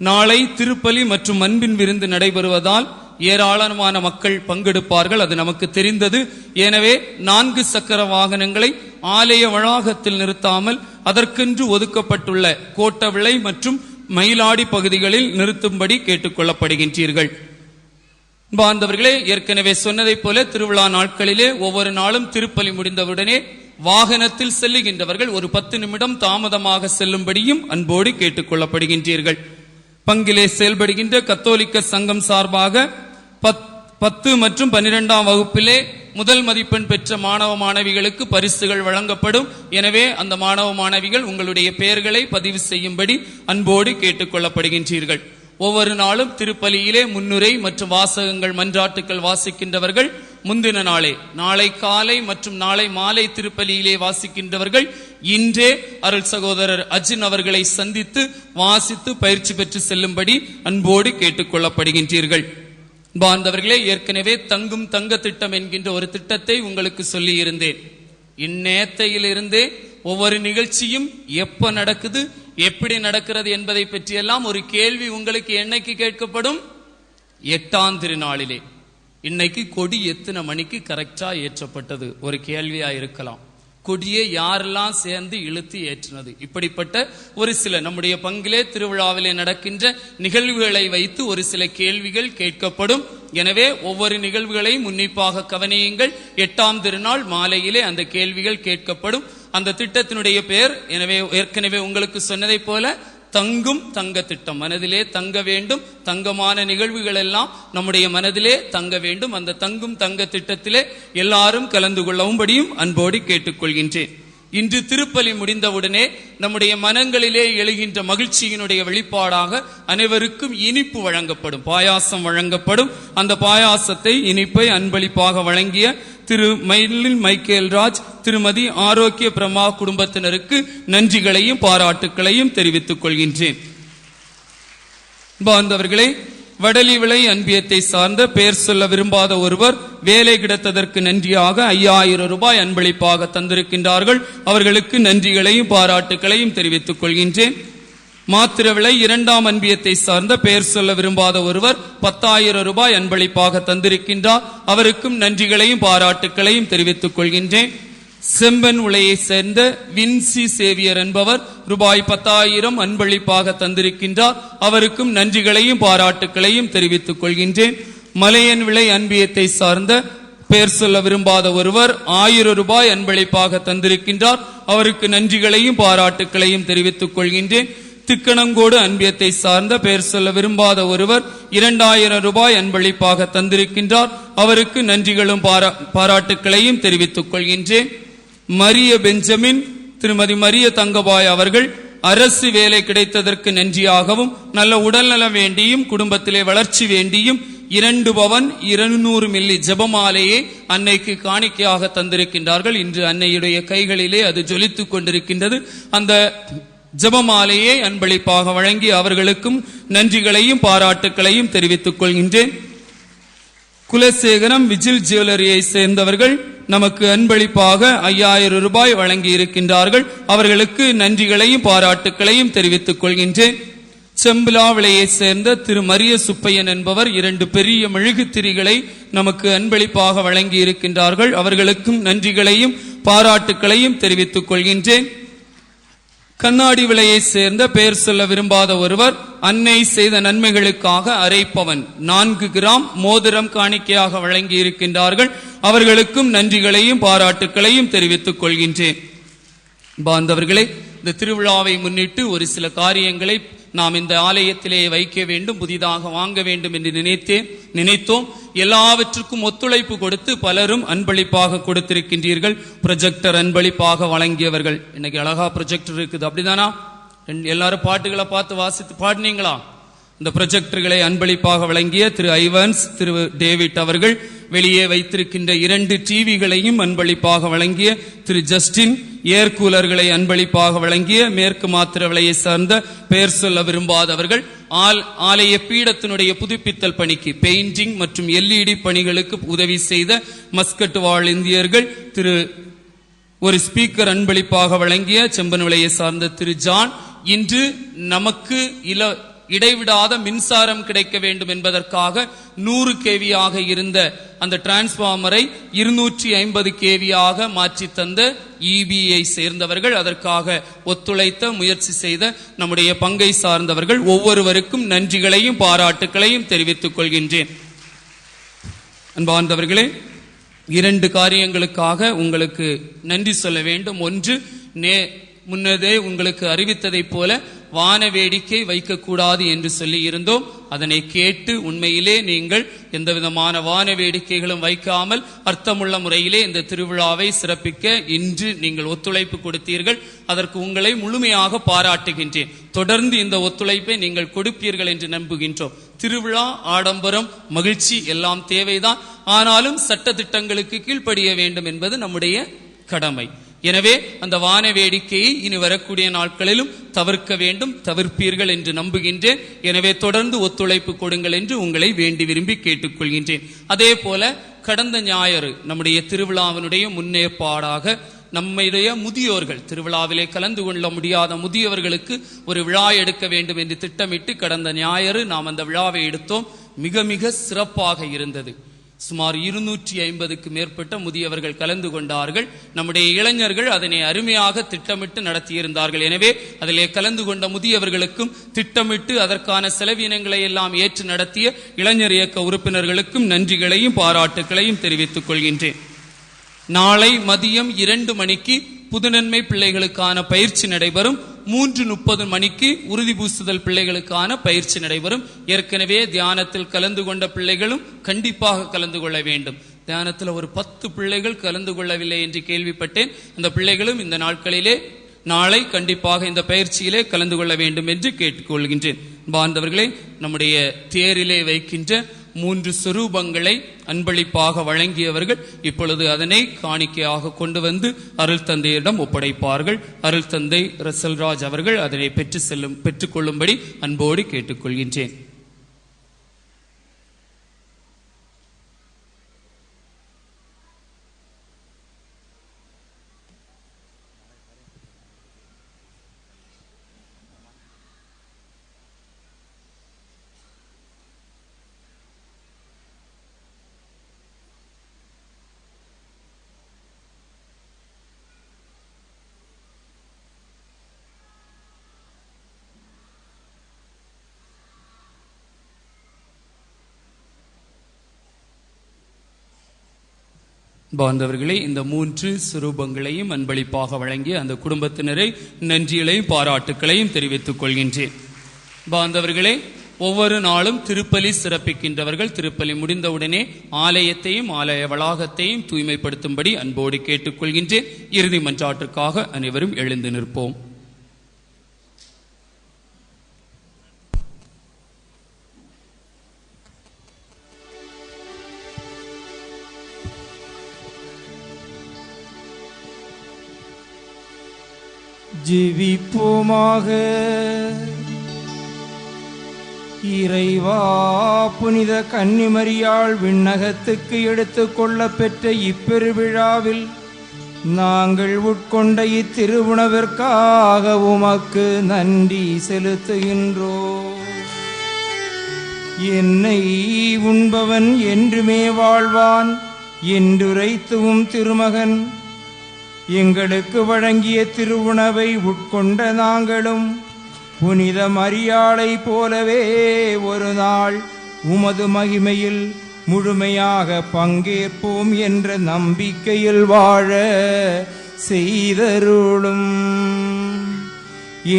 நாளை திருப்பலி மற்றும் அன்பின் விருந்து நடைபெறுவதால் ஏராளமான மக்கள் பங்கெடுப்பார்கள், அது நமக்கு தெரிந்தது. எனவே 4 சக்கர வாகனங்களை ஆலய வளாகத்தில் நிறுத்தாமல் அதற்கென்று ஒதுக்கப்பட்டுள்ள கோட்டவிளை மற்றும் மயிலாடி பகுதிகளில் நிறுத்தும்படி கேட்டுக்கொள்ளப்படுகின்றீர்கள். பாந்தவர்களே, ஏற்கனவே சொன்னதைப் போல திருவிழா நாட்களிலே ஒவ்வொரு நாளும் திருப்பலி முடிந்தவுடனே வாகனத்தில் செல்லுகின்றவர்கள் ஒரு 10 நிமிடம் தாமதமாக செல்லும்படியும் அன்போடு கேட்டுக்கொள்ளப்படுகின்றீர்கள். பங்கிலே செயல்படுகின்ற கத்தோலிக்க சங்கம் சார்பாக 10 மற்றும் 12ஆம் வகுப்பிலே முதல் மதிப்பெண் பெற்ற மாணவ மாணவிகளுக்கு பரிசுகள் வழங்கப்படும். எனவே அந்த மாணவ மாணவிகள் உங்களுடைய பெயர்களை பதிவு செய்யும்படி அன்போடு கேட்டுக்கொள்ளப்படுகின்றீர்கள். ஒவ்வொரு நாளும் திருப்பலியிலே முன்னுரை மற்றும் வாசகங்கள் மன்றாட்டுக்கள் வாசிக்கின்றவர்கள் முந்தின நாளே, நாளை காலை மற்றும் நாளை மாலை திருப்பலியிலே வாசிக்கின்றவர்கள் இன்றே அருள் சகோதரர் அஜின் அவர்களை சந்தித்து வாசித்து பயிற்சி பெற்று செல்லும்படி அன்போடு கேட்டுக்கொள்ளப்படுகின்றீர்கள். பாந்தவர்களே, ஏற்கனவே தங்கும் தங்க திட்டம் என்கின்ற ஒரு திட்டத்தை உங்களுக்கு சொல்லி இருந்தேன். இந்நேத்தையிலிருந்தே ஒவ்வொரு நிகழ்ச்சியும் எப்ப நடக்குது, எப்படி நடக்கிறது என்பதை பற்றியெல்லாம் ஒரு கேள்வி உங்களுக்கு என்னைக்கு கேட்கப்படும்? 8ஆம் திருநாளிலே. இன்னைக்கு கொடி எத்தனை மணிக்கு கரெக்டா ஏற்றப்பட்டது ஒரு கேள்வியா இருக்கலாம். கொடியை யாரெல்லாம் சேர்ந்து இழுத்து ஏற்றினது, இப்படிப்பட்ட ஒரு சில நம்முடைய பங்கிலே திருவிழாவிலே நடக்கின்ற நிகழ்வுகளை வைத்து ஒரு சில கேள்விகள் கேட்கப்படும். எனவே ஒவ்வொரு நிகழ்வுகளையும் உன்னிப்பாக கவனியுங்கள். 8ஆம் திருநாள் மாலையிலே அந்த கேள்விகள் கேட்கப்படும். அந்த திட்டத்தினுடைய பெயர் எனவே ஏற்கனவே உங்களுக்கு சொன்னதை போல தங்கும் தங்க திட்டம். மனதிலே தங்க வேண்டும், தங்கமான நிகழ்வுகள் எல்லாம் நம்முடைய மனதிலே தங்க வேண்டும். அந்த தங்கும் தங்க திட்டத்திலே எல்லாரும் கலந்து கொள்ளவும்படியும் அன்போடு கேட்டுக்கொள்கின்றேன். இன்று திருப்பலி முடிந்தவுடனே நம்முடைய மனங்களிலே எழுகின்ற மகிழ்ச்சியினுடைய வெளிப்பாடாக அனைவருக்கும் இனிப்பு வழங்கப்படும், பாயாசம் வழங்கப்படும். அந்த பாயாசத்தை இனிப்பை அன்பளிப்பாக வழங்கிய திரு மயிலில் மைக்கேல் ராஜ், திருமதி ஆரோக்கிய பிரமா குடும்பத்தினருக்கு நன்றிகளையும் பாராட்டுக்களையும் தெரிவித்துக் கொள்கின்றேன். பாந்தவர்களே, வடலி விளை அன்பியத்தை சார்ந்த பெயர் சொல்ல விரும்பாத ஒருவர் வேலை கிடைத்ததற்கு நன்றியாக 5000 ரூபாய் அன்பளிப்பாக தந்திருக்கின்றார்கள். அவர்களுக்கு நன்றிகளையும் பாராட்டுக்களையும் தெரிவித்துக் கொள்கின்றேன். மாத்திரவிளை 2ஆம் அன்பியத்தை சார்ந்த பெயர் சொல்ல விரும்பாத ஒருவர் 10,000 ரூபாய் அன்பளிப்பாக தந்திருக்கின்றார். அவருக்கும் நன்றிகளையும் பாராட்டுக்களையும் தெரிவித்துக் கொள்கின்றேன். செம்பன் உலையை சேர்ந்த வின்சி சேவியர் என்பவர் ரூபாய் 10,000 அன்பளிப்பாக தந்திருக்கின்றார். அவருக்கும் நன்றிகளையும் பாராட்டுக்களையும் தெரிவித்துக் கொள்கின்றேன். மலையன் விளை அன்பியத்தை சார்ந்த பெயர் சொல்ல விரும்பாத ஒருவர் 1000 ரூபாய் அன்பளிப்பாக தந்திருக்கின்றார். அவருக்கு நன்றிகளையும் பாராட்டுக்களையும் தெரிவித்துக் கொள்கின்றேன். திக்கணங்கோடு அன்பியத்தை சார்ந்த பெயர் சொல்ல விரும்பாத ஒருவர் 2000 ரூபாய் அன்பளிப்பாக தந்திருக்கின்றார். அவருக்கு நன்றிகளும் பாராட்டுக்களையும் தெரிவித்துக் கொள்கின்றேன். மரிய பெஞ்சமின், திருமதி மரிய தங்கபாய் அவர்கள் அரசு வேலை கிடைத்ததற்கு நன்றியாகவும் நல்ல உடல்நலம் வேண்டியும் குடும்பத்திலே வளர்ச்சி வேண்டியும் 2 பவன் 200 மில்லி ஜெபமாலையை அன்னைக்கு காணிக்கையாக தந்திருக்கின்றார்கள். இன்று அன்னையுடைய கைகளிலே அது ஜொலித்துக் கொண்டிருக்கின்றது. அந்த ஜெபமாலையை அன்பளிப்பாக வழங்கி அவர்களுக்கும் நன்றிகளையும் பாராட்டுக்களையும் தெரிவித்துக் கொள்கின்றேன். குலசேகரம் விஜில் ஜுவல்லரியை சேர்ந்தவர்கள் நமக்கு அன்பளிப்பாக 5000 ரூபாய் வழங்கி இருக்கின்றார்கள். அவர்களுக்கு நன்றிகளையும் பாராட்டுக்களையும் தெரிவித்துக் கொள்கின்றேன். செம்பிலாவிளையை சேர்ந்த திரு மரிய சுப்பையன் என்பவர் 2 பெரிய மெழுகுத்திரிகளை நமக்கு அன்பளிப்பாக வழங்கி இருக்கின்றார்கள். அவர்களுக்கும் நன்றிகளையும் பாராட்டுக்களையும் தெரிவித்துக் கொள்கின்றேன். கண்ணாடி விலையை சேர்ந்த பெயர் சொல்ல விரும்பாத ஒருவர் அன்னை செய்த நன்மைகளுக்காக அரைப்பவன் 4 கிராம் மோதிரம் காணிக்கையாக வழங்கி இருக்கின்றார்கள். அவர்களுக்கும் நன்றிகளையும் பாராட்டுக்களையும் தெரிவித்துக் கொள்கின்றேன். பாந்தவர்களே, இந்த திருவிழாவை முன்னிட்டு ஒரு சில காரியங்களை நாம் இந்த ஆலயத்திலே வைக்க வேண்டும், புதிதாக வாங்க வேண்டும் என்று நினைத்தோம். எல்லாவற்றுக்கும் ஒத்துழைப்பு கொடுத்து பலரும் அன்பளிப்பாக கொடுத்திருக்கின்றீர்கள். ப்ரொஜெக்டர் அன்பளிப்பாக வழங்கியவர்கள், இன்னைக்கு அழகா ப்ரொஜெக்டர் இருக்குது, அப்படிதானா? எல்லாரும் பாட்டுகளை பார்த்து வாசித்து பாடினீங்களா? இந்த ப்ரொஜெக்டர்களை அன்பளிப்பாக வழங்கிய திரு ஐவன்ஸ், திரு டேவிட் அவர்கள், வெளியே வைத்திருக்கின்ற 2 டிவிகளையும் அன்பளிப்பாக வழங்கிய திரு ஜஸ்டின், ஏர் கூலர்களை அன்பளிப்பாக வழங்கிய மேற்கு மாத்திர விலையை சார்ந்த பெயர் சொல்ல விரும்பாதவர்கள், ஆலய பீடத்தினுடைய புதுப்பித்தல் பணிக்கு பெயிண்டிங் மற்றும் LED பணிகளுக்கு உதவி செய்த மஸ்கட் வாழ் இந்தியர்கள், திரு ஒரு ஸ்பீக்கர் அன்பளிப்பாக வழங்கிய செம்பன் விலையை சார்ந்த திரு ஜான், இன்று நமக்கு இடைவிடாத மின்சாரம் கிடைக்க வேண்டும் என்பதற்காக 100 kV இருந்த அந்த டிரான்ஸ்பார்மரை 250 kV மாற்றி தந்த EBஐ சேர்ந்தவர்கள், அதற்காக ஒத்துழைத்த முயற்சி செய்த நம்முடைய பங்கை சார்ந்தவர்கள் ஒவ்வொருவருக்கும் நன்றிகளையும் பாராட்டுக்களையும் தெரிவித்துக் கொள்கின்றேன். அன்பார்ந்தவர்களே, 2 காரியங்களுக்காக உங்களுக்கு நன்றி சொல்ல வேண்டும். ஒன்று, முன்னதே உங்களுக்கு அறிவித்ததைப் போல வான வேடிக்கை வைக்கக்கூடாது என்று சொல்லி இருந்தோம். அதனை கேட்டு உண்மையிலே நீங்கள் எந்த விதமான வான வேடிக்கைகளும் வைக்காமல் அர்த்தமுள்ள முறையிலே இந்த திருவிழாவை சிறப்பிக்க இன்று நீங்கள் ஒத்துழைப்பு கொடுத்தீர்கள். அதற்கு உங்களை முழுமையாக பாராட்டுகின்றேன். தொடர்ந்து இந்த ஒத்துழைப்பை நீங்கள் கொடுப்பீர்கள் என்று நம்புகின்றோம். திருவிழா, ஆடம்பரம், மகிழ்ச்சி எல்லாம் தேவைதான். ஆனாலும் சட்ட திட்டங்களுக்கு கீழ்ப்படிய வேண்டும் என்பது நம்முடைய கடமை. எனவே அந்த வான வேடிக்கையை இனி வரக்கூடிய நாட்களிலும் தவிர்க்க வேண்டும், தவிர்ப்பீர்கள் என்று நம்புகின்றேன். எனவே தொடர்ந்து ஒத்துழைப்பு கொடுங்கள் என்று உங்களை வேண்டி விரும்பி கேட்டுக்கொள்கின்றேன். அதே போல கடந்த ஞாயிறு நம்முடைய திருவிழாவினுடைய முன்னேற்பாடாக நம்முடைய முதியோர்கள், திருவிழாவிலே கலந்து கொள்ள முடியாத முதியவர்களுக்கு ஒரு விழா எடுக்க வேண்டும் என்று திட்டமிட்டு கடந்த ஞாயிறு நாம் அந்த விழாவை எடுத்தோம். மிக மிக சிறப்பாக இருந்தது. சுமார் 250க்கு மேற்பட்ட முதியவர்கள் கலந்து கொண்டார்கள். நம்முடைய இளைஞர்கள் அதனை அருமையாக திட்டமிட்டு நடத்தியிருந்தார்கள். எனவே அதிலே கலந்து கொண்ட முதியவர்களுக்கும் திட்டமிட்டு அதற்கான செலவினங்களை எல்லாம் ஏற்று நடத்திய இளைஞர் இயக்க உறுப்பினர்களுக்கும் நன்றிகளையும் பாராட்டுக்களையும் தெரிவித்துக் கொள்கின்றேன். நாளை மதியம் 2 மணிக்கு புதுநன்மை பிள்ளைகளுக்கான பயிற்சி நடைபெறும். 3:30 மணிக்கு உறுதி பூசுதல் பிள்ளைகளுக்கான பயிற்சி நடைபெறும். ஏற்கனவே தியானத்தில் கலந்து கொண்ட பிள்ளைகளும் கண்டிப்பாக கலந்து கொள்ள வேண்டும். தியானத்தில் ஒரு 10 பிள்ளைகள் கலந்து கொள்ளவில்லை என்று கேள்விப்பட்டேன். அந்த பிள்ளைகளும் இந்த நாட்களிலே நாளை கண்டிப்பாக இந்த பயிற்சியிலே கலந்து கொள்ள வேண்டும் என்று கேட்டுக்கொள்கின்றேன். பாந்தவர்களே, நம்முடைய தேரிலே வைக்கின்ற 3 சொரூபங்களை அன்பளிப்பாக வழங்கியவர்கள் இப்பொழுது அதனை காணிக்கையாக கொண்டு வந்து அருள் தந்தையிடம் ஒப்படைப்பார்கள். அருள் தந்தை ரசல்ராஜ் அவர்கள் அதனை பெற்றுக்கொள்ளும்படி அன்போடு கேட்டுக்கொள்கின்றேன். பாந்தவர்களே, இந்த 3 சுரூபங்களையும் அன்பளிப்பாக வழங்கிய அந்த குடும்பத்தினரை நன்றிகளையும் பாராட்டுக்களையும் தெரிவித்துக் கொள்கின்றேன். பாந்தவர்களே, ஒவ்வொரு நாளும் திருப்பலி சிறப்பிக்கின்றவர்கள் திருப்பலி முடிந்தவுடனே ஆலயத்தையும் ஆலய வளாகத்தையும் தூய்மைப்படுத்தும்படி அன்போடு கேட்டுக்கொள்கின்றேன். இறுதி மன்றாட்டுக்காக அனைவரும் எழுந்து நிற்போம். ஜீவிப்போமாக. இறைவா, புனித கன்னிமரியாள் விண்ணகத்துக்கு எடுத்து கொள்ள பெற்ற இப்பெருவிழாவில் நாங்கள் உட்கொண்ட இத்திருவுணவிற்காக உமக்கு நன்றி செலுத்துகின்றோம். என்னை உண்பவன் என்றுமே வாழ்வான் என்றுரைத்துவும் திருமகன் எங்களுக்கு வழங்கிய திருவுணவை உட்கொண்ட நாங்களும் புனித மரியாளை போலவே ஒரு நாள் உமது மகிமையில் முழுமையாக பங்கேற்போம் என்ற நம்பிக்கையில் வாழ செய்தருளும்.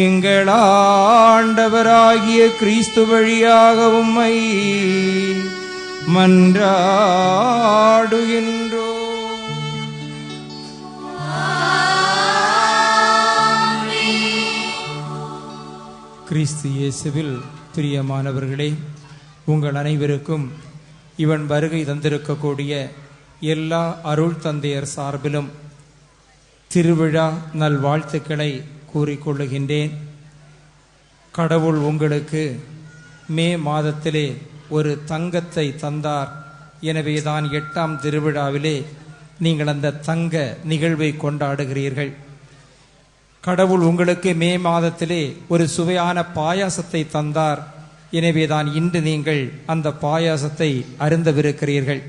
எங்கள் ஆண்டவராகிய கிறிஸ்து வழியாக உம்மை மன்றாடுகின்றோம். கிறிஸ்து இயேசுவில் பிரியமானவர்களே, உங்கள் அனைவருக்கும் இவன் வருகை தந்திருக்கக்கூடிய எல்லா அருள் தந்தையர் சார்பிலும் திருவிழா நல்வாழ்த்துக்களை கூறிக்கொள்ளுகின்றேன். கடவுள் உங்களுக்கு மே மாதத்திலே ஒரு தங்கத்தை தந்தார். எனவேதான் 8ஆம் திருவிழாவிலே நீங்கள் அந்த தங்க நிகழ்வை கொண்டாடுகிறீர்கள். கடவுள் உங்களுக்கு மே மாதத்திலே ஒரு சுவையான பாயாசத்தை தந்தார். எனவேதான் இன்று நீங்கள் அந்த பாயாசத்தை அருந்தவிருக்கிறீர்கள்.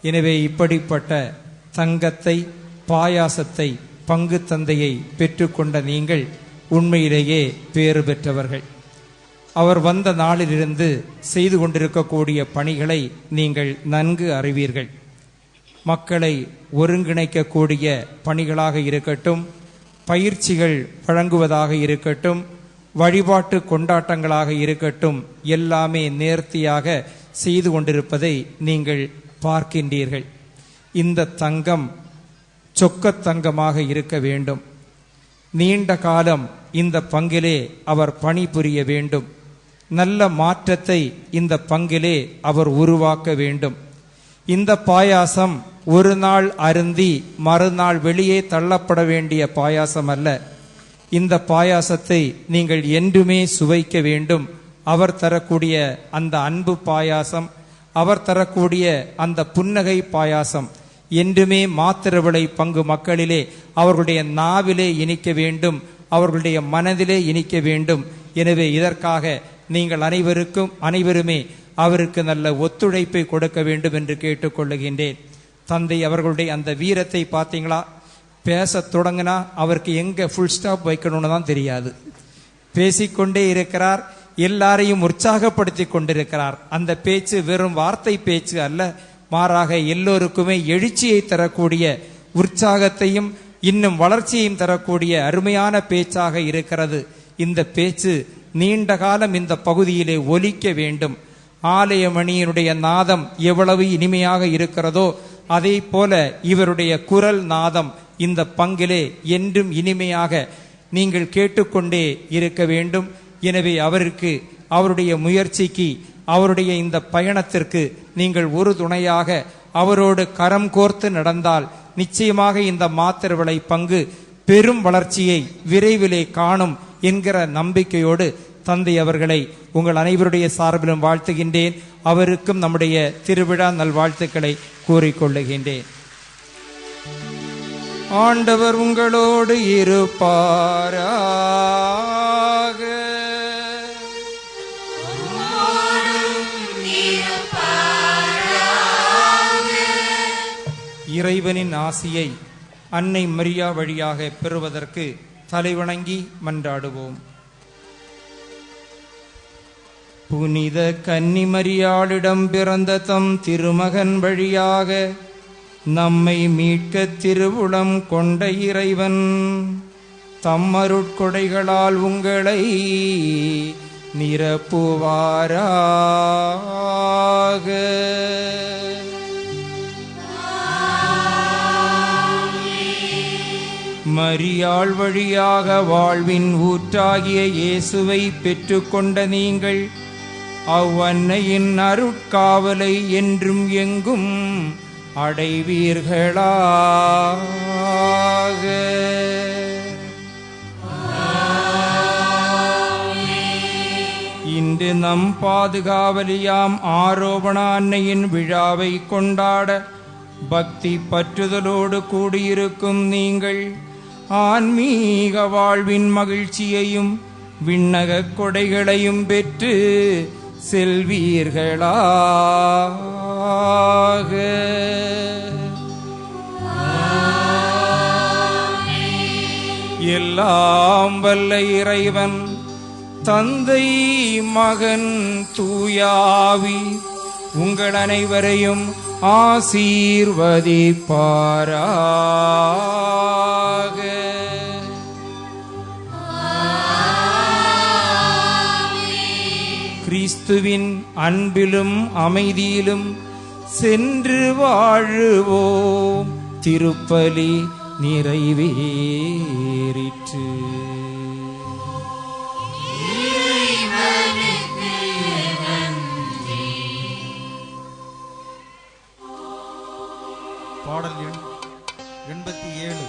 எனவே இப்படிப்பட்ட தங்கத்தை, பாயாசத்தை, பங்கு தந்தையை பெற்றுக்கொண்ட நீங்கள் உண்மையிலேயே பேறு பெற்றவர்கள். அவர் வந்த நாளிலிருந்து செய்து கொண்டிருக்கக்கூடிய பணிகளை நீங்கள் நன்கு அறிவீர்கள். மக்களை ஒருங்கிணைக்கக்கூடிய பணிகளாக இருக்கட்டும், பயிற்சிகள் வழங்குவதாக இருக்கட்டும், வழிபாட்டு கொண்டாட்டங்களாக இருக்கட்டும், எல்லாமே நேர்த்தியாக செய்து கொண்டிருப்பதை நீங்கள் பார்க்கின்றீர்கள். இந்த தங்கம் சொக்கத் தங்கமாக இருக்க வேண்டும். நீண்ட காலம் இந்த பங்கிலே அவர் பணிபுரிய வேண்டும். நல்ல மாற்றத்தை இந்த பங்கிலே அவர் உருவாக்க வேண்டும். இந்த பாயாசம் ஒரு நாள் அருந்தி மறுநாள் வெளியே தள்ளப்பட வேண்டிய பாயாசம் அல்ல. இந்த பாயாசத்தை நீங்கள் என்றுமே சுவைக்க வேண்டும். அவர் தரக்கூடிய அந்த அன்பு பாயாசம், அவர் தரக்கூடிய அந்த புன்னகை பாயாசம் என்றுமே மாத்திரவிளை பங்கு மக்களிலே அவர்களுடைய நாவிலே இனிக்க வேண்டும், அவர்களுடைய மனதிலே இனிக்க வேண்டும். எனவே இதற்காக நீங்கள் அனைவருமே அவருக்கு நல்ல ஒத்துழைப்பை கொடுக்க வேண்டும் என்று கேட்டுக்கொள்ளுகின்றேன். தந்தை அவர்களுடைய அந்த வீரத்தை பார்த்தீங்களா? பேச தொடங்கினா அவருக்கு எங்க ஃபுல் ஸ்டாப் வைக்கணும்னு தான் தெரியாது. பேசிக்கொண்டே இருக்கிறார், எல்லாரையும் உற்சாகப்படுத்தி கொண்டிருக்கிறார். அந்த பேச்சு வெறும் வார்த்தை பேச்சு அல்ல, மாறாக எல்லோருக்குமே எழுச்சியை தரக்கூடிய, உற்சாகத்தையும் இன்னும் வளர்ச்சியையும் தரக்கூடிய அருமையான பேச்சாக இருக்கிறது. இந்த பேச்சு நீண்ட காலம் இந்த பகுதியிலே ஒலிக்க வேண்டும். ஆலய மணியினுடைய நாதம் எவ்வளவு இனிமையாக இருக்கிறதோ அதே போல இவருடைய குரல் நாதம் இந்த பங்கிலே என்றும் இனிமையாக நீங்கள் கேட்டுக்கொண்டே இருக்க வேண்டும். எனவே அவருக்கு, அவருடைய முயற்சிக்கு, அவருடைய இந்த பயணத்திற்கு நீங்கள் ஒரு துணையாக அவரோடு கரம் கோர்த்து நடந்தால் நிச்சயமாக இந்த மாத்திரவிளை பங்கு பெரும் வளர்ச்சியை விரைவிலே காணும் என்கிற நம்பிக்கையோடு தந்தை அவர்களை உங்கள் அனைவருடைய சார்பிலும் வாழ்த்துகின்றேன். அவருக்கும் நம்முடைய திருவிழா நல்வாழ்த்துக்களை கூறிக்கொள்ளுகின்றேன். ஆண்டவர் உங்களோடு இருப்பாராக. இறைவனின் ஆசியை அன்னை மரியா வழியாக பெறுவதற்கு தலைவணங்கி மன்றாடுவோம். புனித கன்னிமரியாளிடம் பிறந்த தம் திருமகன் வழியாக நம்மை மீட்க திருவுளம் கொண்ட இறைவன் தம் அருட்கொடைகளால் உங்களை நிரப்புவாராக. மரியாள் வழியாக வாழ்வின் ஊற்றாகிய இயேசுவை பெற்றுக்கொண்ட நீங்கள் அவ்வன்னையின் அருட்காவலை என்றும் எங்கும் அடைவீர்களாக. இன்று நம் பாதுகாவலியாம் ஆரோபண அன்னையின் விழாவை கொண்டாட பக்தி பற்றுதலோடு கூடியிருக்கும் நீங்கள் ஆன்மீக வாழ்வின் மகிழ்ச்சியையும் விண்ணக கொடைகளையும் பெற்று செல்வீர்களாக. எல்லாம் வல்ல இறைவன் தந்தை மகன் தூயாவி உங்கள் அனைவரையும் ஆசீர்வதிப்பாராக. கிறிஸ்துவின் அன்பிலும் அமைதியிலும் சென்று வாழுவோம். திருப்பலி நிறைவேறிற்று. பாடல் எண் 87.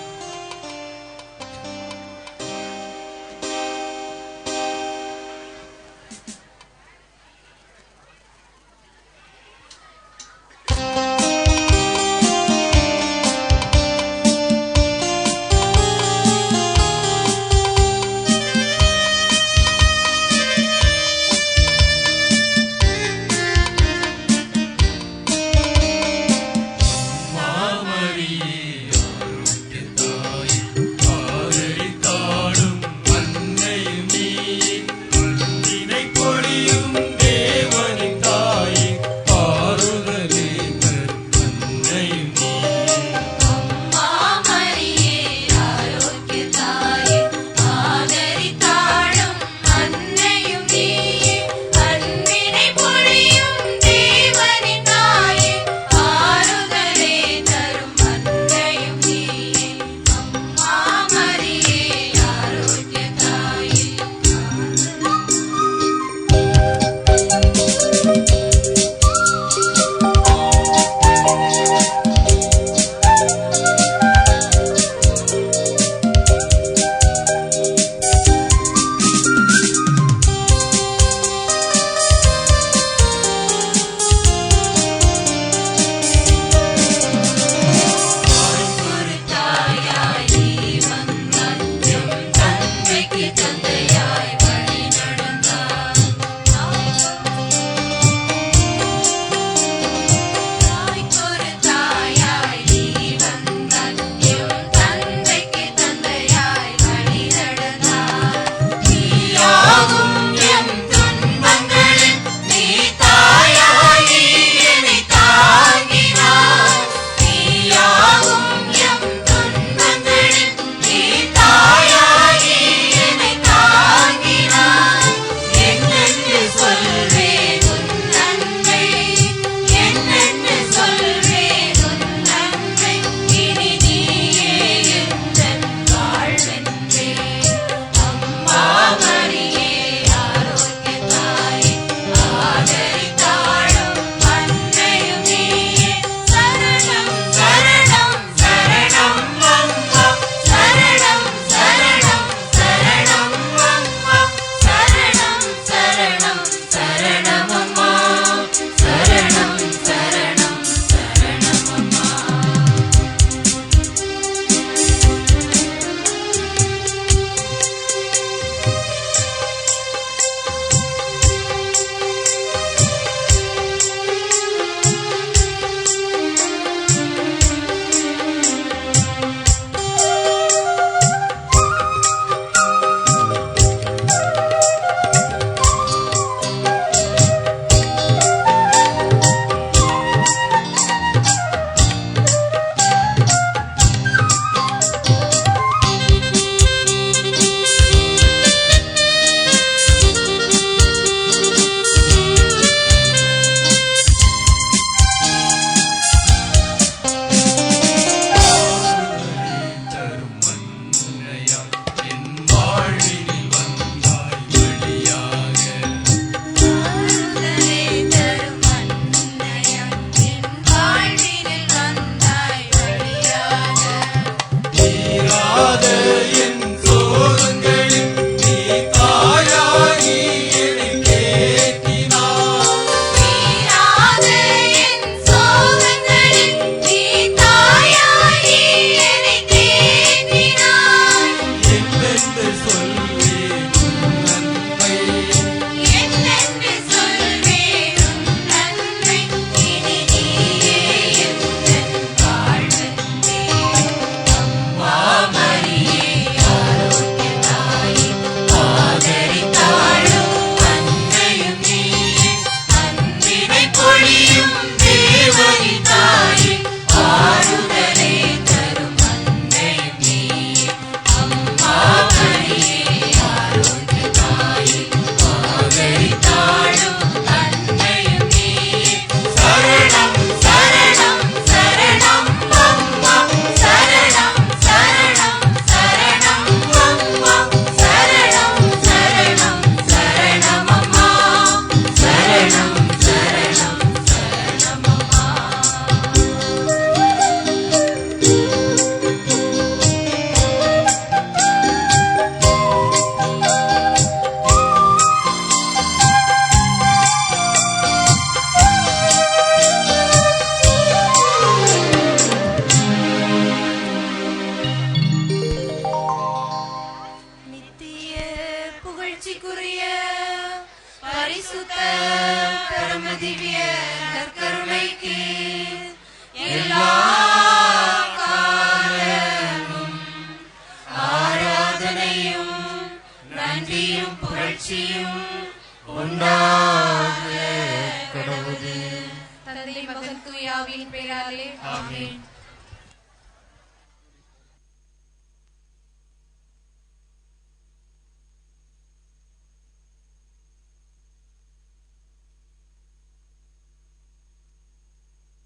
பரிசுத்த பரமதிவ்ய நற்கருணைக்கு எல்லா காலமும் ஆராதனையும் நன்றியும் புகழ்ச்சியும் உண்டாக கடவுளே. தந்தை மகன் தூய ஆவியின் பெயராலே ஆமென்.